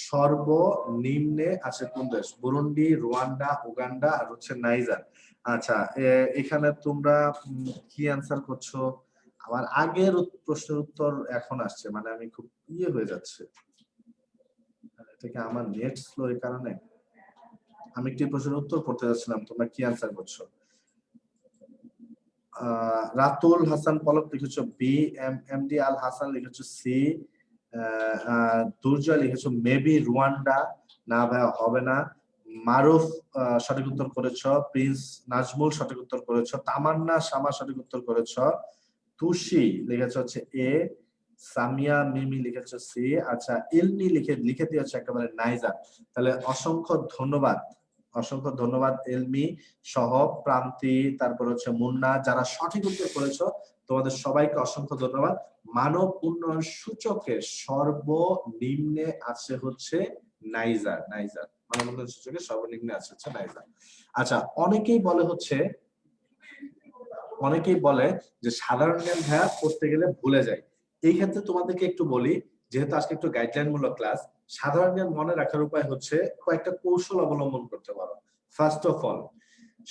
সর্বনিম্নে আছে কোন দেশ? বুরুন্ডি, রুয়ান্ডা, উগান্ডা, আর হচ্ছে নাইজার। আচ্ছা, এখানে তোমরা কি অ্যান্সার করছো? আমার আগের প্রশ্নের উত্তর এখন আসছে, মানে আমি খুব হয়ে যাচ্ছে। এটা আমার নেট স্লো, এই কারণে আমি একটি প্রশ্নের উত্তর করতে যাচ্ছিলাম। তোমরা কি অ্যান্সার করছো? রাতুল হাসান পলক লিখেছো বি, এমডি আল হাসান লিখেছো সি, দুর্জয় লিখেছো মেবি রুয়ান্ডা। না ভাই, হবে না। মারুফ সঠিক উত্তর করেছ, প্রিন্স নাজমুল সঠিক উত্তর করেছ, তামান্না শামা সঠিক উত্তর করেছ, তুষি লিখেছ হচ্ছে এ, সামিয়া মিমি লিখেছ সি। আচ্ছা, ইলমি লিখে দিয়েছে একেবারে নাইজার। তাহলে অসংখ্য ধন্যবাদ, অসংখ্য ধন্যবাদ এলমি সহ প্রান্তি, তারপর হচ্ছে মুন্না, যারা সঠিক উত্তর করেছ তোমাদের সবাইকে অসংখ্য ধন্যবাদ। মানব উন্নয়ন সূচকের সর্বনিম্নে আছে হচ্ছে নাইজার। মানব উন্নয়ন সূচকের সর্বনিম্নে আছে হচ্ছে নাইজার। আচ্ছা, অনেকেই বলে যে সাধারণ জ্ঞান ভাইয়া পড়তে গেলে ভুলে যায়। এই ক্ষেত্রে তোমাদেরকে একটু বলি, যেহেতু আজকে একটু গাইডলাইন মূলক ক্লাস, সাধারণ জ্ঞান মনে রাখার উপায় হচ্ছে কয়েকটা কৌশল অবলম্বন করতে পারো। ফার্স্ট অফ অল,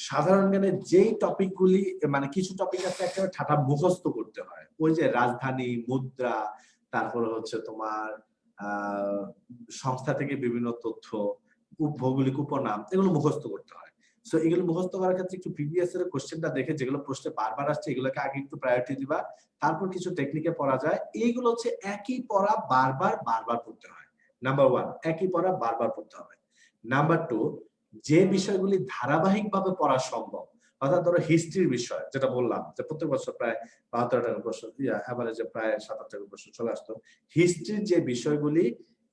সাধারণ জ্ঞানের যেই টপিকগুলি, মানে কিছু টপিক আছে একেবারে ঠাটা মুখস্থ করতে হয়। ওই যে রাজধানী, মুদ্রা, তারপরে হচ্ছে তোমার সংস্থা থেকে বিভিন্ন তথ্য, ভৌগোলিক উপনাম, এগুলো মুখস্থ করতে হয়। সো এগুলো মুখস্থ করার ক্ষেত্রে একটু প্রিভিয়াস এর কোশ্চেনটা দেখে, যেগুলো প্রশ্নে বারবার আসছে এগুলোকে আগে একটু প্রায়োরিটি দিবা। তারপর কিছু টেকনিকে পড়া যায়। এইগুলো হচ্ছে একই পড়া বারবার পড়তে হয়। নাম্বার 1, একই পড়া বারবার পড়তে হবে। নাম্বার 2, যে বিষয়গুলি ধারাবাহিকভাবে পড়া সম্ভব, অর্থাৎ ধরো হিস্ট্রির বিষয়, যেটা বললাম যে প্রত্যেক বছর প্রায় 72 টাকা প্রশ্ন, এভারেজে প্রায় 7-8 টাকা প্রশ্ন চলে আসতো। হিস্ট্রির যে বিষয়গুলি,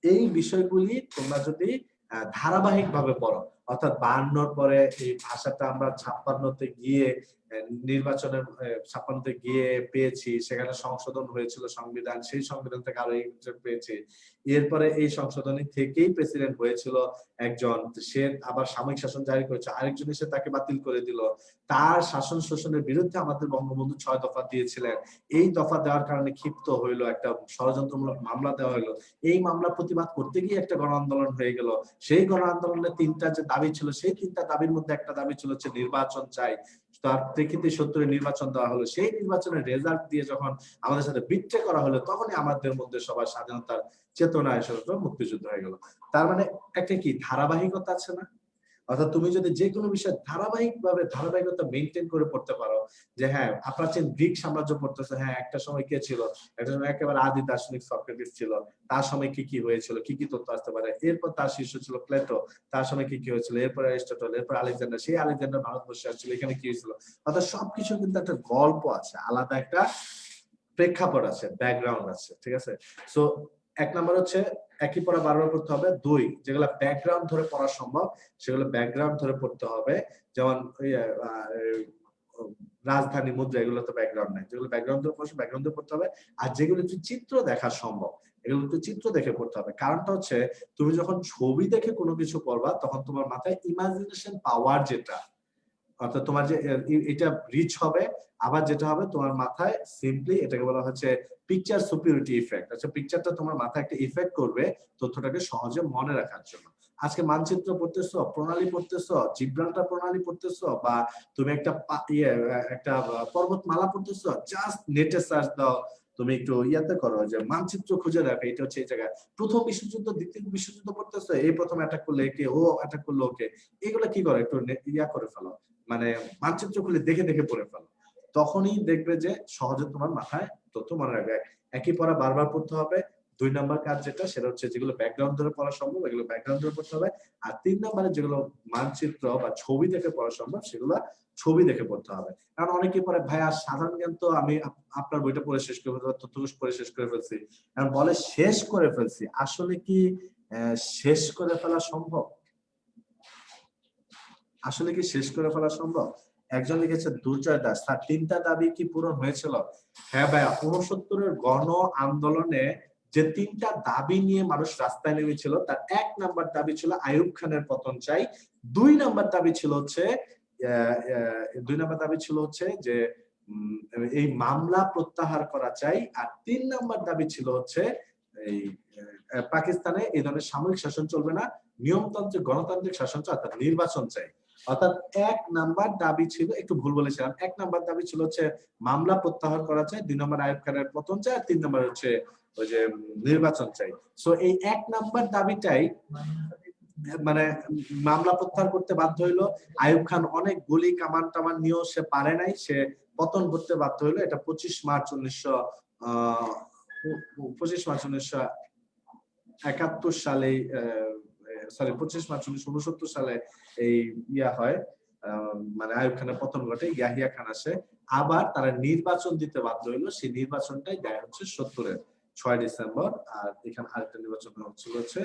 এই বিষয়গুলি তোমরা যদি ধারাবাহিকভাবে পড়ো, অর্থাৎ 52 পরে এই ভাষাটা আমরা 56তে গিয়ে নির্বাচনের 56তে গিয়ে পেয়েছি, সেখানে সংশোধন হয়েছিল সংবিধান, সেই সংবিধান থেকে আরো পেয়েছি। এরপরে এই সংশোধনী থেকেই প্রেসিডেন্ট হয়েছিল একজন, সে আবার সাময়িক শাসন জারি করেছে, আরেকজন এসে তাকে বাতিল করে দিল। তার শাসন শোষণের বিরুদ্ধে আমাদের বঙ্গবন্ধু 6 দফা দিয়েছিলেন। এই দফা দেওয়ার কারণে ক্ষিপ্ত হইলো, একটা ষড়যন্ত্রমূলক মামলা দেওয়া হলো। এই মামলা প্রতিবাদ করতে গিয়ে একটা গণ আন্দোলন হয়ে গেল। সেই গণ আন্দোলনের 3টা যে দাবি ছিল, সেই 3টা দাবির মধ্যে একটা দাবি ছিল হচ্ছে নির্বাচন চাই। তার প্রেক্ষিতে 70-এ নির্বাচন দেওয়া হলো। সেই নির্বাচনের রেজাল্ট দিয়ে যখন আমাদের সাথে বিট্রে করা হলো, তখনই আমাদের মধ্যে সবার স্বাধীনতার চেতনা এসে মুক্তিযুদ্ধ হয়ে গেল। তার মানে একটা কি ধারাবাহিকতা আছে না? অর্থাৎ তুমি যদি যে কোনো বিষয় ধারাবাহিকতা মেনটেন করে পড়তে পারো, যে হ্যাঁ প্রাচীন গ্রিক সাম্রাজ্য পড়তেছে, হ্যাঁ একটা সময় কে ছিল, একটা সময় একেবারে আদি দার্শনিক সক্রেটিস ছিল, তার সময় কি কি হয়েছিল, কি কি তথ্য আসতে পারে। এরপর তার শীর্ষ ছিল প্লেটো, তার সময় কি কি হয়েছিল। এরপর অ্যারিস্টটল, এরপর আলেকজান্ডার, সেই আলেকজান্ডার ভারতবর্ষে আসছিল, এখানে কি হয়েছিল। অর্থাৎ সবকিছু কিন্তু একটা গল্প আছে, আলাদা একটা প্রেক্ষাপট আছে, ব্যাকগ্রাউন্ড আছে, ঠিক আছে। সো এক নাম্বার হচ্ছে একই পড়া বারবার পড়তে হবে। 2 যেগুলো ব্যাকগ্রাউন্ড ধরে পড়া সম্ভব সেগুলো ব্যাকগ্রাউন্ড ধরে পড়তে হবে। যেমন রাজধানী মুদ্রা, এগুলো তো ব্যাকগ্রাউন্ড নাই, যেগুলো ব্যাকগ্রাউন্ড ধরে পড়ছে ব্যাকগ্রাউন্ড ধরে পড়তে হবে। আর যেগুলো একটু চিত্র দেখা সম্ভব এগুলো একটু চিত্র দেখে পড়তে হবে। কারণটা হচ্ছে তুমি যখন ছবি দেখে কোনো কিছু পড়বা তখন তোমার মাথায় ইমাজিনেশন পাওয়ার যেটা, অর্থাৎ তোমার যে এটা রিচ হবে। আবার যেটা হবে তোমার মাথায় সিম্পলি এটাকে বলা হচ্ছে পিকচার সুপিরিয়রিটি ইফেক্ট। আচ্ছা, পিকচারটা তোমার মাথায় একটা ইফেক্ট করবে তথ্যটাকে সহজে মনে রাখার জন্য। আজকে মানচিত্র পড়তেছো, প্রণালী পড়তেছো, জিব্রাল্টার প্রণালী পড়তেছো, বা তুমি একটা পর্বতমালা পড়তেছো, জাস্ট নেটে সার্চ দাও, তুমি একটু ইয়াতে করো যে মানচিত্র খুঁজে রাখো, এটা হচ্ছে এই জায়গায় প্রথম বিশ্বযুদ্ধ দ্বিতীয় বিশ্বযুদ্ধ পড়তেছো, এই প্রথম অ্যাটাক করলে কে, ও অ্যাটাক করলো ওকে, এগুলো কি করো একটু ইয়া করে ফেলো, মানে মানচিত্র খুলে দেখে দেখে পড়ে ফেলো। তখনই দেখবে যে সহজে তোমার মাথায় তথ্য মনে রাখবে। একই পড়া বারবার পড়তে হবে। 2 নাম্বার কাজ যেটা, সেটা হচ্ছে যেগুলো ব্যাকগ্রাউন্ড ধরে পড়া সম্ভব এগুলো ব্যাকগ্রাউন্ড ধরে পড়তে হবে। আর 3 নাম্বারে যেগুলো মানচিত্র বা ছবি দেখে পড়া সম্ভব সেগুলো ছবি দেখে পড়তে হবে। কারণ অনেকেই পড়ে ভাইয়া সাধারণ জ্ঞান তো আমি আপনার বইটা পড়ে শেষ করে ফেলছি, তথ্যকোষ পড়ে শেষ করে ফেলছি, কারণ বলে শেষ করে ফেলছি, আসলে কি শেষ করে ফেলা সম্ভব? আসলে কি শেষ করে ফেলা সম্ভব? একজন লিখেছে দুর্জয় দাস, তার 3টা দাবি কি পূরণ হয়েছিল? হ্যাঁ ভাইয়া, 69-এর গণ আন্দোলনে যে 3টা দাবি নিয়ে মানুষ রাস্তায় নেমেছিল তার 1 নাম্বার দাবি ছিল আইয়ুব খানের পতন চাই। 2 নাম্বার দাবি ছিল হচ্ছে 2 নাম্বার দাবি ছিল হচ্ছে যে এই মামলা প্রত্যাহার করা চাই। আর 3 নাম্বার দাবি ছিল হচ্ছে এই পাকিস্তানে এই ধরনের সামরিক শাসন চলবে না, নিয়মতান্ত্রিক গণতান্ত্রিক শাসন চাই, অর্থাৎ নির্বাচন চাই। অর্থাৎ 1 নাম্বার দাবি ছিল, একটু ভুল বলেছিলাম, 1 নাম্বার দাবি ছিল হচ্ছে মামলা প্রত্যাহার করা চাই, 2 নাম্বার আইয়ুব খানের পতন চাই, আর 3 নাম্বার হচ্ছে ওই যে নির্বাচন চাই। সো এই 1 নাম্বার দাবিটাই মানে মামলা প্রত্যাহার করতে বাধ্য হইলো। আইয়ুব খান অনেক গুলি কামান টামান নিয়েও সে পারে নাই, সে পতন করতে বাধ্য হইলো। এটা 25 মার্চ 1971 সালে, সরি 25 মার্চ 1969 সালে এই ইয়া হয়, মানে আইয়ুব খানের পতন ঘটে, ইয়াহিয়া খান আসে। আবার তারা নির্বাচন দিতে বাধ্য হইলো, সেই নির্বাচনটাই দেয় হচ্ছে 70-এর 6 ডিসেম্বর। আর এখানে আরেকটা নির্বাচন হচ্ছিল হচ্ছে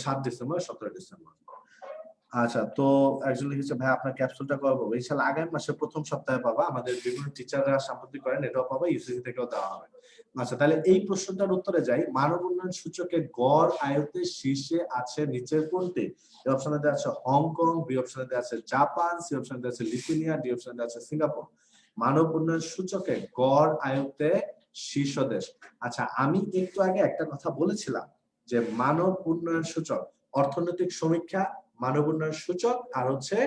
7 ডিসেম্বর 17 ডিসেম্বর। আচ্ছা, তো একজন লিখেছে ভাই আপনার ক্যাপসুলটা কবে পাবো? ইনশাআল্লাহ আগামী মাসের প্রথম সপ্তাহে পাবা। আমাদের বিভিন্ন টিচাররা সাম্প্রতিক করেন, এটাও পাবা, ইউসিসি থেকেও দেওয়া হবে। আচ্ছা, তাহলে এই প্রশ্নটার উত্তরে যাই। মানব উন্নয়ন সূচকে গড় আয়তে শীর্ষে আছে নিচের কোনটি? এই অপশনে দেওয়া আছে হংকং, বি অপশনে দেওয়া আছে জাপান, সি অপশনে দেওয়া আছে লিথুয়ানিয়া, ডি অপশনে দেওয়া আছে সিঙ্গাপুর। মানব উন্নয়ন সূচকে গড় আয়তে শীর্ষ দেশ। আচ্ছা, আমি একটু আগে একটা কথা বলেছিলাম যে মানব উন্নয়ন সূচক, অর্থনৈতিক সমীক্ষা, মানব উন্নয়ন সূচক আর হচ্ছে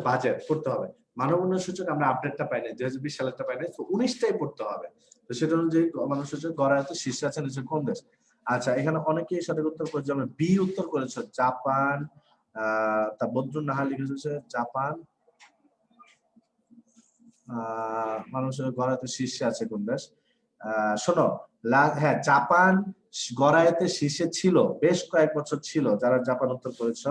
বাজেট পড়তে হবে। মানব উন্নয়ন সূচক আমরা আপডেটটা পাই নাই, 2020 সালেরটা পাই নাই, তো 19টাই পড়তে হবে। তো সেটা অনুযায়ী মানব সূচক গড় আয়তে শীর্ষে আছে নিচে কোন দেশ? আচ্ছা, এখানে অনেকেই সঠিক উত্তর করেছে, আমরা বি উত্তর করেছে জাপান। তা বদরুন নাহার লিখেছে জাপান। মানব সূচক গড় আয়তে শীর্ষে আছে কোন দেশ? শোনো, হ্যাঁ জাপান গড় আয়তে শীর্ষে ছিল, বেশ কয়েক বছর ছিল। যারা জাপান উত্তর করেছ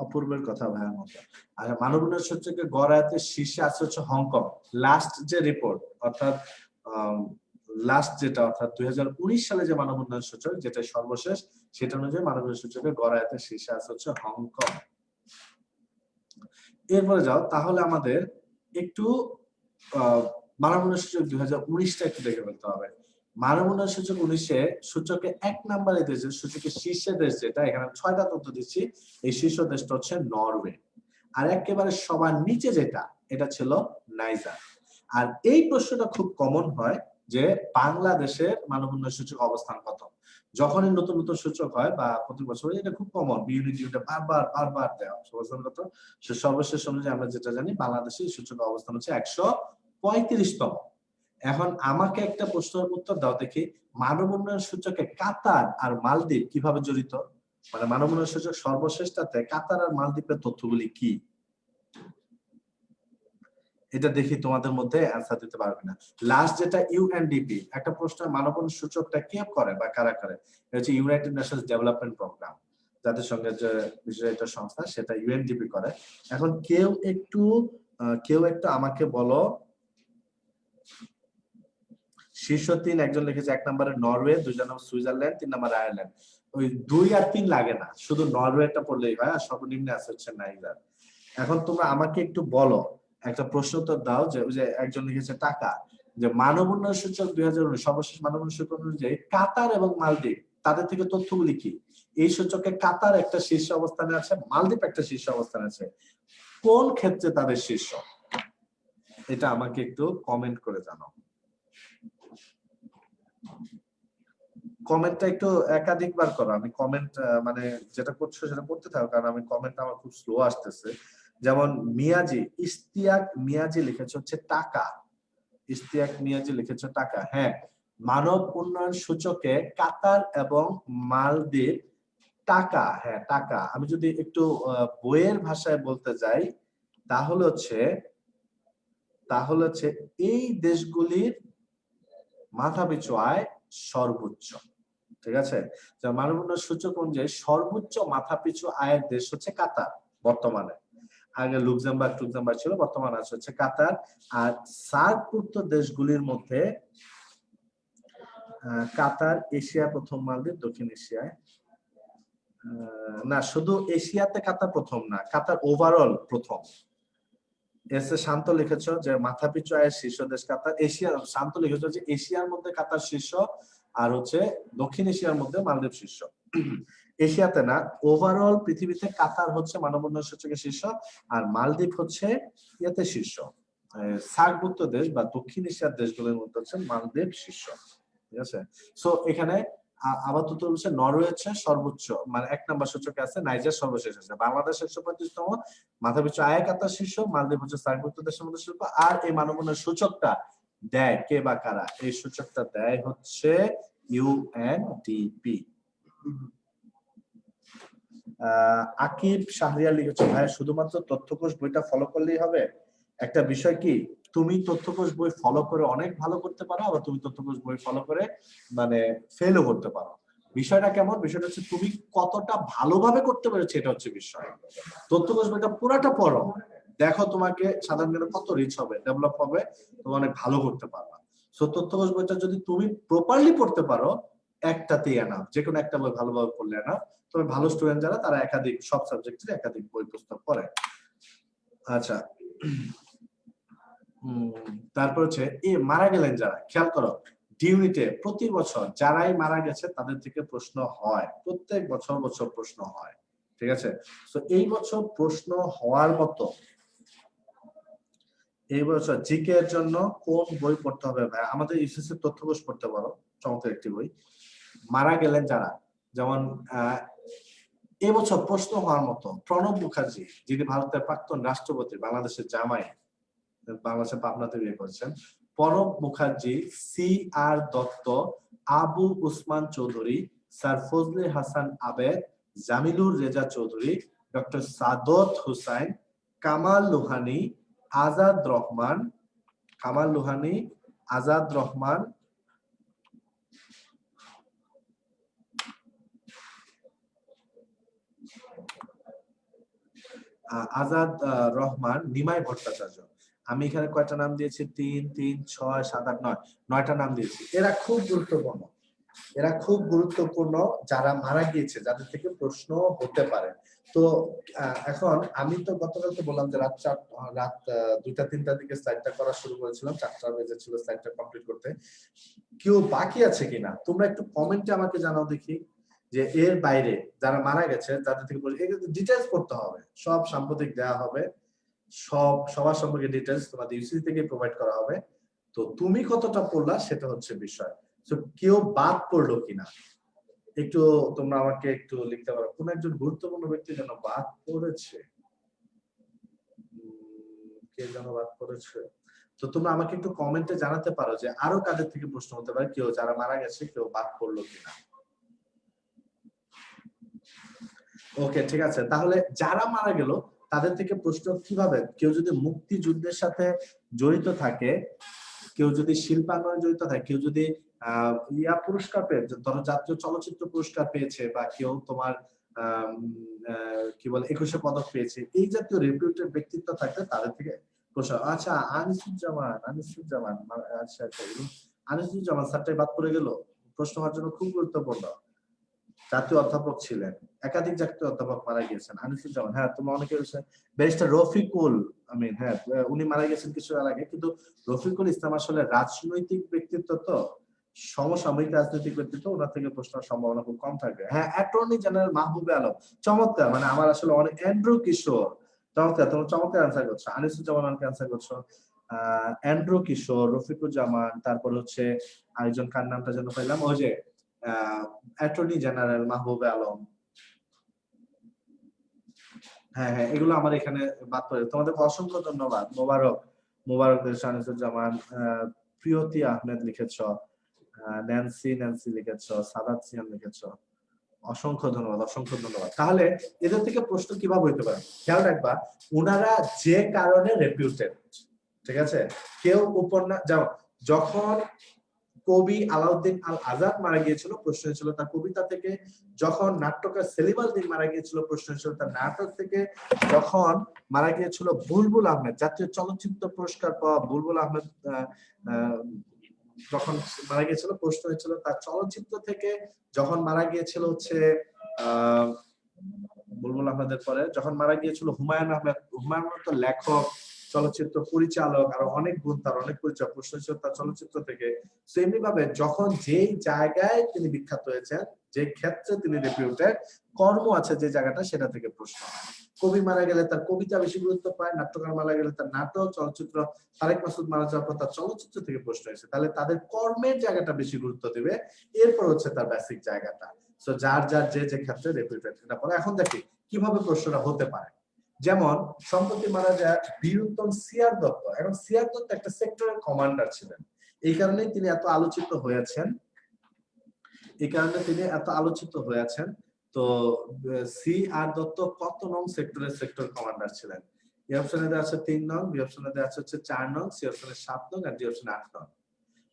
অপূর্বের কথা ভাইয়ের মতো। আর মানব উন্নয়ন সূচকে গড় আয়তের শীর্ষে আছে হচ্ছে হংকং। লাস্ট যে রিপোর্ট, অর্থাৎ লাস্ট যেটা, অর্থাৎ 2019 সালে যে মানব উন্নয়ন সূচক, যেটা সর্বশেষ, সেটা অনুযায়ী মানব উন্নয়ন সূচকে গড় আয়তের শীর্ষে আছে হচ্ছে হংকং। এরপরে যাও, তাহলে আমাদের একটু মানব উন্নয়ন সূচক 2019টা একটু দেখে ফেলতে হবে। মানব উন্নয়ন সূচক 19-এ সূচকে 1 নম্বরে দেশ, সূচকের শীর্ষে দেশ যেটা, এখানে 6টা তথ্য দিচ্ছি। এই শীর্ষ দেশটা হচ্ছে নরওয়ে। আর একেবারে সবার নিচে যেটা, এটা ছিল নাইজার। আর এই প্রশ্নটা খুব কমন হয় যে বাংলাদেশের মানব উন্নয়ন সূচক অবস্থান কত? যখনই নতুন নতুন সূচক হয় বা প্রতি বছর, এটা খুব কমন, বিউনিটিটা বারবার দেওয়া অবস্থান কত। সর্বশেষ অনুযায়ী আমরা যেটা জানি, বাংলাদেশের সূচক অবস্থান হচ্ছে 135তম। এখন আমাকে একটা প্রশ্নের উত্তর দাও দেখি, মানব উন্নয়ন সূচকে কাতার আর মালদ্বীপ কিভাবে জড়িত? মানে মানব উন্নয়ন সূচক সর্বশেষটাতে কাতার আর মালদ্বীপের তথ্যগুলি কি? এটা দেখি তোমাদের মধ্যে অ্যান্সার দিতে পারবে না। লাস্ট যেটা ইউএনডিপি, একটা প্রশ্ন, মানব উন্নয়ন সূচকটা কে করে বা কারা করে? এটা হচ্ছে ইউনাইটেড নেশনস ডেভেলপমেন্ট প্রোগ্রাম, জাতিসংঘের যে বিষয়টা সংস্থা, সেটা ইউএনডিপি করে। এখন কেউ একটু আমাকে বলো শীর্ষ 3 একজন লিখেছে, 1 নম্বরে নরওয়ে, 2 নম্বরে সুইজারল্যান্ড, 3 নম্বরে আয়ারল্যান্ড। ওই 2 আর 3 লাগে না, শুধু নরওয়েটা পড়লেই হয়। আর সর্বনিম্নে আছে হচ্ছে নাইজার। এখন তোমরা আমাকে একটু বলো, একটা প্রশ্ন উত্তর দাও, যে ওই যে একজন লিখেছে টাকা, যে মানব উন্নয়ন সূচক 2019 সর্বশেষ মানব উন্নয়ন সূচক অনুযায়ী কাতার এবং মালদ্বীপ তাদের থেকে তথ্যগুলি কি? এই সূচকে কাতার একটা শীর্ষ অবস্থানে আছে, মালদ্বীপ একটা শীর্ষ অবস্থানে আছে, কোন ক্ষেত্রে তাদের শীর্ষ? এটা আমাকে একটু কমেন্ট করে জানাও। কমেন্টটা একটু একাধিকবার করো, আমি কমেন্ট মানে যেটা করছো সেটা করতে থাকো, কারণ আমি কমেন্ট আমার খুব স্লো আসতেছে। যেমন মিয়াজি, ইস্তিয়াক মিয়াজি লিখেছে হচ্ছে টাকা, ইস্তিয়াক মিয়াজি লিখেছে টাকা। হ্যাঁ, মানব উন্নয়ন সূচকে কাতার এবং মালদ্বীপ টাকা, হ্যাঁ টাকা। আমি যদি একটু বইয়ের ভাষায় বলতে যাই তাহলে হচ্ছে এই দেশগুলির মাথাপিছু আয় সর্বোচ্চ। ঠিক আছে, মানব উন্নয়ন সূচক অনুযায়ী সর্বোচ্চ মাথাপিছু আয়ের দেশ হচ্ছে কাতার বর্তমানে। আগে লুক্সেমবার্গ ছিল, বর্তমানে আছে হচ্ছে কাতার। আর সার্কভুক্ত দেশগুলির মধ্যে কাতার এশিয়া প্রথম, মালদ্বীপ দক্ষিণ এশিয়ায়। না, শুধু এশিয়াতে কাতার প্রথম না, কাতার ওভারঅল প্রথম। এসে শান্ত লিখেছ যে মাথাপিছু আয়ের শীর্ষ দেশ কাতার। এশিয়া, শান্ত লিখেছ যে এশিয়ার মধ্যে কাতার শীর্ষ, আর হচ্ছে দক্ষিণ এশিয়ার মধ্যে মালদ্বীপ শীর্ষ। এশিয়াতে না, ওভারঅল পৃথিবীতে কাতার হচ্ছে মানব উন্নয়ন সূচকে শীর্ষ, আর মালদ্বীপ হচ্ছে ইয়েতে শীর্ষ। সার্কভুক্ত দেশ বা দক্ষিণ এশিয়ার দেশগুলোর মধ্যে হচ্ছে মালদ্বীপ শীর্ষ। ঠিক আছে, সো এখানে আপাতত হচ্ছে নরওয়ে হচ্ছে সর্বোচ্চ, মানে 1 নম্বর সূচকে আছে, নাইজার সর্বশেষ আছে, বাংলাদেশ 135তম, মাথাপিছু আয় কাতার শীর্ষ, মালদ্বীপ হচ্ছে সার্কভুক্ত দেশের মধ্যে শীর্ষ। আর এই মানব উন্নয়ন সূচকটা দেয় কে বা কারা? এই সূচকটা দেয় হচ্ছে ইউএনডিপি। আকিব শাহরিয়ার লিখেছে, ভাই শুধুমাত্র তথ্যকোষ বইটা ফলো করলেই হবে? একটা বিষয় কি, তুমি তথ্যকোষ বই ফলো করে অনেক ভালো করতে পারো, আবার তুমি তথ্যকোষ বই ফলো করে মানে ফেলও করতে পারো। বিষয়টা কেমন? বিষয়টা হচ্ছে তুমি কতটা ভালোভাবে করতে পেরেছো, এটা হচ্ছে বিষয়। তথ্যকোষ বইটা পুরাটা পড়ো, দেখো তোমাকে সাধারণ জ্ঞানে কত রিচ হবে, ডেভেলপ হবে, তুমি অনেক ভালো করতে পারবা। সো তথ্যকোষ বইটা যদি তুমি প্রপারলি পড়তে পারো, একটাতেই এনাফ, যে কোনো একটা বই ভালোভাবে পড়লে এনাফ। তবে ভালো স্টুডেন্ট যারা, তারা একাধিক সব সাবজেক্টের একাধিক বই পুস্তক পড়ে। আচ্ছা, তারপর হচ্ছে মারা গেলেন যারা, খেয়াল করো ডিউনিটে প্রতি বছর যারাই মারা গেছে তাদের থেকে প্রশ্ন হয়, প্রত্যেক বছর প্রশ্ন হয়। ঠিক আছে, তো এই বছর প্রশ্ন হওয়ার মতো, এই বছর জিকে এর জন্য কোন বই পড়তে হবে ভাই? আমাদের ইউসিসি তথ্যকোষ পড়তে পারো, চমৎকার একটি বই। মারা গেলেন যারা, যেমন এবছর প্রশ্ন হওয়ার মতো প্রণব মুখার্জি, যিনি ভারতের প্রাক্তন রাষ্ট্রপতি, বাংলাদেশের জামাই, বাংলাদেশের পাবনাতে বিয়ে করেছেন। প্রণব মুখার্জি, সি আর দত্ত, আবু উসমান চৌধুরী, স্যার ফজলে হাসান আবেদ, জামিলুর রেজা চৌধুরী, ডক্টর সাদত হুসাইন, কামাল লোহানী, আজাদ রহমান, আজাদ রহমান, নিমাই ভট্টাচার্য। আমি এখানে কয়টা নাম দিয়েছি? 3, 3, 6, 7, 8, 9, 9টা নাম দিয়েছি। এরা খুব গুরুত্বপূর্ণ যারা মারা গিয়েছে, যাদের থেকে প্রশ্ন হতে পারে। তো এখন আমি তো গতকালকে বললাম যে রাত 2টা 3টার দিকে স্লাইডটা করা শুরু করেছিলাম, 4টা বেজে ছিল স্লাইডটা কমপ্লিট করতে। কেউ বাকি আছে কিনা তোমরা একটু কমেন্টে আমাকে জানাও দেখি, যে এর বাইরে যারা মারা গেছে তাদের থেকে ডিটেইলস করতে হবে, সব সাম্প্রতিক দেওয়া হবে, সবার সম্পর্কে ডিটেইলস তোমাদের ইউসিসি থেকে প্রোভাইড করা হবে। তো তুমি কতটা পড়লা সেটা হচ্ছে বিষয়। তো কেউ বাদ পড়লো কিনা একটু তোমরা আমাকে একটু লিখতে পারো, কোন একজন গুরুত্বপূর্ণ ব্যক্তি যেন বাদ পড়েছে, কে যেন বাদ পড়েছে। তো তোমরা আমাকে একটু কমেন্টে জানাতে পারো যে আরো কাদের থেকে প্রশ্ন হতে পারে, কেউ যারা মারা গেছে কেউ বাদ পড়লো কিনা। ওকে, ঠিক আছে, তাহলে যারা মারা গেল তাদের থেকে প্রশ্ন কিভাবে, কেউ যদি মুক্তিযুদ্ধের সাথে জড়িত থাকে, কেউ যদি শিল্পাঙ্গনে জড়িত থাকে, কেউ যদি পুরস্কার পেয়েছে, ধরো জাতীয় চলচ্চিত্র পুরস্কার পেয়েছে, বা কেউ তোমার কি বলে 21শে পদক পেয়েছে, এই জাতীয় রেপুটেড ব্যক্তিত্ব থাকলে তাদের থেকে প্রশ্ন। আচ্ছা, আনিসুজ্জামান, আচ্ছা আনিসুজ্জামান স্যারটাই বাদ পড়ে গেল, প্রশ্ন হওয়ার জন্য খুব গুরুত্বপূর্ণ। জাতীয় অধ্যাপক ছিলেন, একাধিক জাতীয় অধ্যাপক মারা গিয়েছেন। আনিসুজ্জামান, হ্যাঁ তোমরা অনেকে ব্যারিস্টার রফিকুল আমিন, হ্যাঁ উনি মারা গেছেন কিছু আগে, কিন্তু রফিকুল ইসলাম আসলে রাজনৈতিক ব্যক্তিত্ব, তো সমসাময়িক রাজনৈতিক ব্যক্তিত্ব, ওনার থেকে প্রশ্নের সম্ভাবনা খুব কম থাকবে। হ্যাঁ, অ্যাটর্নি জেনারেল মাহবুবে আলম, চমৎকার, মানে আমার আসলে অনেক, অ্যান্ড্রু কিশোর, চমৎকার, তোমরা চমৎকার অ্যান্সার করছো। আনিসুজ্জামান অনেক অ্যান্সার করছো, অ্যান্ড্রু কিশোর, রফিকুজ্জামান, তারপর হচ্ছে আরেকজন কার নামটা যেন পাইলাম, ওই যে অ্যাটর্নি জেনারেল মাহবুবে আলম। হ্যাঁ হ্যাঁ, এগুলো আমার এখানে বাদ পড়ে। তোমাদেরকে অসংখ্য ধন্যবাদ। মোবারক, মোবারক আনিসুজ্জামান, প্রিয়তি আহমেদ লিখেছ, ন্যান্সি লিখেছ, সাদাত সিয়াম লিখেছ, অসংখ্য ধন্যবাদ, অসংখ্য ধন্যবাদ। তাহলে এদের থেকে প্রশ্ন কিভাবে হইতে পারে খেয়াল রাখবা, ওনারা যে কারণে রেপিউটেড, ঠিক আছে? কেউ উপন্যাস, যখন কবি আলাউদ্দিন আল আজাদ মারা গিয়েছিল, প্রশ্ন ছিল তার কবিতা থেকে। যখন নাট্যকার সেলিম আল দীন মারা গিয়েছিল, প্রশ্ন ছিল তার নাটক থেকে। যখন মারা গিয়েছিল বুলবুল আহমেদ, জাতীয় চলচ্চিত্র পুরস্কার পাওয়া বুলবুল আহমেদ যখন মারা গিয়েছিল, প্রশ্ন হয়েছিল তার চলচ্চিত্র থেকে। যখন মারা গিয়েছিল হচ্ছে বুলবুল আহমেদের পরে যখন মারা গিয়েছিল হুমায়ুন আহমেদ, হুমায়ুন আহমেদ তো লেখক, চলচ্চিত্র পরিচালক, আর অনেক গুণ তার, অনেক পরিচয়, প্রশ্ন ছিল তার চলচ্চিত্র থেকে। সেমনি ভাবে যখন যেই জায়গায় তিনি বিখ্যাত হয়েছেন, যে ক্ষেত্রে তিনি রেপিউটেড, কর্ম আছে যে জায়গাটা, সেটা থেকে প্রশ্ন হয়। কবি মারা গেলে তার কবিতা বেশি গুরুত্ব পায়, নাট্যকার মারা গেলে তার নাটক, চলচ্চিত্র, তারেক মাসুদ মারা যাওয়ার পর তার চলচ্চিত্র থেকে প্রশ্ন হয়েছে, তাহলে তাদের কর্মের জায়গাটা বেশি গুরুত্ব দিবে, এরপর হচ্ছে তার বেসিক জায়গাটা। সো যার যার যে যে ক্ষেত্রে রেপিউটেড, এটা পরে। এখন দেখি কিভাবে প্রশ্নটা হতে পারে। যেমন সম্প্রতি মারা যায় বীরুত্তম সিআর দত্ত। এখন সিআর দত্ত একটা সেক্টরের কমান্ডার ছিলেন, এই কারণেই তিনি এত আলোচিত হয়েছেন, তো সি আর দত্ত কত নং সেক্টরের সেক্টর কমান্ডার ছিলেন? এ অপশনে দেওয়া আছে 3 নং, বি অপশনে দেওয়া আছে 4 নং, সি অপশনে 7 নং, আর ডি অপশনে 8 নং।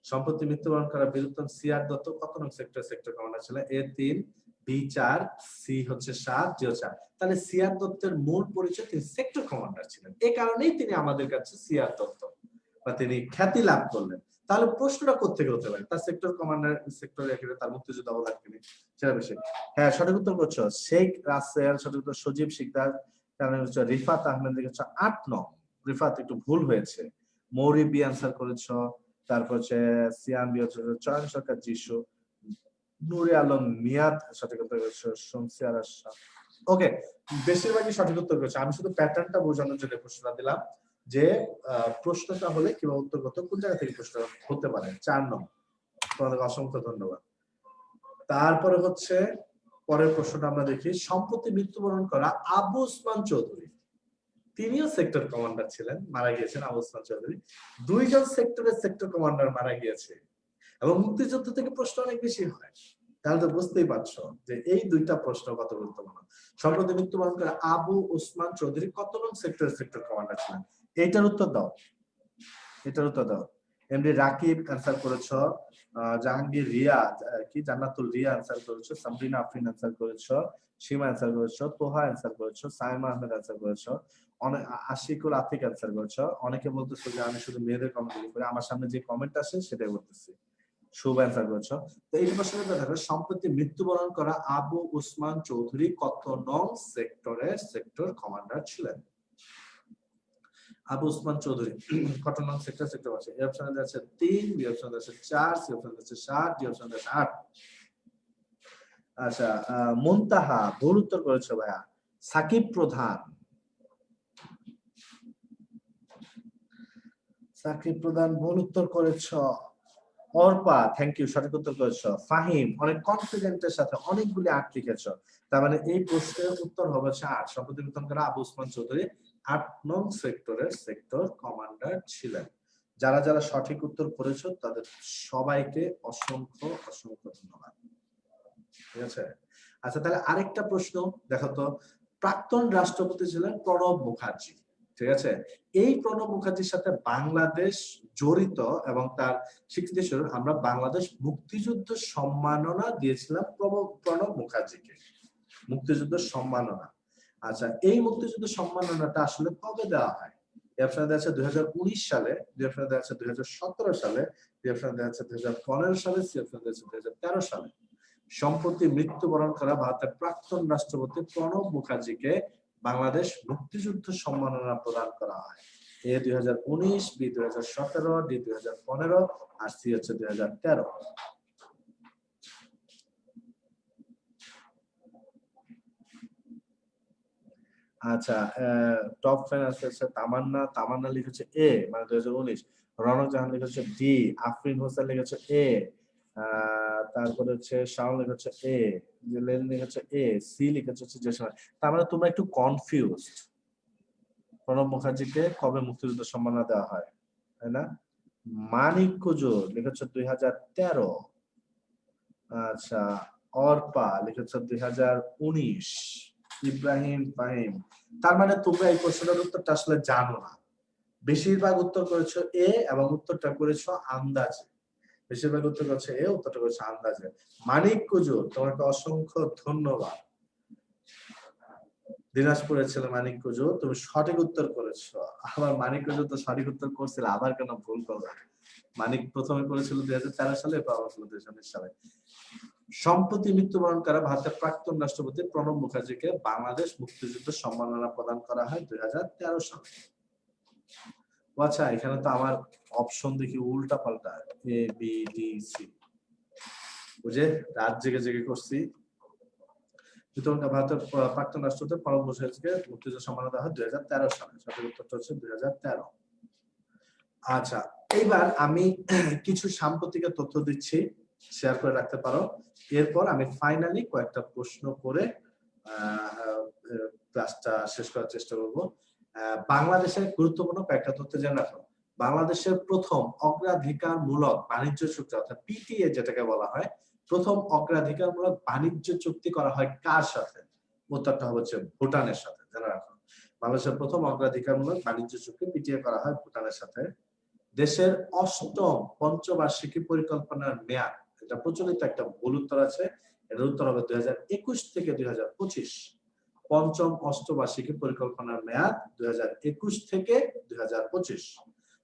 সম্প্রতি মৃত্যুবরণ করা বীরুত্তম সিআর দত্ত কত নং সেক্টর কমান্ডার ছিলেন? এ 3, বি 4, সি হচ্ছে 7, ডি 4। তাহলে সিআর দত্তের মূল পরিচয় তিনি সেক্টর কমান্ডার ছিলেন, এই কারণেই তিনি আমাদের কাছে সিআর দত্ত বা তিনি খ্যাতি লাভ করলেন। তাহলে প্রশ্নটা কোত্থেকে হতে পারে? তার সেক্টর কমান্ডার, সেক্টরে তার মুক্তিযুদ্ধ অবদান তিনি, সেটা বেশি। হ্যাঁ, সঠিক উত্তর করছো শেখ রাসেল, সঠিক উত্তর সজীব শিকদার, কারণ হচ্ছে রিফাত আহমেদ লিখেছ 8 নং। রিফাত একটু ভুল হয়েছে, মৌরি বি আনসার করেছো, তারপর হচ্ছে সিয়াম বি হচ্ছে চয়ন সরকার যিশু, নূরে আলম মিয়াদ সঠিক উত্তর করেছো, শমসিয়ার আশা। ওকে, বেশিরভাগই সঠিক উত্তর করেছে। আমি শুধু প্যাটার্নটা বোঝানোর জন্য প্রশ্নটা দিলাম, যে প্রশ্নটা হলে কিংবা উত্তর করতে কোন জায়গা থেকে প্রশ্ন হতে পারে। 4 নম্বর। তোমাদের অসংখ্য ধন্যবাদ। তারপরে হচ্ছে পরের প্রশ্নটা আমরা দেখি। সম্প্রতি মৃত্যুবরণ করা আবু ওসমান চৌধুরী, তিনিও সেক্টর কমান্ডার ছিলেন, মারা গিয়েছেন আবু ওসমান চৌধুরী। 2 জন সেক্টরের সেক্টর কমান্ডার মারা গিয়েছে, এবং মুক্তিযুদ্ধ থেকে প্রশ্ন অনেক বেশি হয়। তাহলে তো বুঝতেই পারছো যে এই দুইটা প্রশ্ন কত গুরুত্বপূর্ণ। সম্প্রতি মৃত্যুবরণ করা আবু ওসমান চৌধুরী কত নং সেক্টরের সেক্টর কমান্ডার ছিলেন? এইটার উত্তর দাও, এটার উত্তর দাও। এমডি রাকিব অ্যানসার করেছো, জাহাঙ্গীর রিয়া, কি জান্নাতুল রিয়া অ্যানসার করেছো, সাবরিনা আফরিন অ্যানসার করেছো, সীমা অ্যানসার করেছো, তোহা অ্যানসার করেছো, সাইমা আহমেদ অ্যানসার করেছো, আশিকুল আতিক অ্যানসার করেছো। অনেকে বলতেছো যে আমি শুধু মেয়েদের কমেন্ট করি, আমার সামনে যে কমেন্ট আসে সেটাই বলতেছি। শুভ অ্যানসার করেছো। তো এই প্রশ্নের দেখো, সম্প্রতি মৃত্যুবরণ করা আবু ওসমান চৌধুরী কত নং সেক্টরের সেক্টর কমান্ডার ছিলেন? আবু ওসমান চৌধুরী কত নং সেক্টর আছে? এ অপশনে আছে 3, বি অপশনে আছে 4, সি অপশনে আছে 7, ডি অপশনে আছে 8। আচ্ছা, মুনতাহা ভুল উত্তর করেছো ভাইয়া। সাকিব প্রধান, ভুল উত্তর করেছো। অর্পা, থ্যাংক ইউ, সঠিক উত্তর করেছো। ফাহিম অনেক কনফিডেন্টের সাথে অনেকগুলি 8 লিখেছো, তার মানে এই প্রশ্নের উত্তর হবে 8। সম্প্রতি মৃত্যুবরণ করা আবু ওসমান চৌধুরী 8 নং সেক্টরের সেক্টর কমান্ডার ছিলেন। যারা যারা সঠিক উত্তর করেছো তাদের সবাইকে অসংখ্য অসংখ্য ধন্যবাদ। ঠিক আছে, আচ্ছা তাহলে আরেকটা প্রশ্ন দেখো তো। প্রাক্তন রাষ্ট্রপতি ছিলেন প্রণব মুখার্জি, ঠিক আছে? এই প্রণব মুখার্জির সাথে বাংলাদেশ জড়িত, এবং তার স্বীকৃতি স্বরূপ আমরা বাংলাদেশ মুক্তিযুদ্ধ সম্মাননা দিয়েছিলাম প্রণব মুখার্জিকে, মুক্তিযুদ্ধ সম্মাননা। আচ্ছা, এই মুক্তিযুদ্ধ সম্মাননাটা আসলে কবে দেওয়া হয়? এই অপশনে দেওয়া আছে 2019 সালে, বি অপশনে দেওয়া আছে 2017 সালে, ডি অপশনে দেওয়া আছে 2015 সালে, সি অপশনে দেওয়া আছে 2013 সালে। সম্প্রতি মৃত্যুবরণ করা ভারতের প্রাক্তন রাষ্ট্রপতি প্রণব মুখার্জিকে বাংলাদেশ মুক্তিযুদ্ধ সম্মাননা প্রদান করা হয়। এ 2019, বি 2017, ডি 2015 আর সি হচ্ছে 2013। আচ্ছা, টপ ফাইন্যান্স হচ্ছে তামান্না লিখেছে এ মানে 2019, রনক জাহান লিখেছে ডি, আফরিন হোসেন লিখেছে এ, তারপরে হচ্ছে শাওন লিখেছে এ, লেন লিখেছে এ, সি লিখেছে হচ্ছে যে সময়। তার মানে তোমরা একটু কনফিউজড। প্রণব মুখার্জিকে কবে মুক্তিযুদ্ধ সম্মাননা দেওয়া হয়, তাই না? মানিক কুজুর লিখেছে 2013। আচ্ছা, অর্পা লিখেছে 2019, ইব্রাহিম ফাহিম। তার মানে তোমরা এই প্রশ্নের উত্তরটা আসলে জানো না। বেশিরভাগ উত্তর করেছো এ এবং উত্তরটা করেছো আন্দাজে। বেশিরভাগ উত্তর করেছো এ, উত্তরটা করেছো আন্দাজে। মানিক কুজুর, তোমাকে অসংখ্য ধন্যবাদ। দিনাজপুরের ছেলে মানিক কুজুর, তুমি সঠিক উত্তর করেছো। আবার মানিক কুজুর তো সঠিক উত্তর করছিল, আবার কেন ভুল করবে? মানিক প্রথমে করেছিল 2013 সালে, এরপর ছিল 2019 সালে। সম্প্রতি মৃত্যুবরণ করা ভারতের প্রাক্তন রাষ্ট্রপতি প্রণব মুখার্জিকে বাংলাদেশ মুক্তিযুদ্ধ সম্মাননা প্রদান করা হয় 2013 সালে। আচ্ছা, এখানে তো আমার অপশন দেখি উল্টা পাল্টা, এ বি ডি সি। বুঝে রাত জেগে জেগে করছি। ভারতের প্রাক্তন রাষ্ট্রপতি প্রণব মুখার্জিকে মুক্তিযুদ্ধ সম্মাননা দেওয়া হয় 2013 সালে। সঠিক উত্তরটা হচ্ছে 2013। আচ্ছা, এইবার আমি কিছু সাম্প্রতিক তথ্য দিচ্ছি, শেয়ার করে রাখতে পারো। এরপর আমি ফাইনালি কয়েকটা প্রশ্ন করে ক্লাসটা শেষ করার চেষ্টা করব। বাংলাদেশের গুরুত্বপূর্ণ কয়েকটা তথ্য জেনে রাখো। বাংলাদেশের প্রথম অগ্রাধিকারমূলক বাণিজ্য চুক্তি অর্থাৎ পিটিএ যেটাকে বলা হয়, প্রথম অগ্রাধিকারমূলক বাণিজ্য চুক্তি করা হয় কার সাথে? উত্তরটা হচ্ছে ভুটানের সাথে। জেনে রাখো, বাংলাদেশের প্রথম অগ্রাধিকারমূলক বাণিজ্য চুক্তি পিটিএ করা হয় ভুটানের সাথে। দেশের অষ্টম পঞ্চবার্ষিকী পরিকল্পনার মেয়াদ, এটা প্রচলিত একটা ভুল উত্তর আছে, এর উত্তর হবে 2021 থেকে 2025। পঞ্চম অষ্টবার্ষিকী পরিকল্পনার মেয়াদ 2021 থেকে 2025।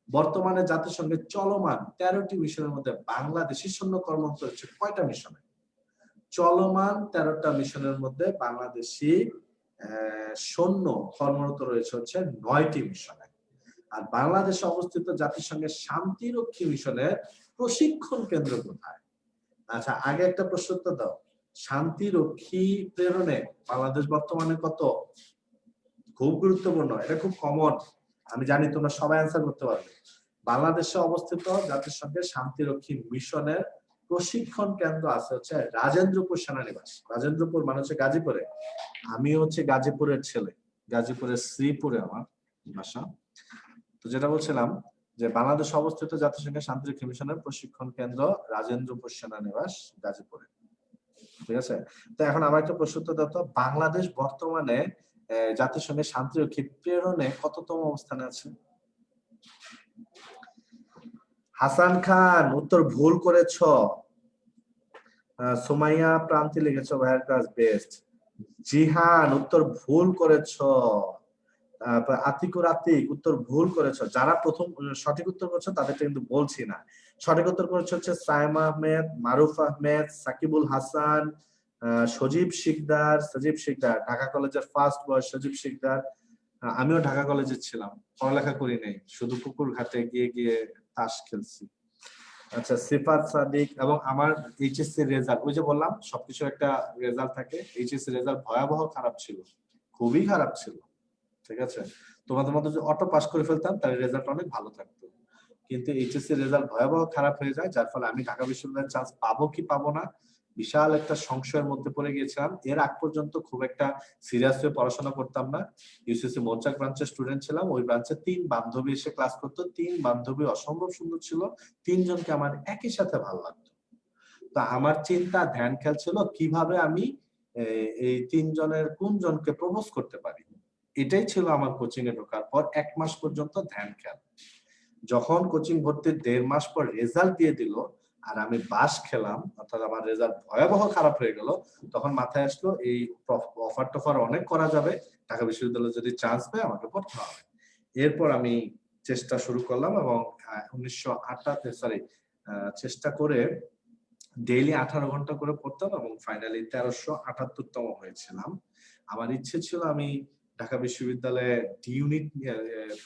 বর্তমানে জাতিসংঘের চলমান 13টি মিশনের মধ্যে বাংলাদেশি সৈন্য কর্মরত হচ্ছে কয়টা মিশনে? চলমান 13টা মিশনের মধ্যে বাংলাদেশি সৈন্য কর্মরত রয়েছে হচ্ছে 9টি মিশনে। আর বাংলাদেশে অবস্থিত জাতিসংঘের শান্তিরক্ষী মিশনের প্রশিক্ষণ কেন্দ্র কোথায়? আচ্ছা, আগে একটা প্রশ্ন উত্তর দাও। শান্তিরক্ষী প্রেরণে বাংলাদেশ বর্তমানে কত? খুব গুরুত্বপূর্ণ, এটা খুব কমন, আমি জানি তোমরা সবাই অ্যান্সার করতে পারবে। বাংলাদেশে অবস্থিত জাতিসংঘের শান্তিরক্ষী মিশনের প্রশিক্ষণ কেন্দ্র আছে হচ্ছে রাজেন্দ্রপুর সেনানিবাস। রাজেন্দ্রপুর মানে হচ্ছে গাজীপুরে। আমি হচ্ছে গাজীপুরের ছেলে, গাজীপুরের শ্রীপুরে আমার বাসা। তো যেটা বলছিলাম যে বাংলাদেশে অবস্থিত জাতিসংঘের শান্তিরক্ষী মিশনের প্রশিক্ষণ কেন্দ্র রাজেন্দ্রপুর সেনানিবাস গাজীপুরে। ঠিক আছে, তো এখন আমার একটা প্রশ্ন উত্তর দাও তো, বাংলাদেশ বর্তমানে জাতিসংঘের শান্তিরক্ষী প্রেরণে কততম অবস্থানে আছে? হাসান খান উত্তর ভুল করেছ। সুমাইয়া প্রান্তি লিখেছ ভাইয়ার ক্লাস বেস্ট। জিহান উত্তর ভুল করেছ। আতিকুর আতিক উত্তর ভুল করেছো। যারা প্রথম সঠিক উত্তর করছো তাদেরটা কিন্তু বলছি না। সঠিক উত্তর করেছে হচ্ছে সাইম আহমেদ, মারুফ আহমেদ, সাকিবুল হাসান, সজীব শিকদার। ঢাকা কলেজের ফার্স্ট বয় সজীব শিকদার। আমিও ঢাকা কলেজে ছিলাম, পড়ালেখা করি নাই, শুধু পুকুর ঘাটে গিয়ে গিয়ে তাস খেলছি। আচ্ছা, সিফাত সাদিক। এবং আমার এইচএসসি রেজাল্ট, ওই যে বললাম সবকিছু একটা রেজাল্ট থাকে, এইচএসসি রেজাল্ট ভয়াবহ খারাপ ছিল, খুবই খারাপ ছিল। ঠিক আছে, তোমাদের মধ্যে যদি অটো পাস করে ফেলতাম তাহলে রেজাল্ট অনেক ভালো থাকতো, কিন্তু এইচএসসি রেজাল্ট ভয়াবহ খারাপ হয়ে যায়, যার ফলে আমি ঢাকা বিশ্ববিদ্যালয়ের চান্স পাবো কি পাবো না বিশাল একটা সংশয়ের মধ্যে পড়ে গিয়েছিলাম। এর আগ পর্যন্ত খুব একটা সিরিয়াস হয়ে পড়াশোনা করতাম না। ইউসিসি মৌচাক ব্রাঞ্চের স্টুডেন্ট ছিলাম। ওই ব্রাঞ্চে 3 বান্ধবী এসে ক্লাস করতো, 3 বান্ধবী অসম্ভব সুন্দর ছিল, 3 জনকে আমার একই সাথে ভালো লাগতো। তো আমার চিন্তা ধ্যান খেয়াল ছিল কিভাবে আমি এই 3 জনের কোন জনকে প্রপোজ করতে পারি, এটাই ছিল আমার কোচিং এ ঢোকার পর 1 মাস পর্যন্ত ধ্যান খেয়াল। যখন কোচিং ভর্তির 1.5 মাস পর রেজাল্ট দিয়ে দিল আর আমি বাস খেলাম, অর্থাৎ আমার রেজাল্ট ভয়াবহ খারাপ হয়ে গেল, তখন মাথায় আসলো এই অফার টফার অনেক করা যাবে, ঢাকা বিশ্ববিদ্যালয়ে যদি চান্স পাই আমাকে পড়তে হবে। এরপর আমি চেষ্টা শুরু করলাম এবং চেষ্টা করে ডেইলি 18 ঘন্টা করে পড়তাম এবং ফাইনালি 1378তম হয়েছিলাম। আমার ইচ্ছে ছিল আমি ঢাকা বিশ্ববিদ্যালয়ে ডি ইউনিট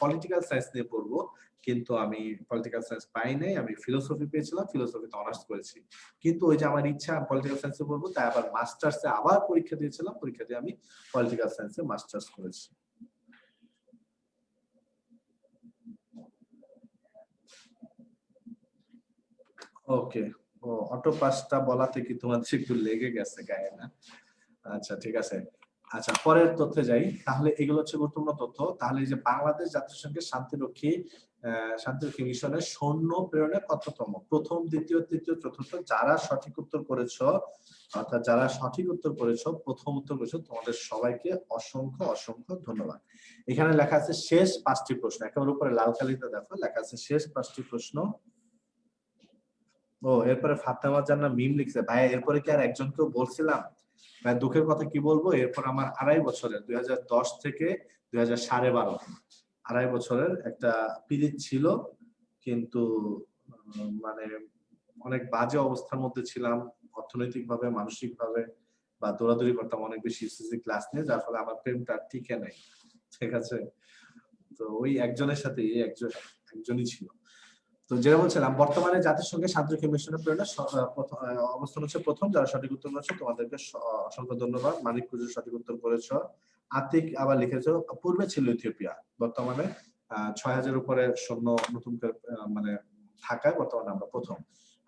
পলিটিক্যাল সায়েন্স নিয়ে পড়বো, কিন্তু আমি পলিটিক্যাল সায়েন্স পাই নাই, আমি ফিলোসফি পেয়েছিলাম, ফিলোসফিতে অনার্স করেছি। কিন্তু ওই যে আমার ইচ্ছা পলিটিক্যাল সায়েন্সে পড়বো, তাই আবার মাস্টার্সে আবার পরীক্ষা দিয়েছিলাম, পরীক্ষা দিয়ে আমি পলিটিক্যাল সায়েন্সে মাস্টার্স করেছি। ওকে, ও অটো পাসটা বলাতে কি তোমাদের একটু লেগে গেছে গায়ে না? আচ্ছা ঠিক আছে। আচ্ছা পরের তথ্যে যাই, তাহলে এগুলো হচ্ছে গুরুত্বপূর্ণ তথ্য। তাহলে এই যে বাংলাদেশ জাতিসংঘের শান্তিরক্ষী মিশনের সৈন্য প্রেরণে কততম? প্রথম, দ্বিতীয়, তৃতীয়, চতুর্থ। যারা সঠিক উত্তর করেছো, অর্থাৎ যারা সঠিক উত্তর করেছো, প্রথম উত্তর করেছো, তোমাদের সবাইকে অসংখ্য অসংখ্য ধন্যবাদ। এখানে লেখা আছে শেষ 5টি প্রশ্ন, একেবারে উপরে লাল কালিতে দেখো লেখা আছে শেষ 5টি প্রশ্ন। ও এরপরে ফাতেমা জান্নাত মিম লিখছে, ভাই এরপরে কি আর একজনকেও বলছিলাম? ভাই দুঃখের কথা কি বলবো, এরপর আমার 2.5 বছরের 2010 থেকে 2012 2.5 বছরের একটা পিরিয়ড ছিল, কিন্তু মানে অনেক বাজে অবস্থার মধ্যে ছিলাম, অর্থনৈতিক ভাবে, মানসিক ভাবে, বা দৌড়াদৌড়ি করতাম অনেক বেশি এসএসসি ক্লাস নিয়ে, যার ফলে আমার প্রেমটা টিকে নেই। ঠিক আছে, তো ওই একজনের সাথে এই একজনই ছিল। তো যেটা বলছিলাম, বর্তমানে জাতিসংঘের শান্তিরক্ষী মিশনের প্রেরণা অবস্থান হচ্ছে প্রথম। যারা সঠিক উত্তর করেছে তোমাদেরকে অসংখ্য ধন্যবাদ। মানিক কুজুর সঠিক উত্তর করেছ। আতিক আবার লিখেছো পূর্বে ছিল ইথিওপিয়া, বর্তমানে 6000 উপরে সৈন্য নতুন করে মানে থাকায় বর্তমানে আমরা প্রথম।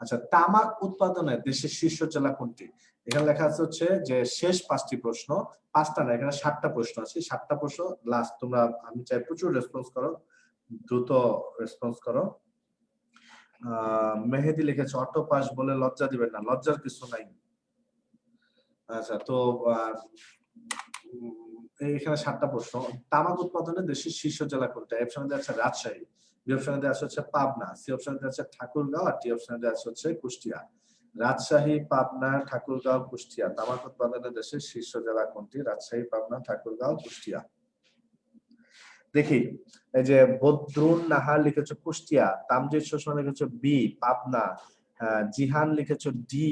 আচ্ছা, তামাক উৎপাদনে দেশের শীর্ষ জেলা কোনটি? এখানে লেখা আছে হচ্ছে যে শেষ 5টি প্রশ্ন, 5টা না, এখানে 7টা প্রশ্ন আছে। 7টা প্রশ্ন লাস্ট, তোমরা আমি চাই প্রচুর রেসপন্স করো, দ্রুত রেসপন্স করো। মেহেদি লিখেছে অটো পাস বলে লজ্জা দিবেন না, লজ্জার কিছু নাই। আচ্ছা, তো এখানে 7টা প্রশ্ন। তামাক উৎপাদনে দেশের শীর্ষ জেলা কোনটা? এ অপশনে দেওয়া আছে রাজশাহী, বি অপশনে দেওয়া হচ্ছে পাবনা, সি অপশনে দেওয়া আছে ঠাকুরগাঁও, আর ডি অপশনে দেওয়া হচ্ছে কুষ্টিয়া। রাজশাহী, পাবনা, ঠাকুরগাঁও, কুষ্টিয়া। তামাক উৎপাদনে দেশের শীর্ষ জেলা কোনটি? রাজশাহী, পাবনা, ঠাকুরগাঁও, কুষ্টিয়া। দেখি, এই যে বদরুন নাহার লিখেছে কুষ্টিয়া, তামজিদ সুষমা লিখেছে বি পাবনা, জিহান লিখেছে ডি,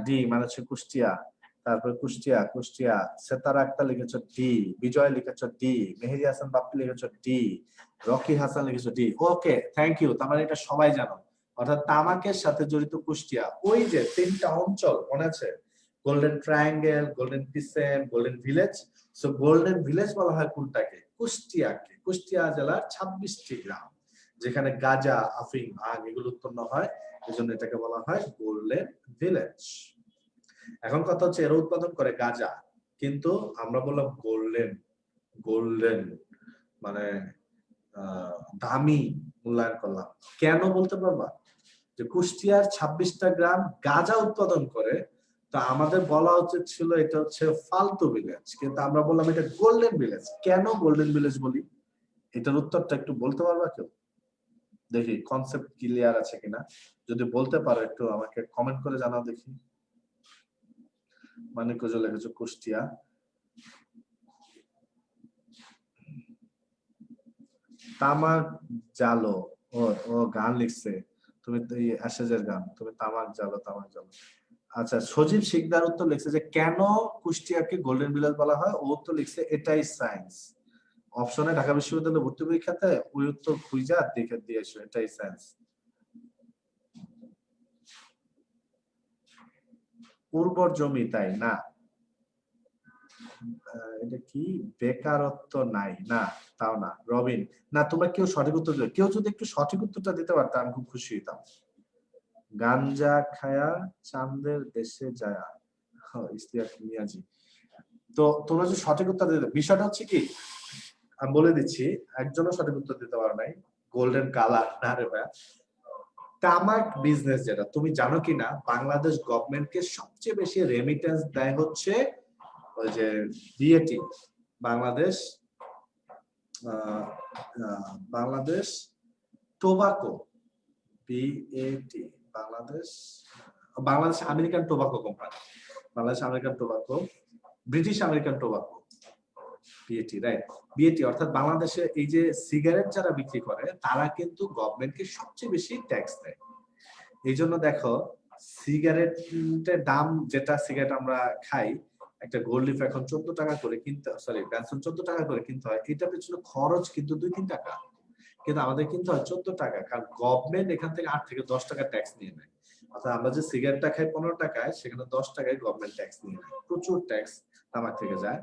ডি মানে হচ্ছে কুষ্টিয়া। তারপর কুষ্টিয়া কুষ্টিয়া সেতারা আক্তার লিখেছে ডি, বিজয় লিখেছে ডি, মেহেদি হাসান বাপ্পি লিখেছে ডি, রকি হাসান লিখেছে ডি। Okay, thank you. তার মানে এটা সবাই জানো, অর্থাৎ তামাকের সাথে জড়িত কুষ্টিয়া। ওই যে 3টা অঞ্চল মনে আছে, golden triangle, golden পিসেন্ট, golden village. So golden village বলা হয় কোনটাকে? কুষ্টিয়াকে। কুষ্টিয়া জেলার 26টি গ্রাম, যেখানে গাঁজা, আফিং, ভাং এগুলো উৎপন্ন হয়, এজন্য এটাকে বলা হয় গোল্ডেন ভিলেজ। এখন কথা হচ্ছে এরা উৎপাদন করে গাঁজা, কিন্তু আমরা বললাম গোল্ডেন, গোল্ডেন মানে দামি মূল্যায়ন করলাম। কেন বলতে পারবা? যে কুষ্টিয়ার 26টা গ্রাম গাঁজা উৎপাদন করে, তা আমাদের বলা উচিত ছিল এটা হচ্ছে ফালতু ভিলেজ, কিন্তু আমরা বললাম এটা গোল্ডেন ভিলেজ। কেন গোল্ডেন ভিলেজ বলি, এটার উত্তরটা একটু বলতে পারবা কেউ? দেখি কনসেপ্ট ক্লিয়ার আছে কিনা, যদি বলতে পারো একটু আমাকে কমেন্ট করে জানাও দেখি। মানিক কুজুর লিখেছে কুষ্টিয়া। তামাক জালো, ও ও গান লিখছে, তুমি এই অ্যাশেজের গান, তুমি তামাক জালো তামাক জালো। আচ্ছা, সজীব শিকদার উত্তর লিখছে যে কেন কুষ্টিয়াকে গোল্ডেন ভিলেজ বলা হয়, ও উত্তর লিখছে এটাই সায়েন্স। অপশনে ঢাকা বিশ্ববিদ্যালয়ের ভর্তি পরীক্ষাতে ওই উত্তর খুঁজা দেখে দিয়েছো, এটাই সায়েন্স। উর্বর জমি, তাই না? এটা কি বেকারত্ব নাই? না, তাও না। রবিন, না তোমরা কেউ সঠিক উত্তর দিলে, কেউ যদি একটু সঠিক উত্তরটা দিতে পারতাম আমি খুব খুশি হতাম। গাঞ্জা খায়া চাঁদের দেশে যায়, ইস্তিয়াক মিয়াজি। তো তোমরা যে সঠিক উত্তর দিতে, বিষয়টা হচ্ছে কি আমি বলে দিচ্ছি, একজনও সঠিক উত্তর দিতে পারে নাই। গোল্ডেন কালার না রে ভাই, তামাক বিজনেস যেটা, তুমি জানো কিনা বাংলাদেশ গভর্নমেন্টকে সবচেয়ে বেশি রেমিটেন্স দেয় হচ্ছে ওই যে BAT, Bangladesh Bangladesh tobacco, BAT, Bangladesh Bangladesh American tobacco company, Bangladesh American tobacco, British American tobacco, BAT, right. BAT অর্থাৎ বাংলাদেশে এই যে সিগারেট যারা বিক্রি করে তারা কিন্তু গভর্নমেন্টকে সবচেয়ে বেশি ট্যাক্স দেয়। এই জন্য দেখো সিগারেটের দাম, যেটা সিগারেট আমরা খাই, একটা গোল্ড লিফ এখন 14 টাকা করে কিনতে, সরি বেনসন 14 টাকা করে কিনতে হয়, এটা পেছনে খরচ কিন্তু 2-3 টাকা, কিন্তু আমাদের কিনতে হয় 14 টাকা, কারণ গভর্নমেন্ট এখান থেকে 8 থেকে 10 টাকা ট্যাক্স নিয়ে নেয়। অর্থাৎ আমরা যে সিগারেটটা খাই 15 টাকায়, সেখানে 10 টাকায় গভর্নমেন্ট ট্যাক্স নিয়ে নেয়, প্রচুর ট্যাক্স তামাক থেকে যায়।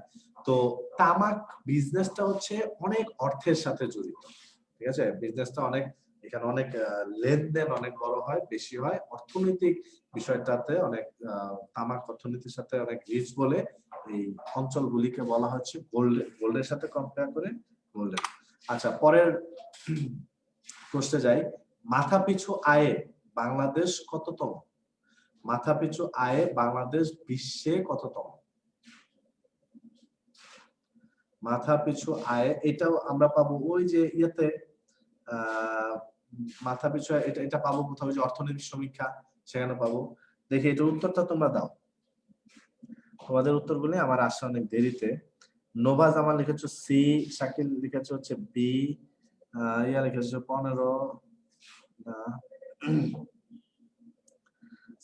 তো তামাক বিজনেসটা হচ্ছে অনেক অর্থের সাথে জড়িত, ঠিক আছে, বিজনেসটা অনেক, এখানে অনেক লেনদেন অনেক বড় হয়, বেশি হয়, অর্থনৈতিক বিষয়টাতে অনেক, তামাক অর্থনীতির সাথে অনেক রিচ বলে এই অঞ্চলগুলিকে বলা হচ্ছে গোল্ডের সাথে কম্পেয়ার করে গোল্ডেন। আচ্ছা, পরের প্রশ্নে যাই। মাথাপিছু আয়ে বাংলাদেশ কততম? মাথাপিছু আয়ে বাংলাদেশ বিশ্বে কততম? মাথাপিছু আয়ে এটাও আমরা পাবো ওই যে ইয়েতে, মাথাপিছু এটা পাবো কোথাও, যে অর্থনৈতিক সমীক্ষা, সেখানে পাবো। দেখি এটার উত্তরটা তোমরা দাও। তোমাদের উত্তরগুলি আমার আসছে অনেক দেরিতে। নোভাজ আমার লিখেছো সি, শাকিল লিখেছো হচ্ছে বি, ইয়া লিখেছো 15,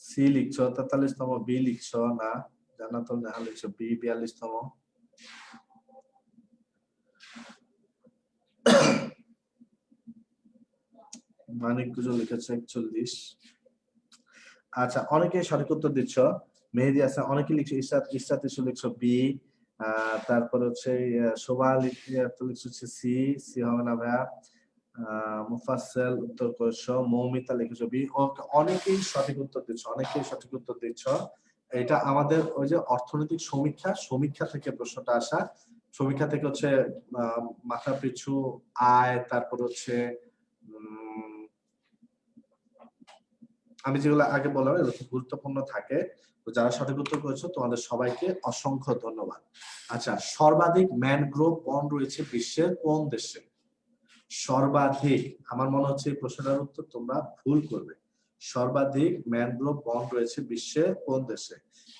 সি লিখছো 43তম, বি লিখছো না, জান্নাতুল নেহা লিখছো বি 42তম, মানিক গুজো লিখেছে 41। আচ্ছা, অনেকে সঠিক উত্তর দিচ্ছ। মেহেদি হাসান অনেকে লিখছো, ইসরাত ইসু লিখছো বি, তারপর হচ্ছে শোভা লিখছো সি, সি হবে না ভাইয়া। মুফাসসেল উত্তর করেছো, মৌমিতা লিখেছো বি। অনেকেই সঠিক উত্তর দিচ্ছ, অনেকেই সঠিক উত্তর দিচ্ছ। এটা আমাদের ওই যে অর্থনৈতিক সমীক্ষা থেকে প্রশ্নটা আসা। সমীক্ষা থেকে হচ্ছে মাথাপিছু আয়, তারপর হচ্ছে আমি যেগুলো আগে বললাম এগুলো খুব গুরুত্বপূর্ণ থাকে। তো যারা সঠিক উত্তর করেছো তোমাদের সবাইকে অসংখ্য ধন্যবাদ। আচ্ছা, সর্বাধিক ম্যানগ্রোভ বন রয়েছে বিশ্বের কোন দেশে? সর্বাধিক, আমার মনে হচ্ছে এই প্রশ্নটার উত্তর তোমরা ভুল করবে। সর্বাধিক ম্যানগ্রোভ বন রয়েছে বিশ্বের কোন দেশে?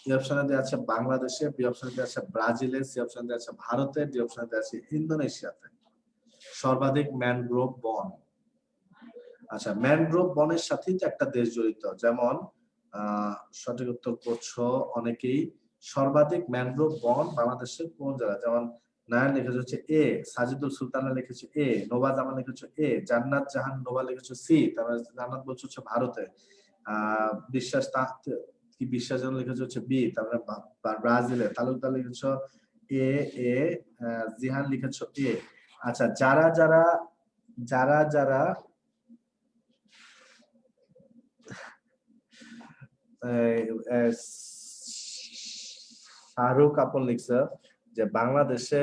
এই অপশনে দেওয়া আছে বাংলাদেশে, বি অপশনে দেওয়া আছে ব্রাজিলে, সি অপশনে দেওয়া আছে ভারতে, ডি অপশনে দেওয়া আছে ইন্দোনেশিয়াতে। সর্বাধিক ম্যানগ্রোভ বন। আচ্ছা, ম্যানগ্রোভ বনের সাথেই তো একটা দেশ জড়িত, যেমন সঠিক উত্তর করছো অনেকেই। সর্বাধিক ম্যানগ্রোভ বন বাংলাদেশের কোন জায়গা? যেমন নায়ার লিখেছে হচ্ছে এ, সাজিদুল সুলতানা লিখেছে এ, নোভা জামান লিখেছে এ, জান্নাত জাহান নোভা লিখেছে সি, তারপরে জান্নাত বলছে হচ্ছে ভারতে, বিশ্বাস কি বিশ্বাস জাহান লিখেছে হচ্ছে বি, তারপরে ব্রাজিলে তালুকদার লিখেছে এ, এ জিহান লিখেছে এ। আচ্ছা, যারা যারা যারা যারা শাহরুখ আপন লিখছে যে বাংলাদেশে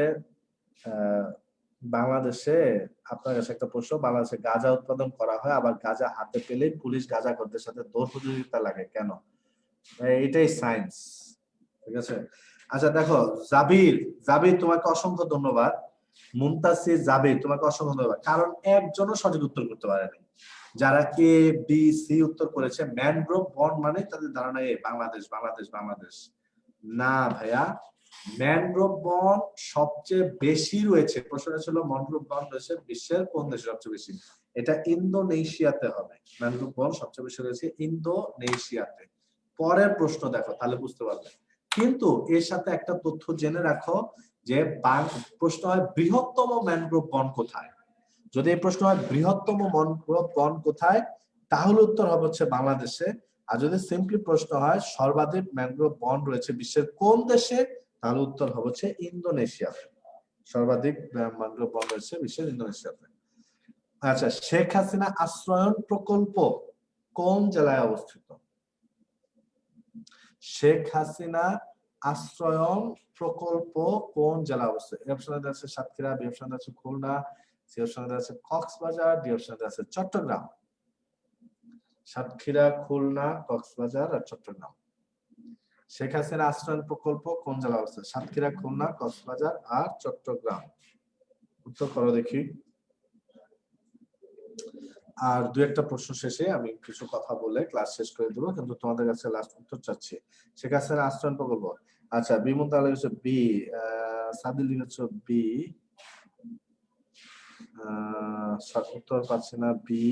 আপনার কাছে একটা প্রশ্ন, বাংলাদেশে গাঁজা উৎপাদন করা হয়, আবার গাঁজা হাতে পেলে পুলিশ গাঁজা করতে সাথে দৌড় প্রতিযোগিতা লাগে কেন? এটাই সায়েন্স, ঠিক আছে। আচ্ছা দেখো, জাবির জাবির তোমাকে অসংখ্য ধন্যবাদ। মুনতাসির জাবির তোমাকে অসংখ্য ধন্যবাদ, কারণ একজনও সঠিক উত্তর করতে পারেনি। যারা এ বি সি উত্তর করেছে, ম্যানগ্রোভ বন মানে তাদের ধারণা এ বাংলাদেশ বাংলাদেশ বাংলাদেশ। না ভাইয়া, ম্যানগ্রোভ বন সবচেয়ে বেশি রয়েছে, প্রশ্নটা ছিল ম্যানগ্রোভ বন রয়েছে বিশ্বের কোন দেশে সবচেয়ে বেশি? এটা ইন্দোনেশিয়াতে হবে। ম্যানগ্রোভ বন সবচেয়ে বেশি রয়েছে ইন্দোনেশিয়াতে। পরের প্রশ্ন দেখো, তাহলে বুঝতে পারবে। কিন্তু এর সাথে একটা তথ্য জেনে রাখো যে প্রশ্ন হয় বৃহত্তম ম্যানগ্রোভ বন কোথায়। যদি এই প্রশ্ন হয় বৃহত্তম ম্যানগ্রোভ বন কোথায়, তাহলে উত্তর হবে হচ্ছে বাংলাদেশে। আর যদি সিম্পলি প্রশ্ন হয় সর্বাধিক ম্যানগ্রোভ বন রয়েছে বিশ্বের কোন দেশে, তাহলে উত্তর হবে হচ্ছে ইন্দোনেশিয়াতে। সর্বাধিক ম্যানগ্রোভ বন রয়েছে বিশ্বের ইন্দোনেশিয়াতে। আচ্ছা, শেখ হাসিনা আশ্রয়ন প্রকল্প কোন জেলায় অবস্থিত? শেখ হাসিনা আশ্রয়ন প্রকল্প কোন জেলায় অবস্থিত? এ অপশনে দেওয়া আছে সাতক্ষীরা, বি অপশনে দেওয়া আছে খুলনা, সি অপশনে দেওয়া আছে কক্সবাজার, ডি অপশনে দেওয়া আছে চট্টগ্রাম। সাতক্ষীরা, খুলনা, কক্সবাজার আর চট্টগ্রাম। শেখ হাসিনা আশ্রয়ন প্রকল্প কোন জেলায় অবস্থিত? সাতক্ষীরা, খুলনা, কক্সবাজার আর চট্টগ্রাম। উত্তর করো দেখি। আর দু একটা প্রশ্ন শেষে আমি কিছু কথা বলে ক্লাস শেষ করে দেবো, কিন্তু তোমাদের কাছে লাস্ট উত্তর চাচ্ছি। শেখ হাসিনা আশ্রয়ন প্রকল্প, আচ্ছা বিমন তাহলে হচ্ছে বি, সাদিল লিখেছ বি, উত্তর পাচ্ছি না বি।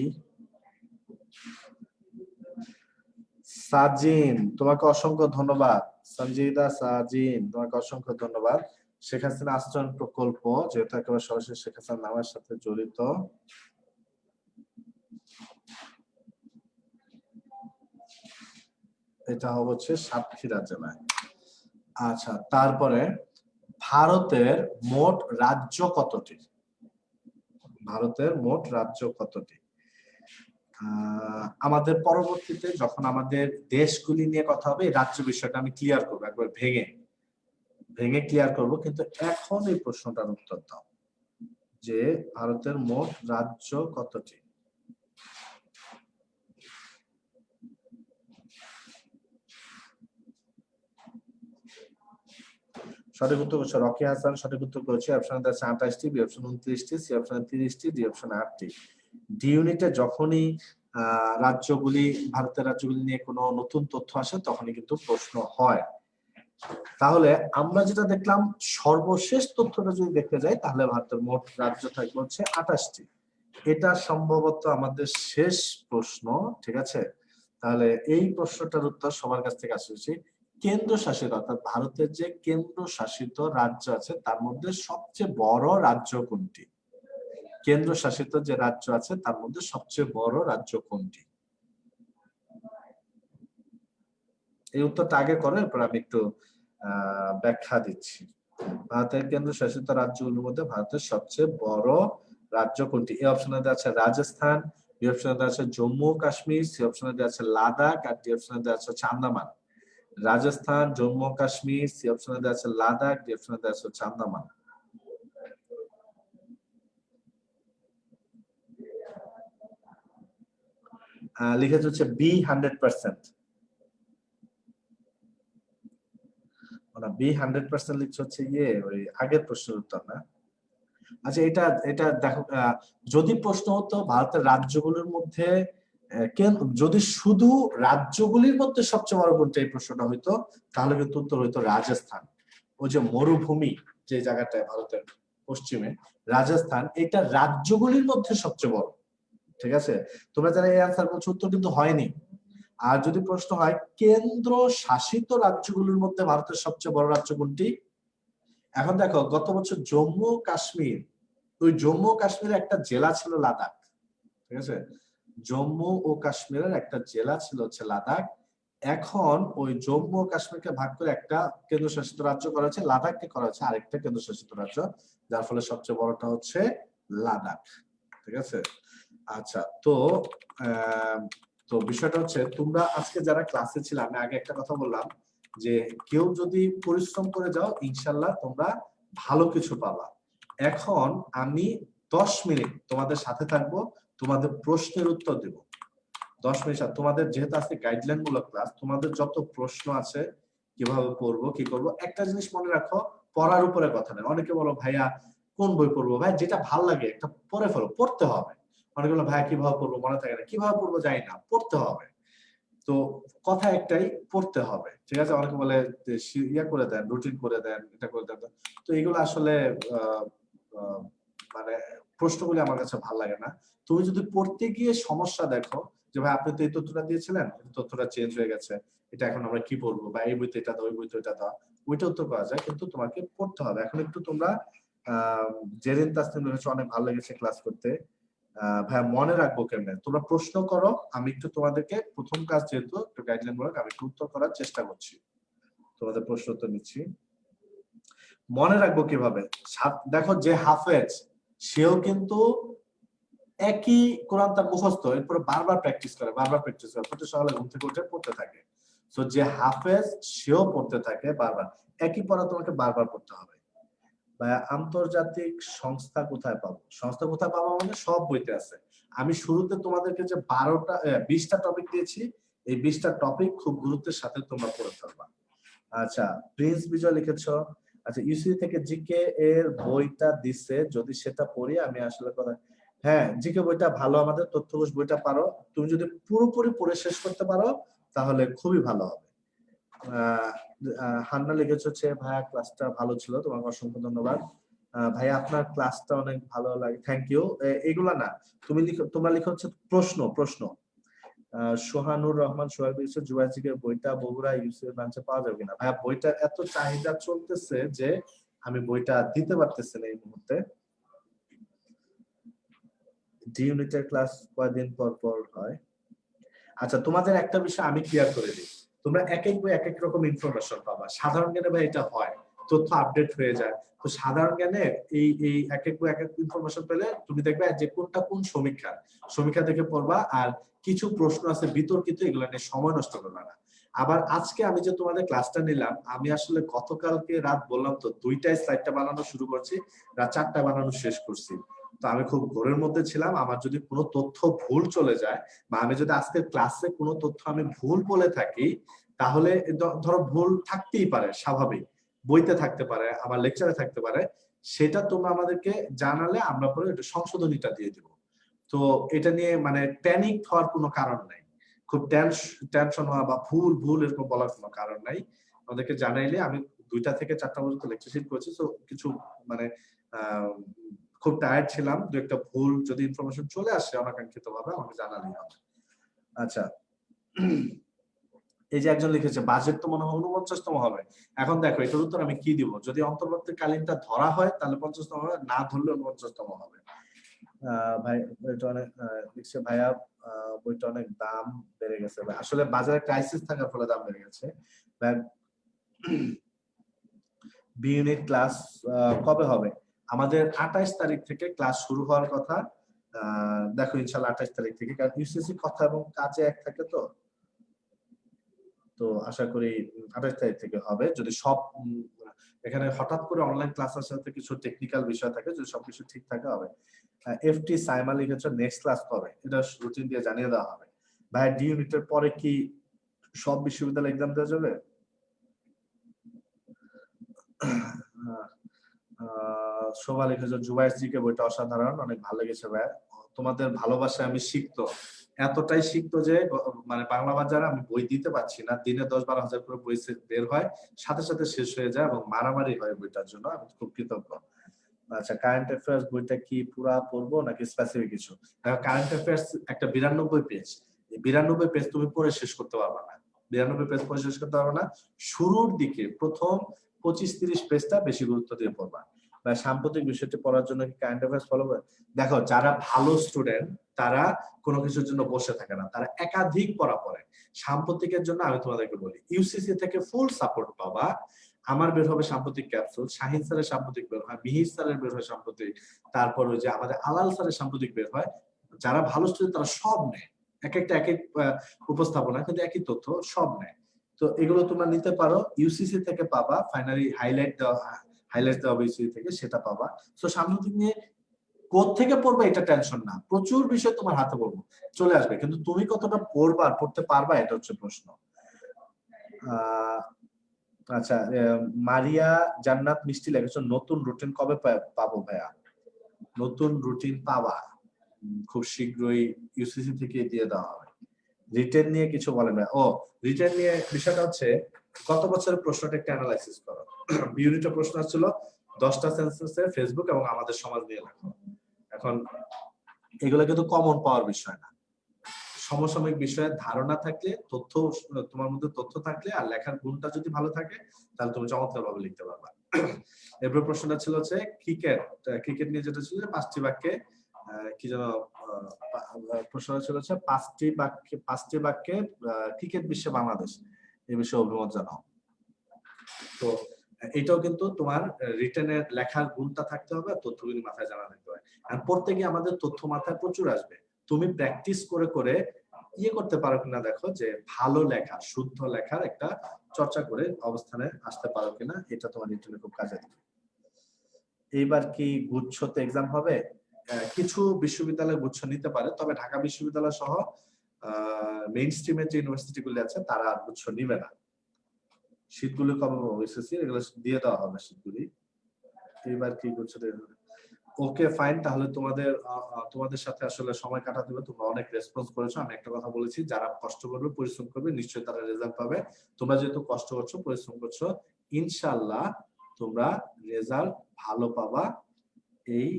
সাজিন তোমাকে অসংখ্য ধন্যবাদ, সঞ্জিদা সাজিন তোমাকে অসংখ্য ধন্যবাদ। শেখ হাসিনা আশ্রয়ণ প্রকল্প যেহেতু একেবারে সরাসরি শেখ হাসিনার নামের সাথে জড়িত, এটা হচ্ছে সাতক্ষীরা জেলায়। আচ্ছা তারপরে ভারতের মোট রাজ্য কতটি? ভারতের মোট রাজ্য কতটি? আমাদের পরবর্তীতে যখন আমাদের দেশগুলি নিয়ে কথা হবে এই রাজ্য বিষয়টা আমি ক্লিয়ার করবো, একবার ভেঙে ভেঙে ক্লিয়ার করব, কিন্তু এখন এই প্রশ্নটার উত্তর দাও যে ভারতের মোট রাজ্য কতটি? সঠিক উত্তর করছে রকি হাসান, সঠিক উত্তর করেছে অপশন আছে 28টি, বি অপশন 29টি, সি অপশন 30টি, ডি অপশন 8টি। ডি ইউনিটে যখনই রাজ্যগুলি ভারতের রাজ্যগুলি নিয়ে কোনো নতুন তথ্য আসে তখনই কিন্তু প্রশ্ন হয়। তাহলে আমরা যেটা দেখলাম সর্বশেষ তথ্যটা যদি দেখতে যাই তাহলে ভারতের মোট রাজ্য থাকবে হচ্ছে 28টি। এটা সম্ভবত আমাদের শেষ প্রশ্ন, ঠিক আছে? তাহলে এই প্রশ্নটার উত্তর সবার কাছ থেকে আসছে কেন্দ্র শাসিত, অর্থাৎ ভারতের যে কেন্দ্র শাসিত রাজ্য আছে তার মধ্যে সবচেয়ে বড় রাজ্য কোনটি? কেন্দ্র শাসিত যে রাজ্য আছে তার মধ্যে সবচেয়ে বড় রাজ্য কোনটি? এই উত্তরটা আগে করো, এরপর আমি একটু ব্যাখ্যা দিচ্ছি। ভারতের কেন্দ্র শাসিত রাজ্যগুলোর মধ্যে ভারতের সবচেয়ে বড় রাজ্য কোনটি? এই অপশনে দেওয়া আছে রাজস্থান, বি অপশনে দেওয়া আছে জম্মু ও কাশ্মীর, সি অপশনে দেওয়া আছে লাদাখ, আর ডি অপশনে দেওয়া আছে আন্দামান। রাজস্থান, জম্মু ও কাশ্মীর, সি অপশনে দেওয়া আছে লাদাখ, ডি অপশনে দেওয়া আছে আন্দামান। লিখেছে হচ্ছে বি 100%। বি 100% লিখছে হচ্ছে ইয়ে ওই আগের প্রশ্নের উত্তর না। আচ্ছা এটা এটা দেখো, যদি প্রশ্ন হতো ভারতের রাজ্যগুলোর মধ্যে যদি শুধু রাজ্যগুলির মধ্যে সবচেয়ে বড় কোনটা এই প্রশ্নটা হইতো তাহলে কিন্তু উত্তর হইতো রাজস্থান। ওই যে মরুভূমি যে জায়গাটায় ভারতের পশ্চিমে রাজস্থান, এটা রাজ্যগুলির মধ্যে সবচেয়ে বড়, ঠিক আছে? তোমরা যারা এই আনসার করছো উত্তর কিন্তু হয়নি। আর যদি প্রশ্ন হয় কেন্দ্র শাসিত রাজ্যগুলোর মধ্যে ভারতের সবচেয়ে বড় রাজ্য কোনটি, এখন দেখো গত বছর জম্মু কাশ্মীর, ওই জম্মু কাশ্মীরের একটা জেলা ছিল লাদাখ, ঠিক আছে? জম্মু ও কাশ্মীরের একটা জেলা ছিল হচ্ছে লাদাখ। এখন ওই জম্মু ও কাশ্মীরকে ভাগ করে একটা কেন্দ্রশাসিত রাজ্য করা হয়েছে, লাদাখকে করা হয়েছে আরেকটা কেন্দ্রশাসিত রাজ্য, যার ফলে সবচেয়ে বড়টা হচ্ছে লাদাখ, ঠিক আছে? আচ্ছা তো তো বিষয়টা হচ্ছে তোমরা আজকে যারা ক্লাসে ছিল, আমি আগে একটা কথা বললাম যে কেউ যদি পরিশ্রম করে যাও ইনশাল্লাহ তোমরা ভালো কিছু পাবা। এখন আমি 10 মিনিট তোমাদের সাথে থাকবো, তোমাদের প্রশ্নের উত্তর দেব 10 মিনিট। তোমাদের যেহেতু আজকে গাইডলাইন মূলক ক্লাস, তোমাদের যত প্রশ্ন আছে কিভাবে পড়বো কি করবো, একটা জিনিস মনে রাখো, পড়ার উপরে কথা নেই। অনেকে বলো ভাইয়া কোন বই পড়বো? ভাই যেটা ভালো লাগে একটা পড়ে ফেলো, পড়তে হবে। অনেকে বলো ভাইয়া কিভাবে পড়বো, মনে থাকে না। কিভাবে পড়বো জানি না, পড়তে হবে। তো কথা একটাই, পড়তে হবে, ঠিক আছে? অনেকে বলে ইয়া করে দেন, রুটিন করে দেন, এটা করে দেন। তো এগুলো আসলে মানে প্রশ্নগুলি আমার কাছে ভালো লাগে না। তুমি যদি পড়তে গিয়ে সমস্যা দেখো যে ভাই আপনি তো এই তথ্যটা দিয়েছিলেন, তথ্যটা চেঞ্জ হয়ে গেছে, এটা এখন আমরা কি পড়বো, বা এই বইতে এটা দাও, ওই বইতে এটা দাও, ওইটা উত্তর করা যায়, কিন্তু তোমাকে পড়তে হবে। এখন একটু তোমরা জেরিন তাসনিম লিখেছো অনেক ভালো লেগেছে ক্লাস করতে। ভাইয়া মনে রাখবো কেমনে, তোমরা প্রশ্ন করো, আমি একটু তোমাদেরকে প্রথম কাজ যেহেতু একটু গাইডলাইন মূলক, আমি একটু উত্তর করার চেষ্টা করছি, তোমাদের প্রশ্ন উত্তর নিচ্ছি। মনে রাখবো কিভাবে? দেখো যে হাফেজ সেও কিন্তু একই কোরআন তার মুখস্থ, এরপর বারবার প্র্যাকটিস করে, প্রতি সকালে ঘুম থেকে উঠে পড়তে থাকে। তো যে হাফেজ সেও পড়তে থাকে বারবার, একই পড়া তোমাকে বারবার পড়তে হবে। আন্তর্জাতিক সংস্থা কোথায় পাবো? সংস্থা কোথায় পাবো মানে সব বইতে আছে। আমি শুরুতে তোমাদেরকে যে 20টা টপিক দিয়েছি, এই 20টা টপিক খুব গুরুত্বের সাথে তোমরা পড়ে ফেলবা। আচ্ছা প্রিন্স বিজয় লিখেছ, আচ্ছা ইউসি থেকে জিকে এর বইটা দিছে, যদি সেটা পড়ি আমি আসলে কথা। হ্যাঁ জিকে বইটা ভালো, আমাদের তথ্যকোষ বইটা পারো, তুমি যদি পুরোপুরি পড়ে শেষ করতে পারো তাহলে খুবই ভালো হবে। হান্না লিখেছে হচ্ছে ভাইয়া ক্লাসটা ভালো ছিল, তোমাকে অসংখ্য ধন্যবাদ। ভাইয়া আপনার ক্লাসটা অনেক ভালো লাগে, থ্যাংক ইউ। এগুলা না, তোমরা লিখো হচ্ছে প্রশ্ন প্রশ্ন। সোহানুর রহমান সোহাগ লিখেছে জুবাইজিকে বইটা বগুড়া ইউসিএল ব্রাঞ্চে পাওয়া যাবে কিনা। ভাইয়া বইটা এত চাহিদা চলতেছে যে আমি বইটা দিতে পারতেছি না এই মুহূর্তে। ডি ইউনিটের ক্লাস কয়দিন পর পর হয়? আচ্ছা, তোমাদের একটা বিষয় আমি ক্লিয়ার করে দিই, তোমরা এক এক বই এক এক রকম ইনফরমেশন পাবা। সাধারণ জ্ঞানে ভাই এটা হয়, তথ্য আপডেট হয়ে যায়। তো সাধারণ জ্ঞানে এই এক এক বই এক এক ইনফরমেশন পেলে তুমি দেখবে যে কোনটা কোন সমীক্ষা দেখে পড়বা। আর কিছু প্রশ্ন আছে বিতর্কিত, এগুলো নিয়ে সময় নষ্ট করবে না। আবার আজকে আমি যে তোমাদের ক্লাসটা নিলাম, আমি আসলে গতকালকে রাত বললাম তো 2টায় স্লাইডটা বানানো শুরু করছি, রাত 4টা বানানো শেষ করছি। তো আমি খুব ঘোরের মধ্যে ছিলাম। আমার যদি কোনো তথ্য ভুল চলে যায় বা আমি যদি আজকের ক্লাসে কোনো তথ্য আমি ভুল বলে থাকি, তাহলে ধরো ভুল থাকতেই পারে, স্বাভাবিক, বইতে থাকতে পারে, আমার লেকচারে থাকতে পারে, সেটা তোমরা আমাদেরকে জানালে আমরা পরে একটু সংশোধনীটা দিয়ে দিব। তো এটা নিয়ে মানে প্যানিক হওয়ার কোনো কারণ নাই, খুব টেনশন হওয়া বা ভুল ভুল এরকম বলার কোনো কারণ নাই। আমাদেরকে জানাইলে, আমি 2টা থেকে 4টা পর্যন্ত লেকচারশিপ করেছি, তো কিছু মানে খুব টায়ার্ড ছিলাম, দু একটা ভুল যদি ইনফরমেশন চলে আসে অনাকাঙ্ক্ষিত ভাবে আমাকে জানালেই হবে। আচ্ছা, এই যে একজন লিখেছে বাজেট তো মনে হয় 49তম হবে। এখন দেখো এটার উত্তর আমি কি দিব, যদি অন্তর্বর্তীকালীনটা ধরা হয় তাহলে 50তম হবে, না ধরলে 49তম হবে। ভাই এটা অনেক লিখছে ভাইয়া বইটা অনেক দাম বেড়ে গেছে। আসলে বাজারে ক্রাইসিস থাকার ফলে দাম বেড়ে গেছে। বি ইউনিট ক্লাস কবে হবে? আমাদের 28 তারিখ থেকে ক্লাস শুরু হওয়ার কথা। দেখো ইনশাআল্লাহ 28 তারিখ থেকে, কারণ ইউসিসি কথা এবং কাজে এক থাকে, তো আশা করি 28 তারিখ থেকে হবে। যদি সব এখানে হঠাৎ করে অনলাইন ক্লাসের সাথে কিছু টেকনিক্যাল বিষয় থাকে, যদি সবকিছু ঠিক থাকে হবে। এফটি সাইমা লিখেছে নেক্সট ক্লাস কবে, এটা রুটিন দিয়ে জানিয়ে দেওয়া হবে। ভাই ডি ইউনিটের পরে কি সব বিশ্ববিদ্যালয়ে এক্সাম দেওয়া যাবে? শোভা লিখেছে জুবাইর জিকে বইটা অসাধারণ, অনেক ভালো লেগেছে ভাই। তোমাদের ভালোবাসায় আমি শিখত, এতটাই শিখতো যে মানে বাংলা বাজারে আমি বই দিতে পারছি না, দিনে 10-12 হাজার করে বই বের হয়, সাথে সাথে শেষ হয়ে যায় এবং মারামারি হয় বইটার জন্য। আমি খুব কৃতজ্ঞ। আচ্ছা, কারেন্ট অ্যাফেয়ার্স বইটা কি পুরা পড়বো নাকি স্পেসিফিক কিছু? কারেন্ট অ্যাফেয়ার্স একটা 92 পেজ, এই 92 পেজ তুমি পড়ে শেষ করতে পারবে না। 92 পেজ পড়ে শেষ করতে পারবে না। শুরুর দিকে প্রথম 25-30 পেজটা বেশি গুরুত্ব দিয়ে পড়বা। বা সাম্প্রতিক বিষয়টি পড়ার জন্য কি কারেন্ট অ্যাফেয়ার্স ফলো করে? দেখো, যারা ভালো স্টুডেন্ট তারা কোনো কিছুর জন্য বসে থাকে না, তারা একাধিক পড়া পড়ে। সাম্প্রতিকের জন্য আমি তোমাদেরকে বলি, ইউসিসি থেকে ফুল সাপোর্ট পাবা। আমার বের হবে সাম্প্রতিক ক্যাপসুল, শাহিন স্যারের সাম্প্রতিক বের হয়, মিহির স্যারের বের হয় সাম্প্রতিক, তারপর ওই যে আমাদের আলাল স্যারের সাম্প্রতিক বের হয়। যারা ভালো স্টুডেন্ট তারা সব নেয়, এক একটা এক এক উপস্থাপনা, কিন্তু একই তথ্য সব নেয়। তো এগুলো তোমরা নিতে পারো, ইউসিসি থেকে পাবা, ফাইনালি হাইলাইট দেওয়া ইউসিসি থেকে, সেটা পাবা। তো সাম্প্রতিক নিয়ে কোত্থেকে পড়বা এটা টেনশন না, প্রচুর বিষয় তোমার হাতে পড়বো চলে আসবে, কিন্তু তুমি কতটা পড়বা, পড়তে পারবা, এটা হচ্ছে প্রশ্ন। আচ্ছা, মারিয়া জান্নাত মিষ্টি লেগেছে নতুন রুটিন কবে পাবো ভাইয়া? নতুন রুটিন পাবা খুব শীঘ্রই, ইউসিসি থেকে দিয়ে দেওয়া হবে। রিটেন নিয়ে কিছু বলেন না। ও, রিটেন নিয়ে বিষয়টা হচ্ছে গত বছরের প্রশ্নটা একটা অ্যানালাইসিস করো। বিউনিটা প্রশ্ন ছিল 10টা সেন্সেসে ফেসবুক এবং আমাদের সমাজ নিয়ে লেখো। এখন এগুলো কিন্তু কমন পাওয়ার বিষয় না, সমসাময়িক বিষয়ের ধারণা থাকলে, তথ্য তোমার মধ্যে তথ্য থাকলে আর লেখার গুণটা যদি ভালো থাকে, তাহলে তুমি চমৎকার ভাবে লিখতে পারবা। এরপর প্রশ্নটা ছিল হচ্ছে ক্রিকেট নিয়ে, যেটা ছিল 5টি বাক্যে কি যেন প্রশ্নটা ছিল হচ্ছে 5টি বাক্যে ক্রিকেট বিশ্বে বাংলাদেশ এই বিষয়ে অভিমত জানাও। তো এটাও কিন্তু তোমার রিটেনের লেখার গুণটা থাকতে হবে, তথ্যগুলি মাথায় জানা থাকতে হবে। আর পড়তে গিয়ে আমাদের তথ্য মাথায় প্রচুর আসবে, তুমি প্র্যাকটিস করে করে করতে পারো কিনা দেখো, যে ভালো লেখা, শুদ্ধ লেখার একটা চর্চা করে অবস্থানে আসতে পারো কিনা, এটা তোমার রিটেনে খুব কাজে দেবে। এইবার কি গুচ্ছতে এক্সাম হবে? কিছু বিশ্ববিদ্যালয় গুচ্ছ নিতে পারে, তবে ঢাকা বিশ্ববিদ্যালয় সহ মেইন স্ট্রিমের যে ইউনিভার্সিটি গুলি আছে তারা গুচ্ছ নিবে না। শীতগুলি কবে এসএসসি এগুলো দিয়ে দেওয়া হবে শীতগুলি। এইবার কি গুচ্ছ দেবে? ওকে ফাইন, তাহলে তোমাদের সাথে আসলে সময় কাটাতে হবে, তোমরা অনেক রেসপন্স করেছো। আমি একটা কথা বলেছি, যারা কষ্ট করবে পরিশ্রম করবে নিশ্চয়ই তারা রেজাল্ট পাবে। তোমরা যেহেতু কষ্ট করছো পরিশ্রম করছো, ইনশাআল্লাহ তোমরা রেজাল্ট ভালো পাবা এই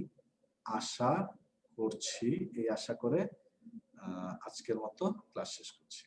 আশা করছি। এই আশা করে আজকের মতো ক্লাস শেষ করছি।